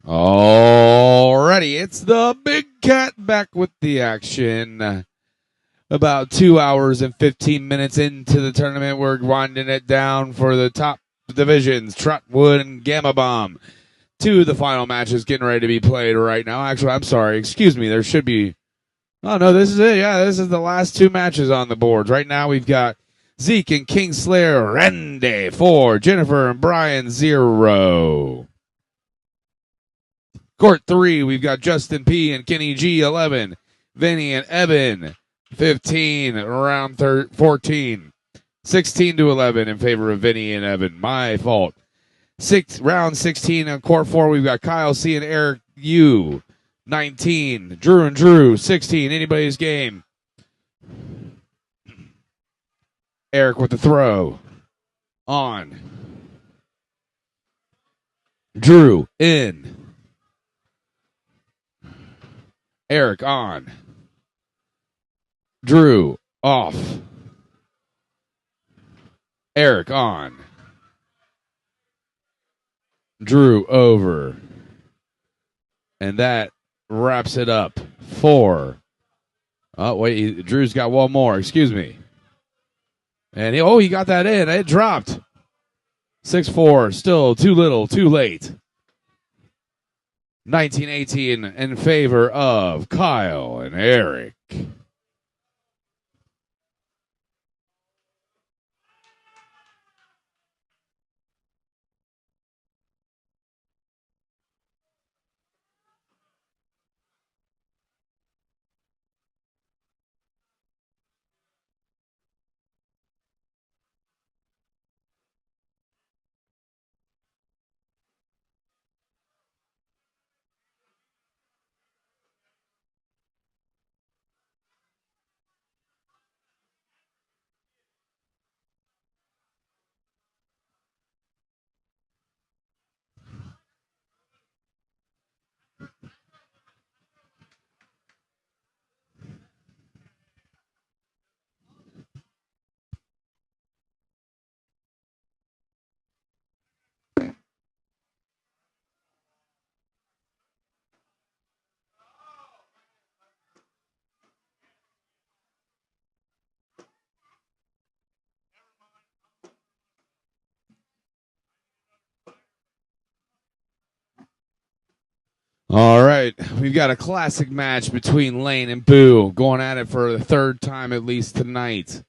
S1: Alrighty, it's the Big Cat back with the action. About 2 hours and 15 minutes into the tournament, we're winding it down for the top divisions, Trotwood and Gamma Bomb. Two of the final matches getting ready to be played right now. Actually, I'm sorry, excuse me, there should be... Oh, no, this is it. Yeah, this is the last two matches on the boards. Right now, we've got Zeke and Kingslayer Randy 4, Jennifer and Brian 0. Court 3, we've got Justin P. and Kenny G 11, Vinny and Evan 15, round 14, 16-11 in favor of Vinny and Evan. My fault. Round 16 on court 4, we've got Kyle C. and Eric U 19, Drew and Drew 16. Anybody's game. Eric with the throw. On. Drew in. Eric on. Drew off. Eric on. Drew over. And that wraps it up for... Oh, wait, Drew's got one more. Excuse me. And he got that in. It dropped. 6-4. Still too little, too late. 19-18 in favor of Kyle and Eric. right, we've got a classic match between Lane and Boo going at it for the third time at least tonight.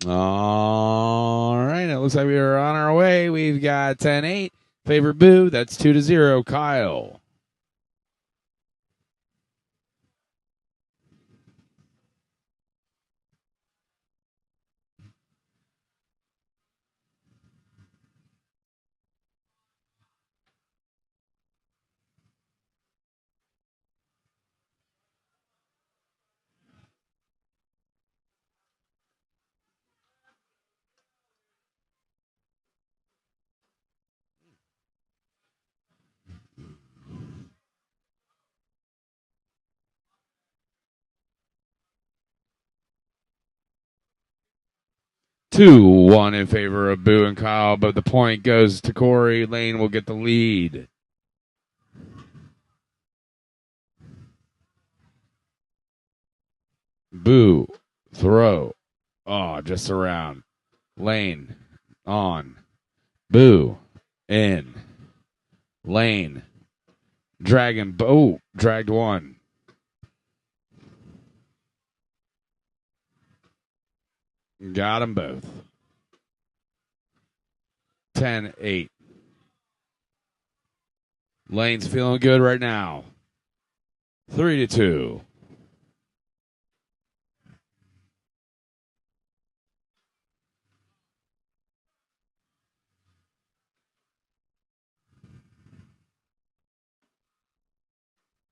S1: All right, it looks like we are on our way. We've got 10-8. Favorite Boo, that's 2-0, Kyle. Two, 1 in favor of Boo and Kyle, but the point goes to Corey. Lane will get the lead. Boo, throw. Oh, just around. Lane, on. Boo, in. Lane, dragging. Oh, dragged one. Got them both. 10-8. Lane's feeling good right now. 3-2.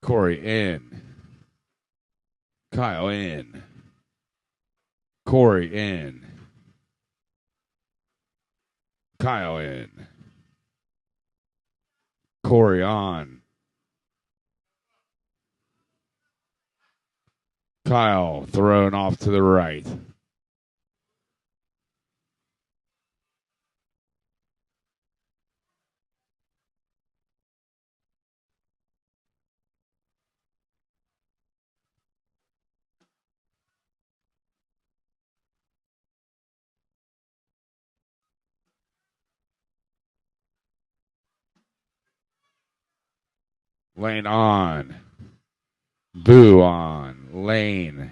S1: Corey in. Kyle in. Corey in. Kyle in. Corey on. Kyle thrown off to the right. Lane on. Boo on. Lane.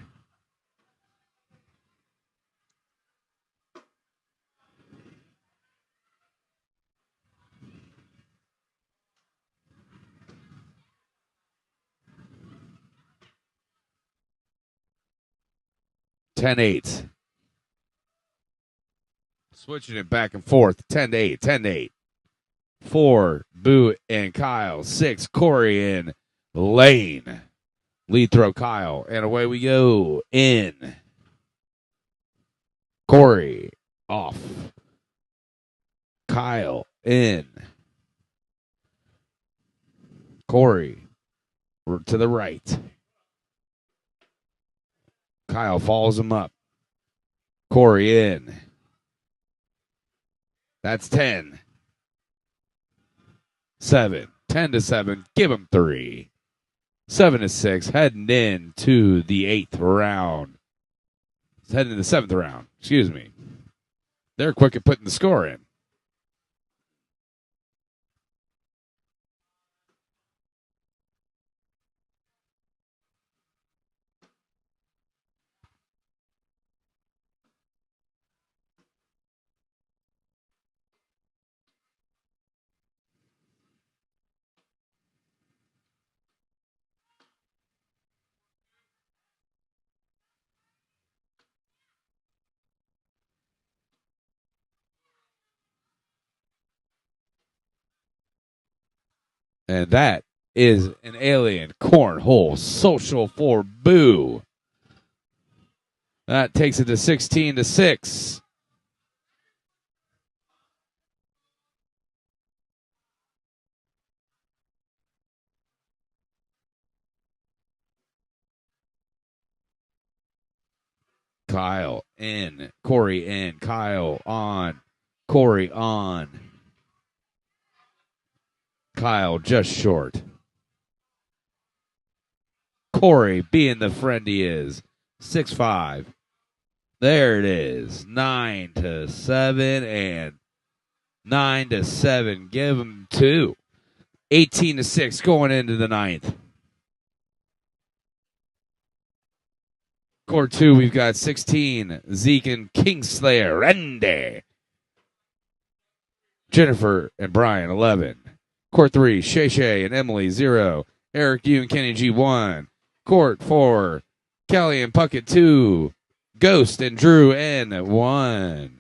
S1: (10-8). Switching it back and forth. 10-8. 10-8. 4, Boo and Kyle. 6, Corey and Lane. Lead throw, Kyle. And away we go. In. Corey. Off. Kyle. In. Corey. To the right. Kyle follows him up. Corey in. That's 10. 7. 10-7. Give him 3. 7-6. Heading in to the 8th round. It's heading to the 7th round. Excuse me. They're quick at putting the score in. And that is an alien cornhole social for Boo. That takes it to 16-6. Kyle in. Corey in. Kyle on. Corey on. Kyle just short. Corey being the friend he is. 6'5". There it is. 9-7 and 9-7. Give them 2. 18-6 going into the 9th. Court 2, we've got 16, Zeke and Kingslayer, Randy. Jennifer and Brian, 11. Court 3, Shay Shay and Emily, 0. Eric, you and Kenny G, 1. Court 4, Kelly and Puckett, 2. Ghost and Drew, N, 1.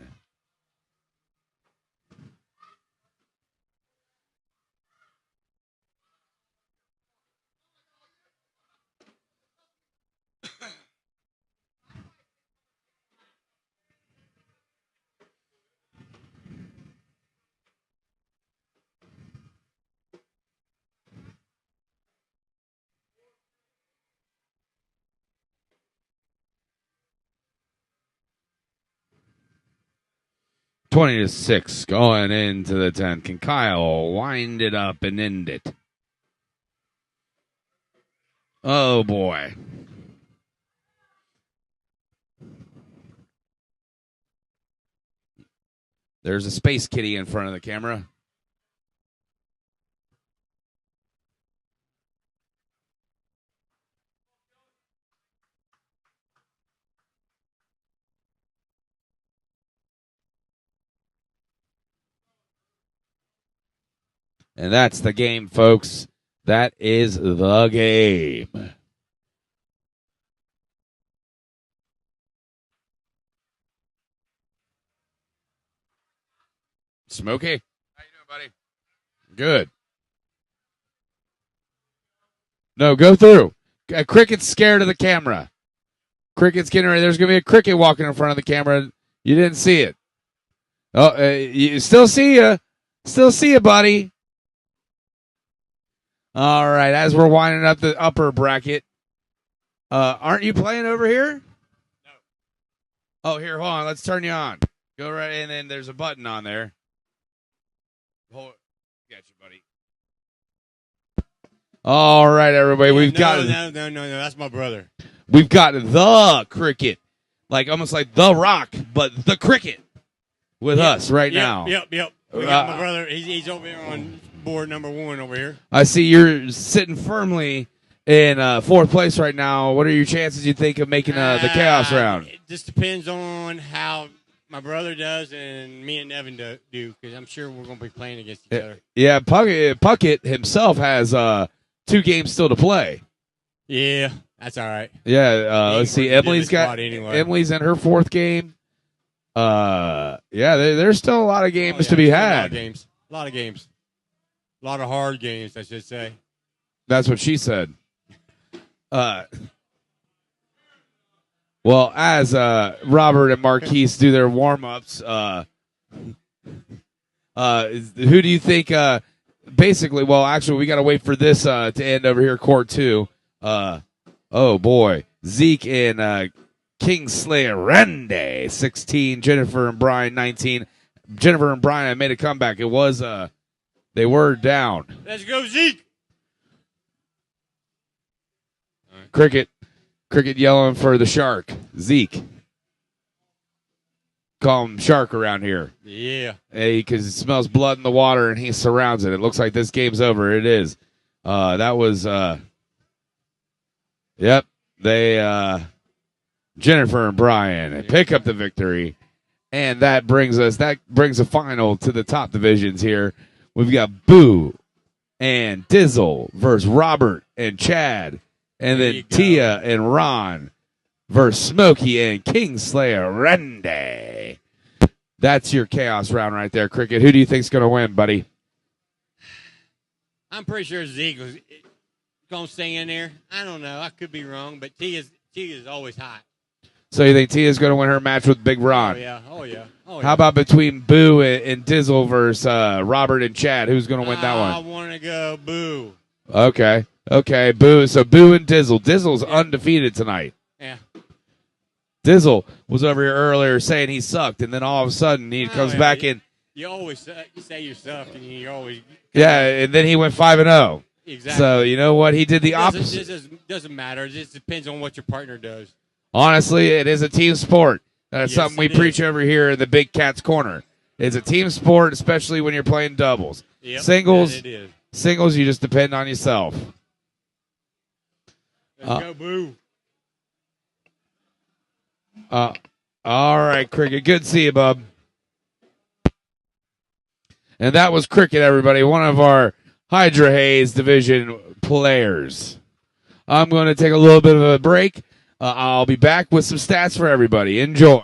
S1: Twenty to 6 going into the 10th. Can Kyle wind it up and end it? Oh boy. There's a space kitty in front of the camera. And that's the game, folks. That is the game. Smokey? How you doing, buddy? Good. No, go through. Cricket's scared of the camera. Cricket's getting ready. There's going to be a cricket walking in front of the camera. You didn't see it. Oh, you still see you. Still see you, buddy. All right, as we're winding up the upper bracket, aren't you playing over here? No. Oh, here, hold on. Let's turn you on. Go right, and then there's a button on there. Hold, got you, buddy. All right, everybody, we've got
S10: no. That's my brother.
S1: We've got the cricket, like almost like the Rock, but the cricket with us right now.
S10: Yep. We got my brother. He's over here on board number 1 over here.
S1: I see you're sitting firmly in 4th place right now. What are your chances, you think, of making the chaos round?
S10: It just depends on how my brother does and me and Evan do, because I'm sure we're going to be playing against each other.
S1: Yeah, Puckett himself has 2 games still to play.
S10: Yeah, that's all right.
S1: Yeah, let's see. Emily's
S10: anyway.
S1: Emily's in her 4th game. Yeah, there's still a lot of games to be had.
S10: A lot of games. A lot of hard games, I should say.
S1: That's what she said. Well, as Robert and Marquise do their warm-ups, who do you think basically, well, actually, we got to wait for this to end over here, Court 2. Oh, boy. Zeke and Kingslayer Randy, 16. Jennifer and Brian, 19. Jennifer and Brian have made a comeback. It was, they were down.
S10: Let's go, Zeke.
S1: Cricket yelling for the shark. Zeke. Call him Shark around here.
S10: Yeah.
S1: Because it smells blood in the water and he surrounds it. It looks like this game's over. It is. That was, yep. They, Jennifer and Brian pick up the victory. And that brings a final to the top divisions here. We've got Boo and Dizzle versus Robert and Chad. And then Tia and Ron versus Smokey and Kingslayer Randy. That's your chaos round right there, Cricket. Who do you think's going to win, buddy?
S10: I'm pretty sure Zeke was going to stay in there. I don't know. I could be wrong, but Tia's always hot.
S1: So you think Tia's going to win her match with Big Ron?
S10: Oh, yeah.
S1: How about between Boo and Dizzle versus Robert and Chad? Who's going to win that one?
S10: I want to go Boo.
S1: Okay, Boo. So Boo and Dizzle. Dizzle's undefeated tonight.
S10: Yeah.
S1: Dizzle was over here earlier saying he sucked, and then all of a sudden he comes back in.
S10: You always you say you sucked, and you always.
S1: Yeah, and then he went 5-0.
S10: Exactly.
S1: So you know what? He did the opposite.
S10: It doesn't matter. It just depends on what your partner does.
S1: Honestly, it is a team sport. That's
S10: Yes,
S1: something we
S10: it
S1: preach
S10: is.
S1: over here in the Big Cats Corner. It's a team sport, especially when you're playing doubles.
S10: Yep,
S1: Singles,
S10: that it is.
S1: singles, you just depend on yourself.
S10: Let's go, Boo.
S1: All right, Cricket. Good to see you, bub. And that was Cricket, everybody, one of our Hydra Hayes division players. I'm going to take a little bit of a break. I'll be back with some stats for everybody. Enjoy.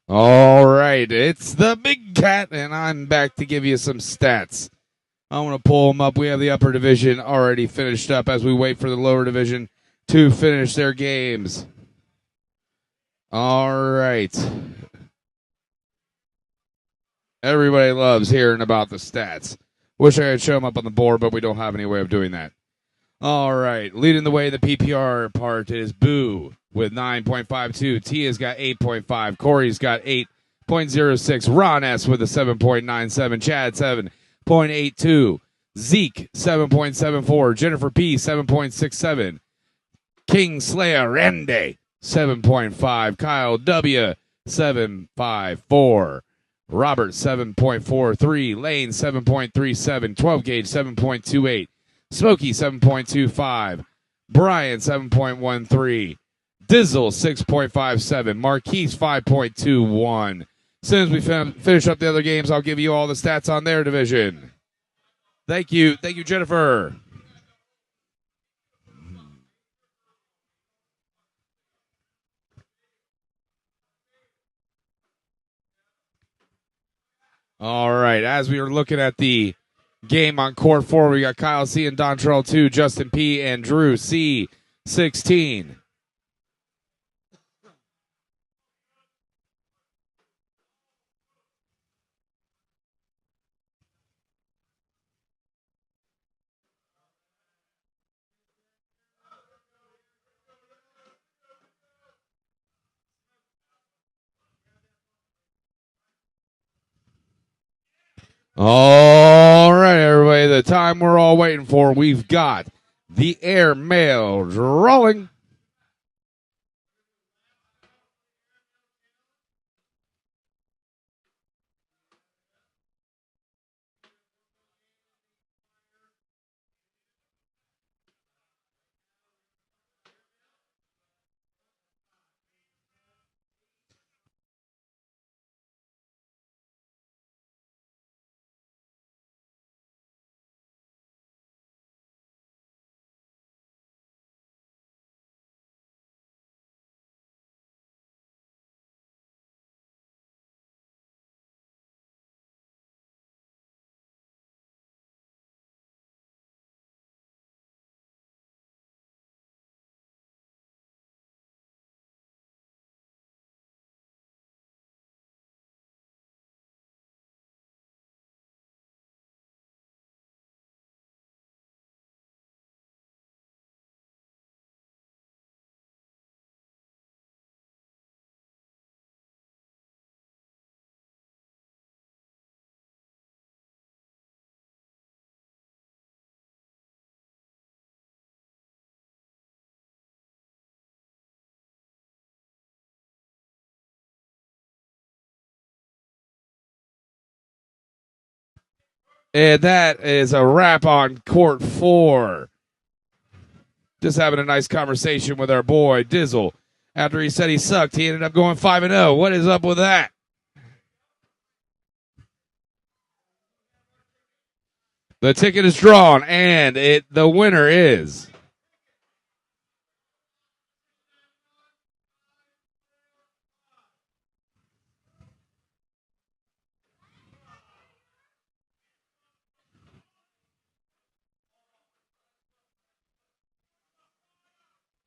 S1: All right, it's the Big Cat, and I'm back to give you some stats. I want to pull them up. We have the upper division already finished up as we wait for the lower division to finish their games. All right. Everybody loves hearing about the stats. Wish I could show them up on the board, but we don't have any way of doing that. All right. Leading the way in the PPR part is Boo with 9.52. Tia's got 8.5. Corey's got 8.06. Ron S with a 7.97. Chad 7.82. Zeke 7.74. Jennifer P 7.67. King Slayer Randy 7.5. Kyle W 7.54. Robert 7.43, Lane 7.37, 12 gauge 7.28, Smokey 7.25, Brian 7.13, Dizzle 6.57, Marquise 5.21. As soon as we finish up the other games, I'll give you all the stats on their division. Thank you, Jennifer. All right, as we were looking at the game on court 4, we got Kyle C and Dontrell 2, Justin P and Drew C 16. All right, everybody, the time we're all waiting for. We've got the air mail rolling. And that is a wrap on court 4. Just having a nice conversation with our boy Dizzle. After he said he sucked, he ended up going 5-0. What is up with that? The ticket is drawn, and the winner is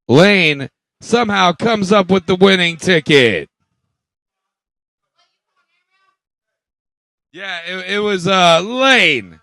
S1: Lane. Somehow comes up with the winning ticket. Yeah, it was Lane.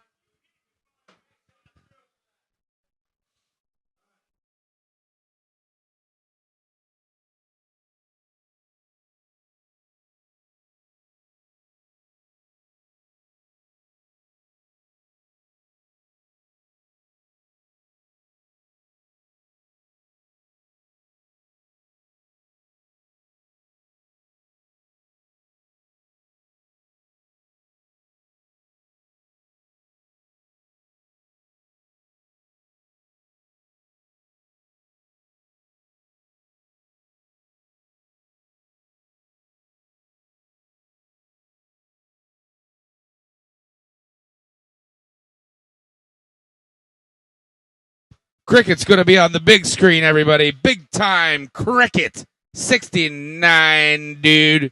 S1: Cricket's going to be on the big screen, everybody. Big time cricket. 69, dude.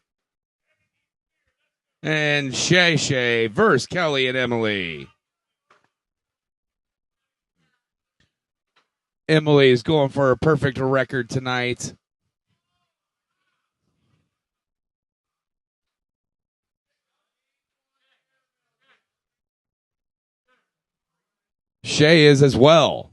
S1: And Shay versus Kelly and Emily. Emily is going for a perfect record tonight. Shay is as well.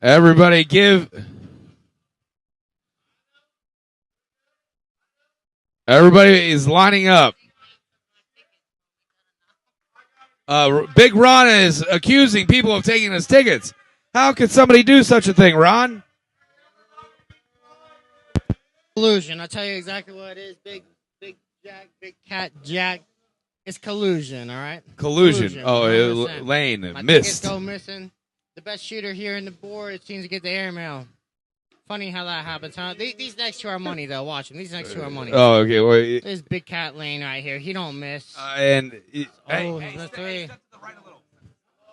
S1: Everybody Everybody is lining up. Big Ron is accusing people of taking his tickets. How could somebody do such a thing, Ron?
S6: Collusion. I'll tell you exactly what it is. Big Jack, Big Cat Jack. It's collusion, all right?
S1: Collusion. Oh,
S6: 100%.
S1: Lane
S6: My
S1: missed.
S6: tickets go missing. The best shooter here in the board seems to get the airmail. Funny how that happens, huh? These next two are money, though. Watch them. These next two are money.
S1: Oh, okay. Well,
S6: There's Big Cat Lane right here. He don't miss.
S1: Hey,
S6: He's missed three.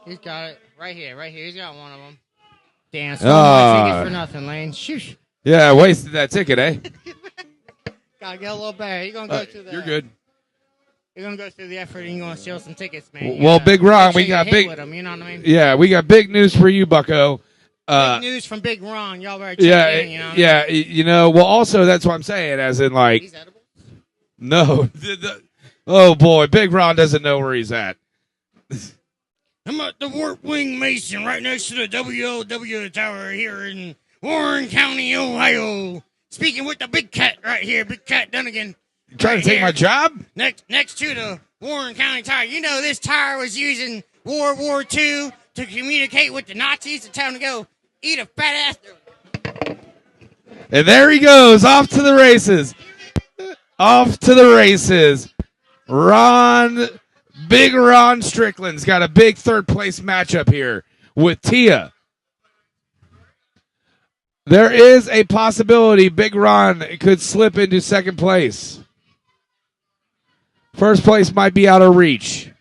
S6: He's got it right here, right here. He's got one of them. Damn, so my tickets for nothing, Lane. Shoosh.
S1: Yeah, I wasted that ticket, eh?
S6: Gotta get a little better. You're gonna go through the.
S1: You're good.
S6: You're gonna go through the effort and you're gonna steal some tickets, man.
S1: Well, Big Ron, we
S6: you
S1: got
S6: hit
S1: big.
S6: with 'em, you know what I mean?
S1: Yeah, we got big news for you, Bucko.
S6: Big news from Big Ron. Y'all better check in. You know what I mean?
S1: You know. Well, also that's what I'm saying, as in like.
S6: He's edible?
S1: No. Oh boy, Big Ron doesn't know where he's at.
S6: I'm at the Warp Wing Mason, right next to the WLW Tower here in Warren County, Ohio. Speaking with the Big Cat right here, Big Cat Dunnigan.
S1: You trying to take my job?
S6: Next to the Warren County Tower. You know this tower was used in World War II to communicate with the Nazis to tell them to go eat a fat ass.
S1: And there he goes, off to the races. Off to the races. Big Ron Strickland's got a big third place matchup here with Tia. There is a possibility Big Ron could slip into second place. First place might be out of reach.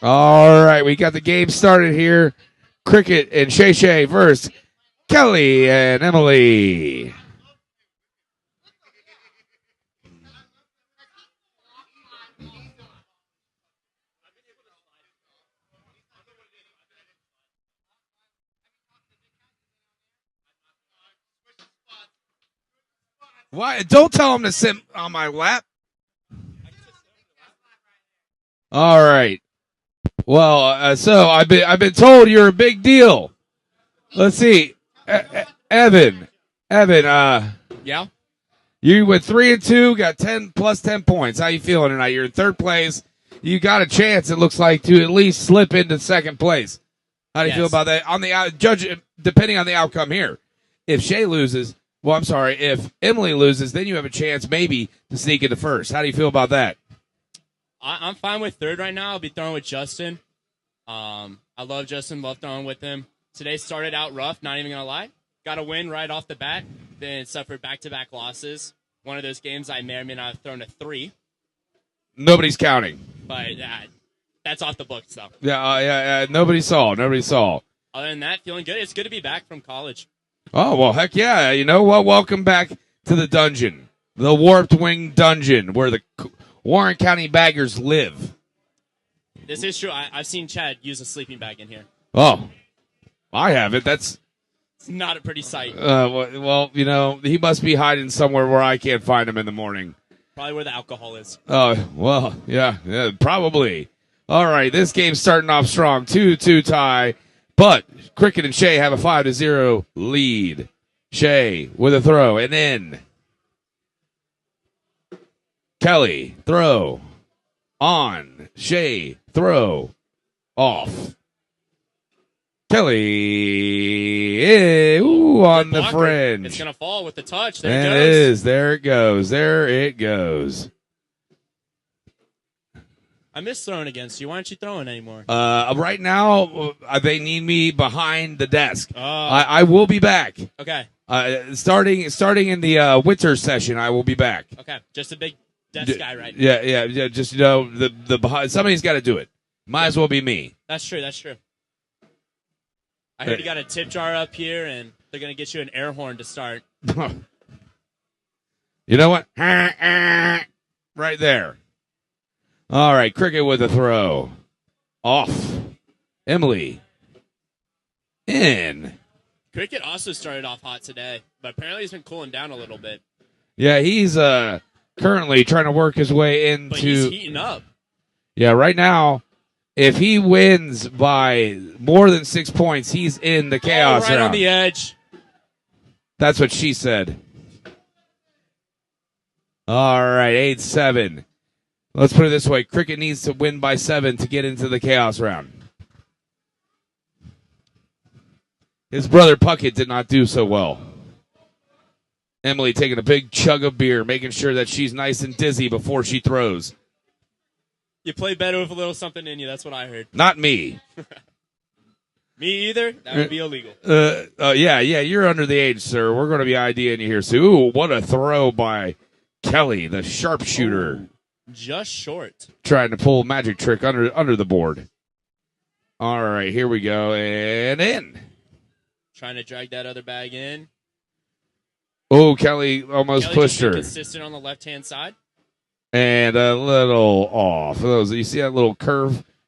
S1: All right, we got the game started here. Cricket and Shay versus Kelly and Emily. Why? Don't tell him to sit on my lap. All right. Well, so I've been told you're a big deal. Let's see, Evan.
S11: Yeah.
S1: You went 3-2, got 10 plus 10 points. How you feeling tonight? You're in third place. You got a chance, it looks like, to at least slip into second place. How do you feel about that? On the judge, depending on the outcome here, if Shay loses. Well, I'm sorry. If Emily loses, then you have a chance maybe to sneak into first. How do you feel about that?
S11: I'm fine with third right now. I'll be throwing with Justin. I love Justin. Love throwing with him. Today started out rough, not even going to lie. Got a win right off the bat, then suffered back-to-back losses. One of those games I may or may not have thrown a 3.
S1: Nobody's counting.
S11: But that's off the books, though.
S1: Yeah. Nobody saw.
S11: Other than that, feeling good. It's good to be back from college.
S1: Oh, well, heck yeah. You know what? Welcome back to the dungeon. The Warped Wing Dungeon, where the Warren County Baggers live.
S11: This is true. I've seen Chad use a sleeping bag in here.
S1: Oh, I haven't. It's
S11: not a pretty sight.
S1: Well, you know, he must be hiding somewhere where I can't find him in the morning.
S11: Probably where the alcohol is.
S1: Oh, well, yeah, probably. All right, this game's starting off strong. 2-2 tie, but Cricket and Shea have a 5-0 lead. Shea with a throw, and in. Kelly, throw. On. Shea, throw. Off. Kelly, on the fringe.
S11: It's going to fall with the touch. There
S1: And
S11: it
S1: it
S11: goes.
S1: is. There it goes. There it goes.
S11: I miss throwing against you. Why aren't you throwing anymore?
S1: Right now, they need me behind the desk.
S11: Oh.
S1: I will be back.
S11: Okay.
S1: Starting in the winter session, I will be back.
S11: Okay. Just a big desk guy right now.
S1: Yeah. Just the behind. Somebody's got to do it. Might as well be me.
S11: That's true. I heard you got a tip jar up here, and they're going to get you an air horn to start.
S1: You know what? Right there. All right, Cricket with a throw. Off. Emily. In.
S11: Cricket also started off hot today, but apparently he's been cooling down a little bit.
S1: Yeah, he's currently trying to work his way into.
S11: But he's heating up.
S1: Yeah, right now, if he wins by more than 6 points, he's in the chaos
S11: right
S1: round.
S11: on the edge.
S1: That's what she said. All right, 8-7. Let's put it this way. Cricket needs to win by 7 to get into the chaos round. His brother Puckett did not do so well. Emily taking a big chug of beer, making sure that she's nice and dizzy before she throws.
S11: You play better with a little something in you. That's what I heard.
S1: Not me.
S11: Me either. That would be illegal.
S1: Yeah, you're under the age, sir. We're going to be IDing you here. So, ooh, what a throw by Kelly, the sharpshooter.
S11: Just short.
S1: Trying to pull a magic trick under the board. All right, here we go. And in.
S11: Trying to drag that other bag in.
S1: Oh, Kelly almost
S11: Kelly
S1: pushed
S11: just been
S1: her.
S11: consistent on the left-hand side.
S1: And a little off. Those, you see that little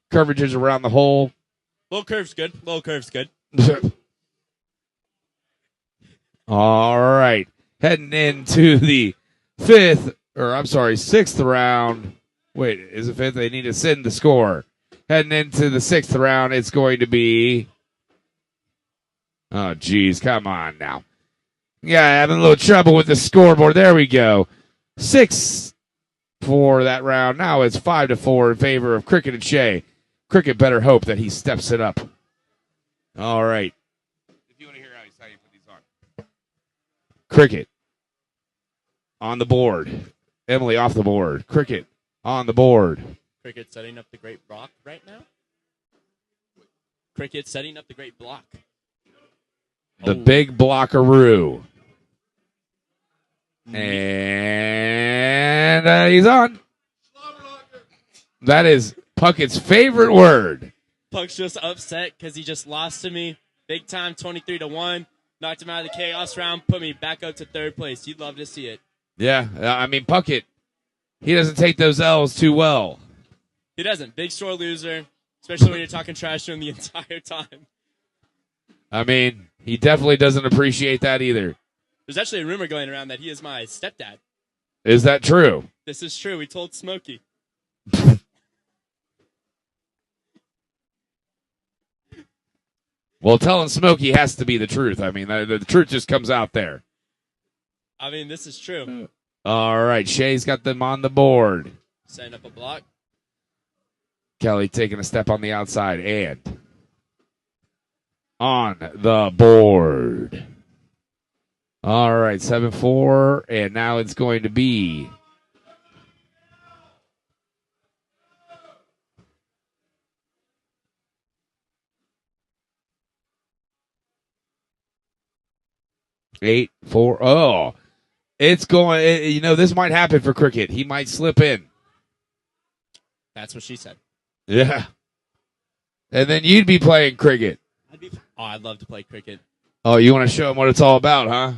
S1: curvages around the hole?
S11: Little curve's good.
S1: All right. Heading into the sixth round. Wait, is it fifth? They need to send the score. Heading into the sixth round, it's going to be. Oh, geez. Come on now. Yeah, having a little trouble with the scoreboard. There we go. 6 for that round. Now it's 5-4 in favor of Cricket and Shea. Cricket better hope that he steps it up. All right. If you want to hear how you put these on. Cricket on the board. Emily off the board. Cricket on the board.
S11: Cricket setting up the great block right now. Cricket setting up the great block.
S1: The big blockaroo. And he's on. That is Puckett's favorite word.
S11: Puck's just upset because he just lost to me. Big time, 23-1. Knocked him out of the chaos round, put me back up to third place. You'd love to see it.
S1: Yeah, I mean, Puckett, he doesn't take those L's too well.
S11: He doesn't. Big sore loser, especially when you're talking trash to him the entire time.
S1: I mean, he definitely doesn't appreciate that either.
S11: There's actually a rumor going around that he is my stepdad.
S1: Is that true?
S11: This is true. We told Smokey.
S1: Well, telling Smokey has to be the truth. I mean, the truth just comes out there.
S11: I mean, this is true.
S1: All right, Shea's got them on the board.
S11: Setting up a block.
S1: Kelly taking a step on the outside and on the board. All right, 7-4, and now it's going to be Eight, 4. Oh, it's going. You know, this might happen for Cricket. He might slip in.
S11: That's what she said.
S1: Yeah. And then you'd be playing cricket.
S11: I'd love to play cricket.
S1: Oh, you want to show him what it's all about, huh?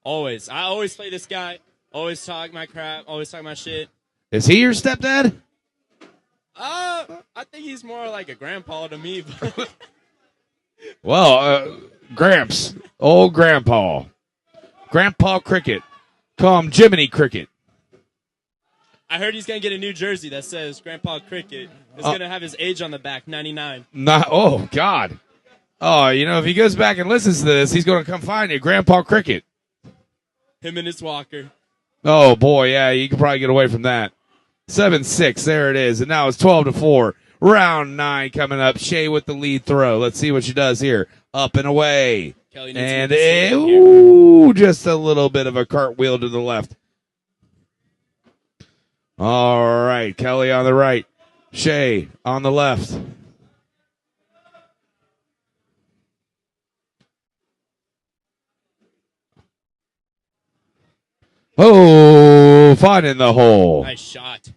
S11: Always. I always play this guy. Always talk my crap. Always talk my shit.
S1: Is he your stepdad?
S11: I think he's more like a grandpa to me. But
S1: Well, Gramps. Old Grandpa. Grandpa Cricket. Call him Jiminy Cricket.
S11: I heard he's gonna get a new jersey that says Grandpa Cricket. It's gonna have his age on the back, 99.
S1: Oh God. Oh, if he goes back and listens to this, he's going to come find you, Grandpa Cricket.
S11: Him and his walker.
S1: Oh boy, yeah, you can probably get away from that. 7-6, there it is, and now it's 12-4. Round 9 coming up. Shea with the lead throw. Let's see what she does here. Up and away,
S11: Kelly needs
S1: and
S11: to get
S1: just a little bit of a cartwheel to the left. All right, Kelly on the right, Shea on the left. Oh, finding the hole.
S11: Nice shot.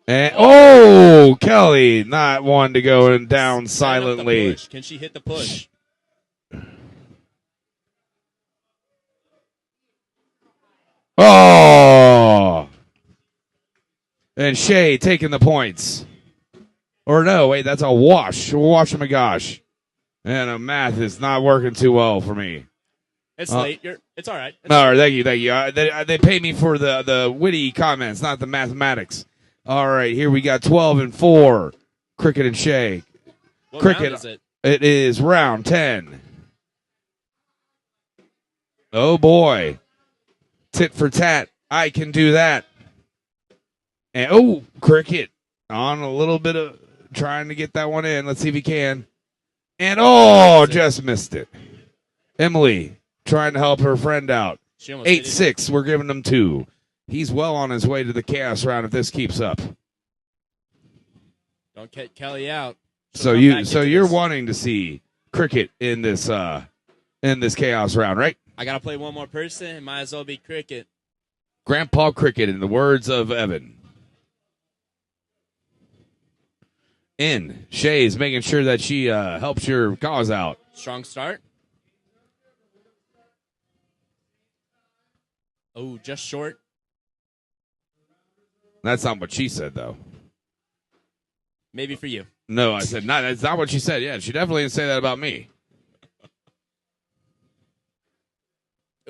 S1: And Kelly, not one to go down silently.
S11: Can she hit the push?
S1: Oh, and Shea taking the points. Or no, wait, that's a wash. Wash my gosh. And math is not working too well for me.
S11: It's late. It's all right.
S1: All right, thank you. They pay me for the witty comments, not the mathematics. All right, here we got 12-4. Cricket and Shea.
S11: What
S1: Cricket.
S11: round is it?
S1: It is round 10. Oh boy, tit for tat. I can do that. And Cricket on a little bit of trying to get that one in. Let's see if he can. And just missed it. Emily trying to help her friend out. 8-6. We're giving them 2. He's well on his way to the chaos round if this keeps up.
S11: Don't get Kelly out.
S1: So you're wanting to see Cricket in this chaos round, right?
S11: I gotta play one more person. It might as well be Cricket.
S1: Grandpa Cricket, in the words of Evan. Shea's making sure that she helps your cause out.
S11: Strong start. Oh, just short.
S1: That's not what she said, though.
S11: Maybe for you.
S1: No, I said not. That's not what she said. Yeah, she definitely didn't say that about me.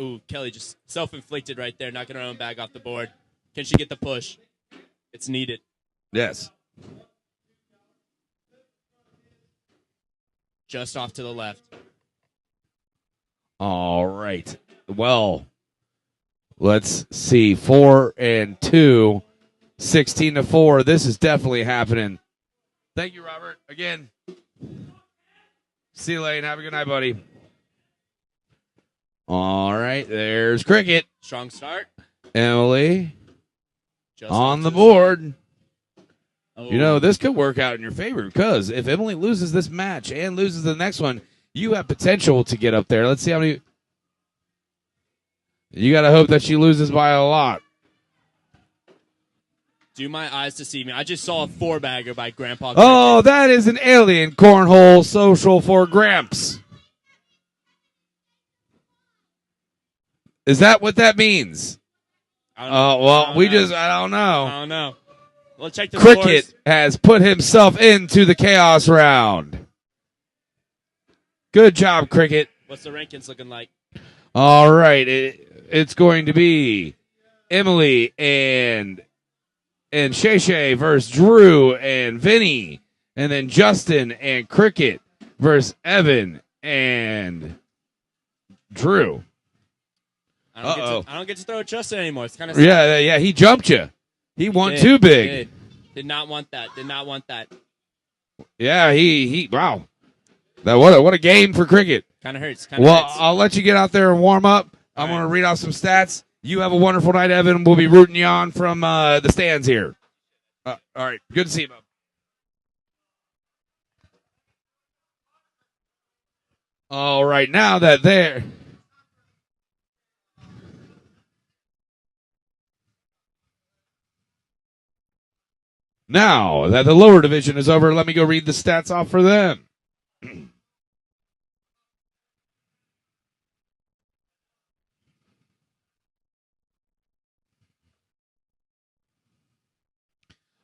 S11: Ooh, Kelly just self-inflicted right there, knocking her own bag off the board. Can she get the push? It's needed.
S1: Yes.
S11: Just off to the left.
S1: All right. Well, let's see. 4-2, 16-4. This is definitely happening. Thank you, Robert. Again. See you later. Have a good night, buddy. All right. There's Cricket.
S11: Strong start.
S1: Emily
S11: Just
S1: on the board. This could work out in your favor because if Emily loses this match and loses the next one, you have potential to get up there. Let's see how many. You got to hope that she loses by a lot.
S11: Do my eyes deceive me? I just saw a 4-bagger by Grandpa.
S1: Oh, that is an alien cornhole social for Gramps. Is that what that means? I don't know.
S11: I don't know. We'll check the
S1: Cricket
S11: scores.
S1: has put himself into the chaos round. Good job, Cricket.
S11: What's the rankings looking like?
S1: All right, it's going to be Emily and Shay versus Drew and Vinny, and then Justin and Cricket versus Evan and Drew.
S11: I don't get to throw at Justin anymore. It's kind of
S1: yeah. He jumped you. He won too big.
S11: Did not want that.
S1: Yeah, he wow. What a game for Cricket.
S11: Kind of hurts.
S1: I'll let you get out there and warm up. I'm going to read off some stats. You have a wonderful night, Evan. We'll be rooting you on from the stands here. All right. Good to see you, bub. All right. Now that the lower division is over, let me go read the stats off for them.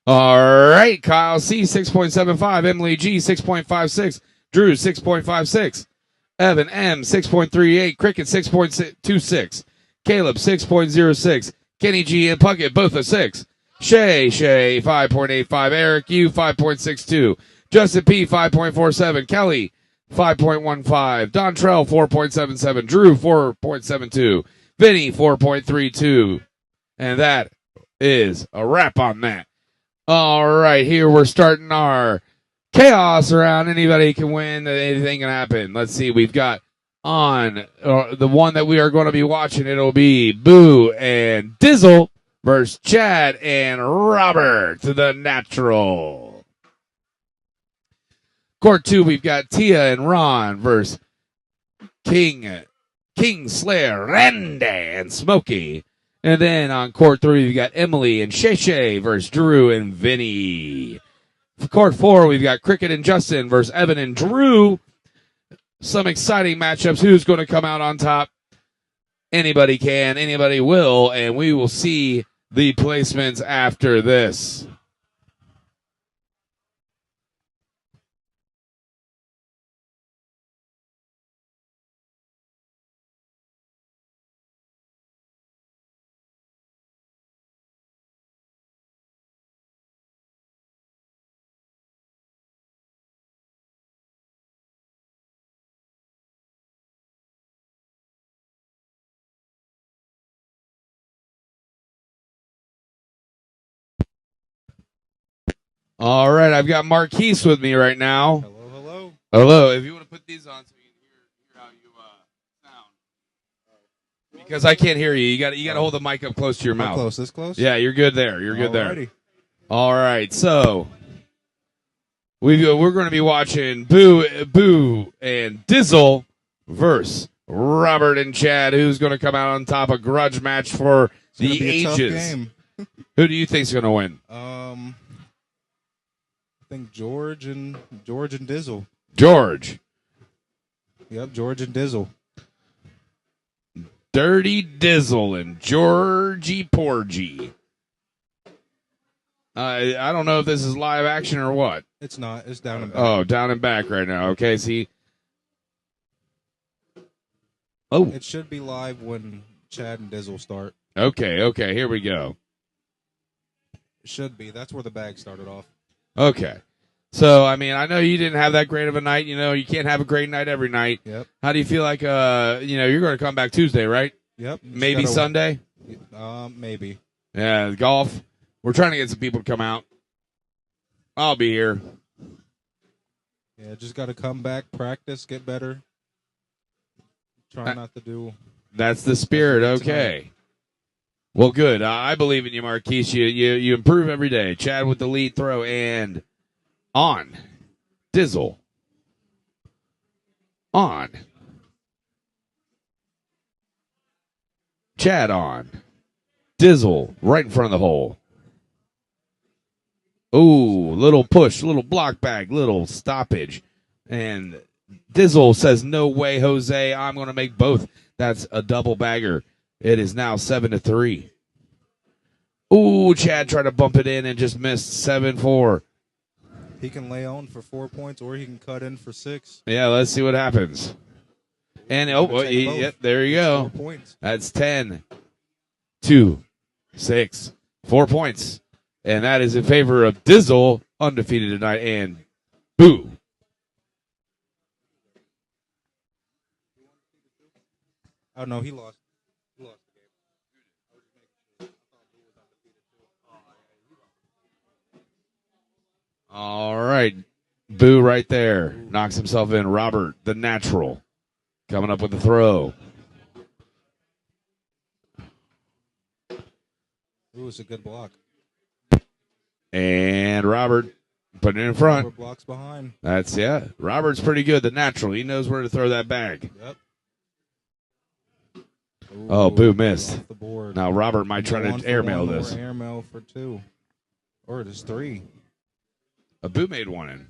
S1: All right, Kyle C, 6.75. Emily G, 6.56. Drew, 6.56. Evan M, 6.38. Cricket, 6.26. Caleb, 6.06. Kenny G and Puckett, both a 6. Shay 5.85. Eric U 5.62. Justin P 5.47. Kelly 5.15. Dontrell 4.77. Drew 4.72. Vinny 4.32. And that is a wrap on that. All right, here we're starting our chaos round. Anybody can win. Anything can happen. Let's see. We've got on the one that we are going to be watching. It'll be Boo and Dizzle versus Chad and Robert, the natural. Court 2, we've got Tia and Ron versus King Slayer, Randy and Smokey. And then on court 3, we've got Emily and Shay versus Drew and Vinny. For court 4, we've got Cricket and Justin versus Evan and Drew. Some exciting matchups. Who's going to come out on top? Anybody can, anybody will, and we will see the placements after this. All right, I've got Marquise with me right now.
S12: Hello.
S1: Hello. If you want to put these on so you can hear how you sound, because I can't hear you. You got to hold the mic up close to your mouth.
S12: Close. This close.
S1: Yeah, you're good there. You're good
S12: Alrighty.
S1: there. All right, so we're going to be watching Boo and Dizzle versus Robert and Chad. Who's going to come out on top? A grudge match for the ages.
S12: Game.
S1: Who do you think's going to win?
S12: I think George and Dizzle.
S1: George.
S12: Yep, George and Dizzle.
S1: Dirty Dizzle and Georgie Porgy. I don't know if this is live action or what.
S12: It's not. It's down and back.
S1: Oh, down and back right now. Okay, see. Oh.
S12: It should be live when Chad and Dizzle start.
S1: Okay, here we go.
S12: It should be. That's where the bag started off.
S1: Okay. So, I mean, I know you didn't have that great of a night. You know, you can't have a great night every night.
S12: Yep.
S1: How do you feel like, you're going to come back Tuesday, right?
S12: Yep.
S1: Maybe Sunday?
S12: Maybe.
S1: Yeah, golf. We're trying to get some people to come out. I'll be here.
S12: Yeah, just got to come back, practice, get better. Try not to do.
S1: That's the spirit. Okay.
S12: Tonight.
S1: Well, good. I believe in you, Marquise. You improve every day. Chad with the lead throw and on. Dizzle. On. Chad on. Dizzle right in front of the hole. Ooh, little push, little block bag, little stoppage. And Dizzle says, no way, Jose. I'm going to make both. That's a double bagger. It is now 7-3. Ooh, Chad tried to bump it in and just missed 7-4.
S12: He can lay on for 4 points or he can cut in for 6.
S1: Yeah, let's see what happens. And yep, there you go.
S12: 4 points.
S1: That's 10, 2, 6, 4 points. And that is in favor of Dizzle, undefeated tonight, and Boo.
S12: Oh, no, he lost.
S1: All right. Boo right there. Knocks himself in. Robert, the natural, coming up with the throw.
S12: Ooh, it's a good block.
S1: And Robert putting it in front.
S12: Robert blocks behind.
S1: That's, yeah. Robert's pretty good, the natural. He knows where to throw that bag.
S12: Yep. Ooh,
S1: Oh, Boo missed.
S12: off the board.
S1: Now Robert might try
S12: One
S1: to
S12: for
S1: airmail
S12: one or
S1: this.
S12: Airmail for 2. Or it is 3.
S1: Boo made one in.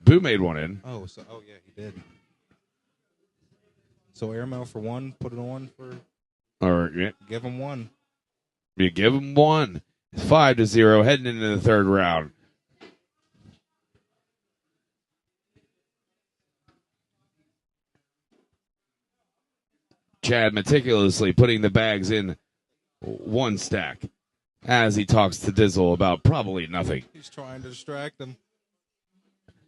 S1: Boo made one in.
S12: Oh, yeah, he did. So airmail for 1, put it on for.
S1: Or yeah,
S12: Give him 1.
S1: you give him one. It's 5-0 heading into the third round. Chad meticulously putting the bags in one stack. as he talks to Dizzle about probably nothing.
S12: He's trying to distract him.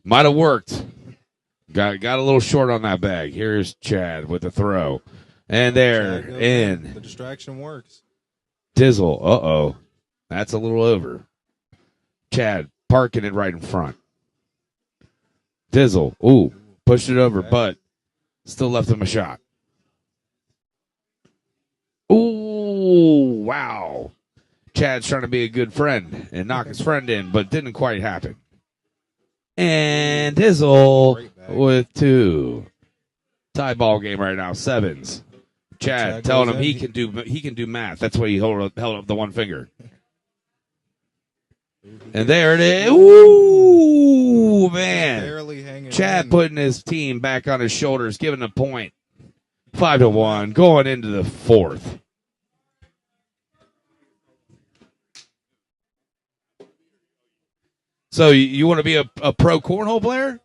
S1: Might have worked. Got a little short on that bag. Here's Chad with the throw. And there,
S12: Chad goes
S1: in.
S12: The distraction works.
S1: Dizzle, uh-oh. That's a little over. Chad parking it right in front. Dizzle, ooh, pushed it over, but still left him a shot. Ooh, wow. Chad's trying to be a good friend and knock his friend in, but didn't quite happen. And Dizzle with 2. Tie ball game right now, 7s. Chad telling him he can do math. That's why he held up the one finger. And there it is. Ooh, man. Chad putting his team back on his shoulders, giving a point. 5-1, going into the 4th. So you want to be a pro cornhole player?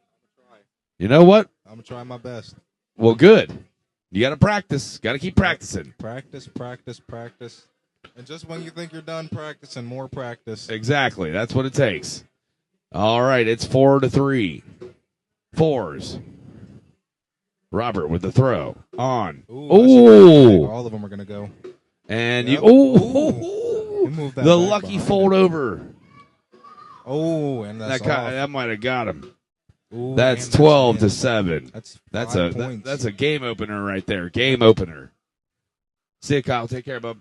S1: You know what?
S12: I'm going to try my best.
S1: Well, good. You got to practice. Got to keep practicing.
S12: Practice. And just when you think you're done practicing, more practice.
S1: Exactly. That's what it takes. All right. It's 4-3. 4s. Robert with the throw. On. Ooh.
S12: All of them are going to go.
S1: And
S12: yep.
S1: The lucky fold over.
S12: Oh, and
S1: that might have got him.
S12: Ooh,
S1: that's 12-7. That's a game opener right there. Game opener. See you, Kyle. Take care, bub.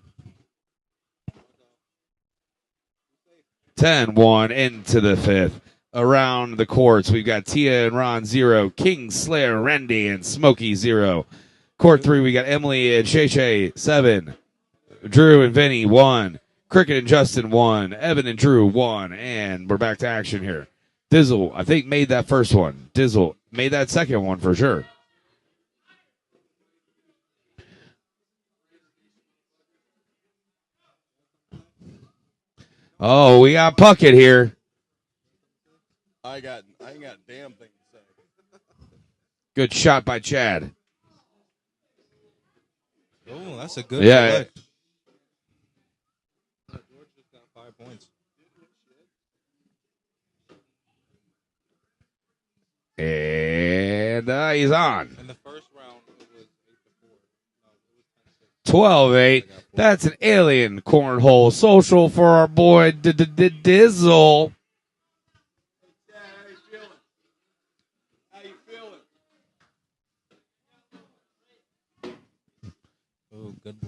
S1: 10-1 into the 5th. Around the courts, we've got Tia and Ron 0, King Slayer, Randy, and Smokey 0. Court 3, we got Emily and Shay 7, Drew and Vinny 1, Cricket and Justin 1, Evan and Drew 1, and we're back to action here. Dizzle, I think, made that first one. Dizzle made that second one for sure. Oh, we got Puckett here.
S8: I ain't got a damn thing to say.
S1: Good shot by Chad.
S12: Oh, that's a good
S1: select.
S12: George just got 5 points.
S1: And he's on.
S12: In the first round, it was 8-4.
S1: 12-8. That's an alien cornhole social for our boy Dizzle.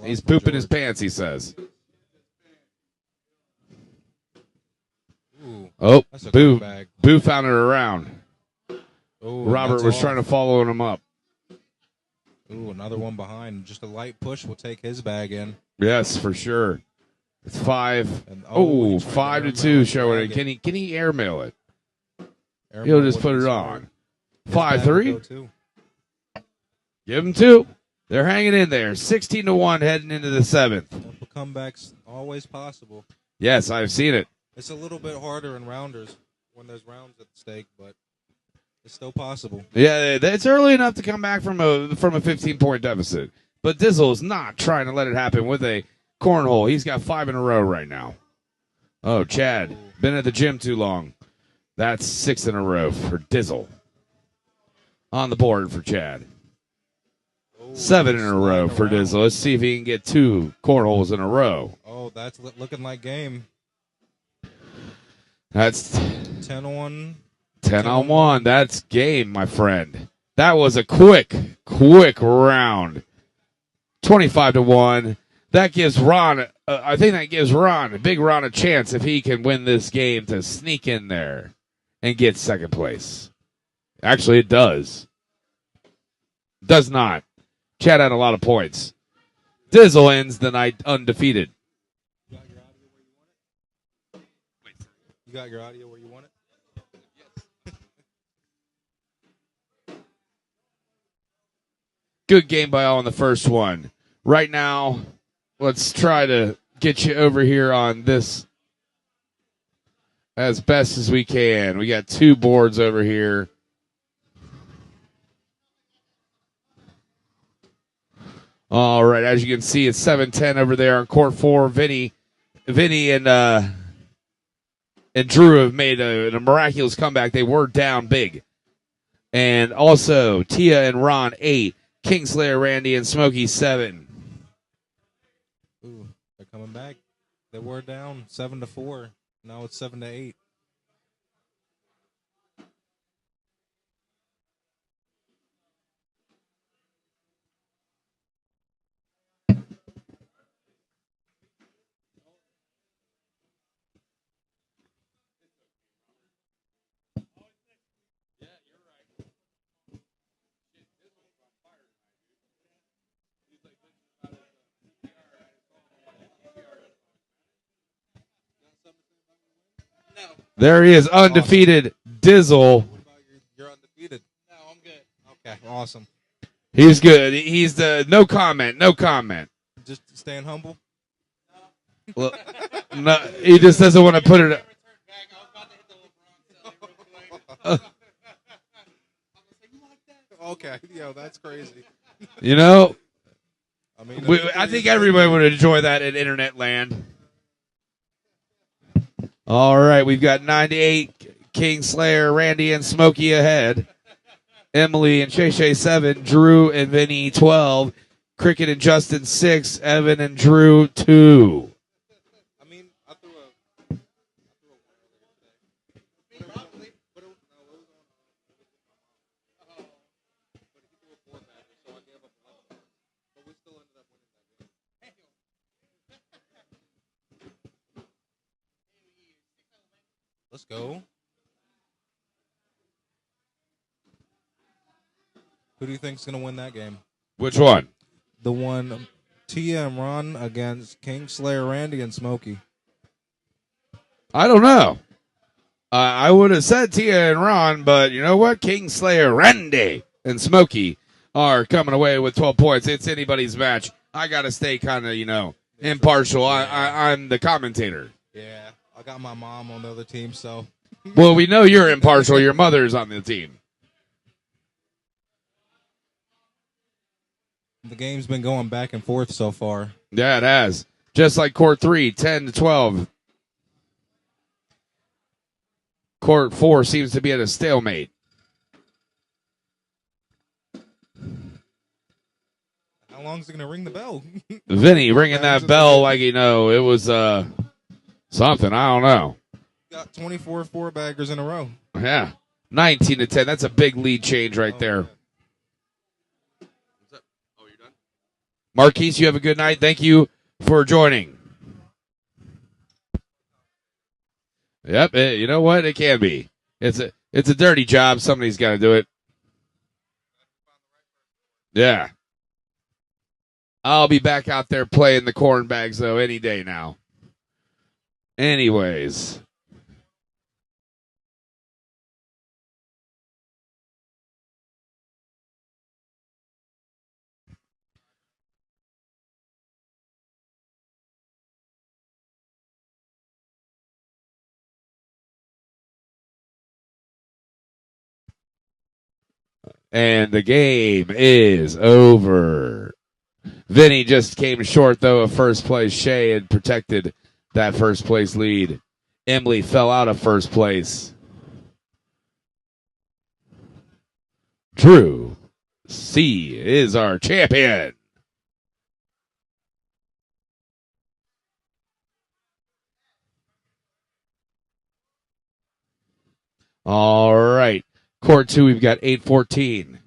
S1: He's pooping his pants, he says.
S12: Ooh,
S1: oh,
S12: that's a
S1: Boo.
S12: good bag.
S1: Boo found it around.
S12: Ooh,
S1: Robert was trying to follow him up.
S12: Ooh, another one behind. Just a light push will take his bag in.
S1: Yes, for sure. It's 5.
S12: And,
S1: 5-2 showing it. Can he airmail it? He'll just put it on. 5-3. Give him 2. They're hanging in there. 16-1 heading into the 7th.
S12: Comebacks always possible.
S1: Yes, I've seen it.
S12: It's a little bit harder in rounders when there's rounds at stake, but it's still possible.
S1: Yeah, it's early enough to come back from a 15-point deficit. But Dizzle is not trying to let it happen with a cornhole. He's got 5 in a row right now. Oh, Chad, been at the gym too long. That's 6 in a row for Dizzle. On the board for Chad. 7 in a row for Dizzle. Let's see if he can get 2 cornholes in a row.
S12: Oh, that's looking like game.
S1: That's
S12: 10-1.
S1: 10-1. That's game, my friend. That was a quick round. 25-1. That gives Ron, I think that gives Big Ron a chance if he can win this game to sneak in there and get second place. Actually, it does. Does not. Chad had a lot of points. Dizzle ends the night undefeated.
S12: You got your audio where you want it?
S1: Good game by all in the first one. Right now, let's try to get you over here on this as best as we can. We got 2 boards over here. All right, as you can see, it's 7-10 over there on court 4. Vinny Vinny and Drew have made a miraculous comeback. They were down big. And also, Tia and Ron, 8. Kingslayer, Randy, and Smokey, 7.
S12: Ooh, they're coming back. They were down 7-4. Now it's 7-8.
S1: There he is, undefeated Dizzle.
S12: You're undefeated. No, I'm good. Okay, awesome.
S1: He's good. He's the no comment. No comment.
S12: Just staying humble.
S1: Well, no, he just doesn't want to put it.
S12: Okay, yo, that's crazy.
S1: You know,
S12: I mean,
S1: I think everybody would enjoy that in internet land. All right, we've got 98, Kingslayer, Randy, and Smokey ahead. Emily and Shay 7, Drew and Vinny 12, Cricket and Justin 6, Evan and Drew 2.
S12: I mean, I threw Let's go. Who do you think's gonna win that game?
S1: Which one?
S12: The one Tia and Ron against Kingslayer, Randy, and Smokey.
S1: I don't know. I would have said Tia and Ron, but you know what? Kingslayer, Randy, and Smokey are coming away with 12 points. It's anybody's match. I got to stay kind of, impartial. I'm the commentator.
S12: Yeah, I got my mom on the other team, so.
S1: Well, we know you're impartial. Your mother's on the team.
S12: The game's been going back and forth so far.
S1: Yeah, it has. Just like Court 3, 10-12. Court 4 seems to be at a stalemate.
S12: How long is it going to ring the bell?
S1: Vinny ringing that bell like it was something. I don't know.
S12: Got 24 4-baggers in a row.
S1: Yeah. 19-10. That's a big lead change right there. Marquise, you have a good night. Thank you for joining. Yep, you know what? It can be. It's a dirty job. Somebody's got to do it. Yeah. I'll be back out there playing the corn bags, though, any day now. Anyways. And the game is over. Vinny just came short, though, of first place. Shay had protected that first place lead. Emily fell out of first place. Drew C is our champion. All right. Court 2, we've got 8-14.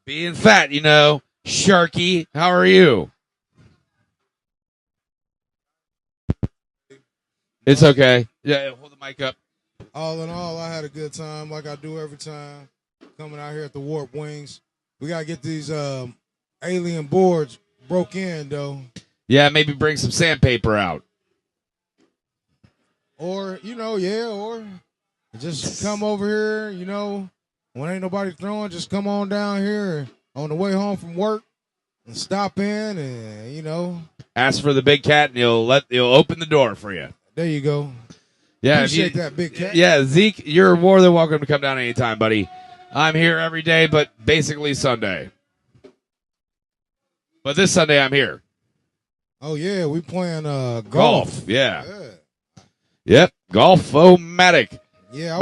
S1: Being fat, Sharky, how are you? It's okay. Yeah, hold the mic up.
S5: All in all, I had a good time, like I do every time, coming out here at the Warp Wings. We got to get these alien boards broke in, though.
S1: Yeah, maybe bring some sandpaper out.
S5: Or, or just come over here, when ain't nobody throwing, just come on down here on the way home from work and stop in and,
S1: Ask for the Big Cat and he'll open the door for you.
S5: There you go.
S1: Yeah,
S5: Appreciate that, Big Cat.
S1: Yeah, Zeke, you're more than welcome to come down anytime, buddy. I'm here every day, but basically Sunday. But this Sunday I'm here.
S5: Oh, yeah, we playing
S1: golf. Yeah. Yep, Golf-O-Matic.
S5: Yeah,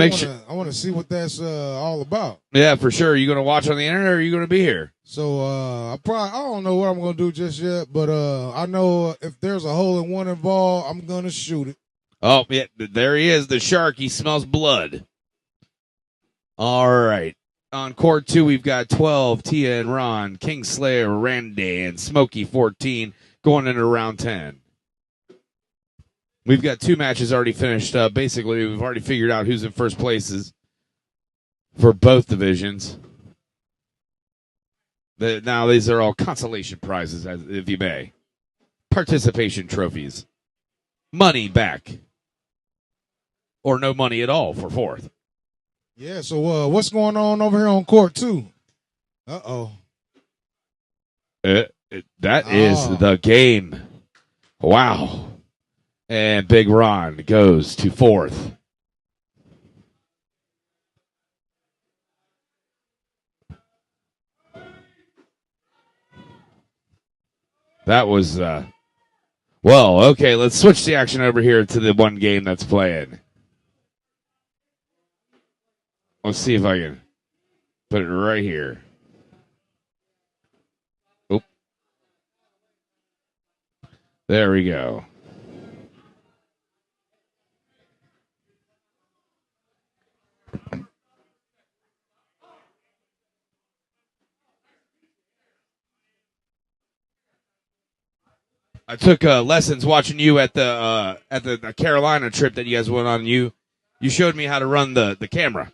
S5: I want to see what that's all about.
S1: Yeah, for sure. You going to watch on the internet or are you going to be here?
S5: So I don't know what I'm going to do just yet, but I know if there's a hole in one involved, I'm going to shoot it.
S1: Oh, yeah, there he is, the shark. He smells blood. All right. On court 2, we've got 12, Tia and Ron, Kingslayer, Randy, and Smokey 14 going into round 10. We've got 2 matches already finished up. Basically, we've already figured out who's in first places for both divisions. Now, these are all consolation prizes, if you may. Participation trophies. Money back. Or no money at all for fourth.
S5: Yeah, so what's going on over here on court 2? Uh-oh.
S1: That is the game. Wow. And Big Ron goes to fourth. That was, well, okay, let's switch the action over here to the one game that's playing. Let's see if I can put it right here. Oop. There we go. I took lessons watching you at the Carolina trip that you guys went on. You showed me how to run the camera.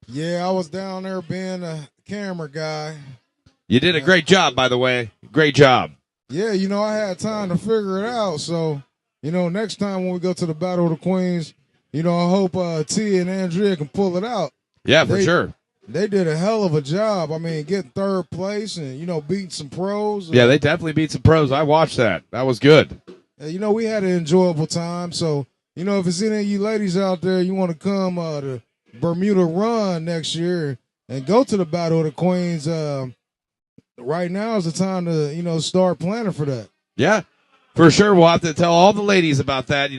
S5: Yeah, I was down there being a camera guy.
S1: You did a great job, by the way. Great job.
S5: Yeah, I had time to figure it out. So, next time when we go to the Battle of the Queens, I hope T and Andrea can pull it out.
S1: Yeah, for sure.
S5: They did a hell of a job. I mean, getting third place and, beating some pros.
S1: Yeah, they definitely beat some pros. I watched that. That was good.
S5: We had an enjoyable time. So, if it's any of you ladies out there, you want to come to Bermuda Run next year and go to the Battle of the Queens, right now is the time to, start planning for that.
S1: Yeah, for sure. We'll have to tell all the ladies about that.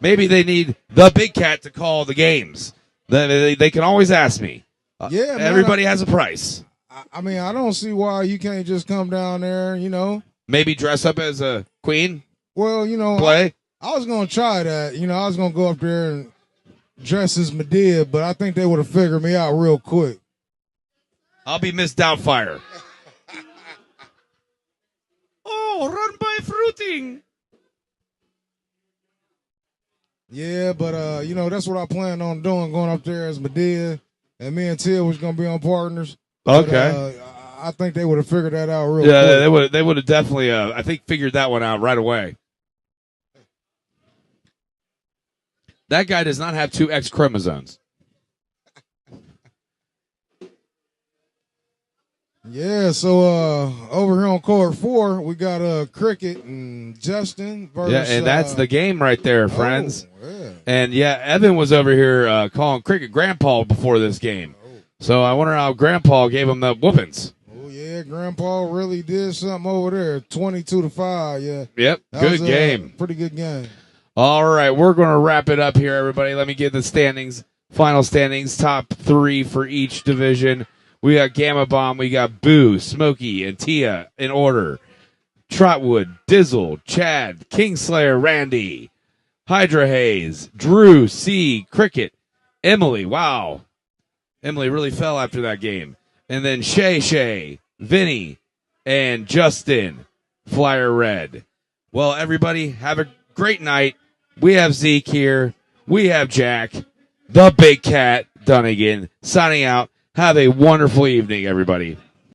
S1: Maybe they need the Big Cat to call the games. They can always ask me.
S5: Yeah, man,
S1: everybody has a price.
S5: I mean, I don't see why you can't just come down there,
S1: Maybe dress up as a queen.
S5: Well,
S1: play.
S5: I was going to try that. I was going to go up there and dress as Medea, but I think they would have figured me out real quick.
S1: I'll be Miss Doubtfire. Oh, run by fruiting.
S5: Yeah, but that's what I plan on doing, going up there as Medea, and me and Tia was gonna be on partners.
S1: Okay.
S5: But, I think they would have figured that out real
S1: Yeah,
S5: quick.
S1: they would have definitely I think figured that one out right away. That guy does not have 2 X chromosomes.
S5: Yeah, so over here on court 4, we got Cricket and Justin versus.
S1: Yeah, and that's the game right there, friends.
S5: Yeah.
S1: And yeah, Evan was over here calling Cricket Grandpa before this game. So I wonder how Grandpa gave him the whoopings.
S5: Oh yeah, Grandpa really did something over there. 22-5. Yeah.
S1: Yep. Good game.
S5: Pretty good game.
S1: All right, we're going to wrap it up here, everybody. Let me give the standings, final standings, top 3 for each division. We got Gamma Bomb, we got Boo, Smokey, and Tia in order. Trotwood, Dizzle, Chad, Kingslayer, Randy, Hydra Hayes, Drew, C, Cricket, Emily. Wow. Emily really fell after that game. And then Shay, Vinny, and Justin, Flyer Red. Well, everybody, have a great night. We have Zeke here. We have Jack, the Big Cat Dunnigan, signing out. Have a wonderful evening, everybody.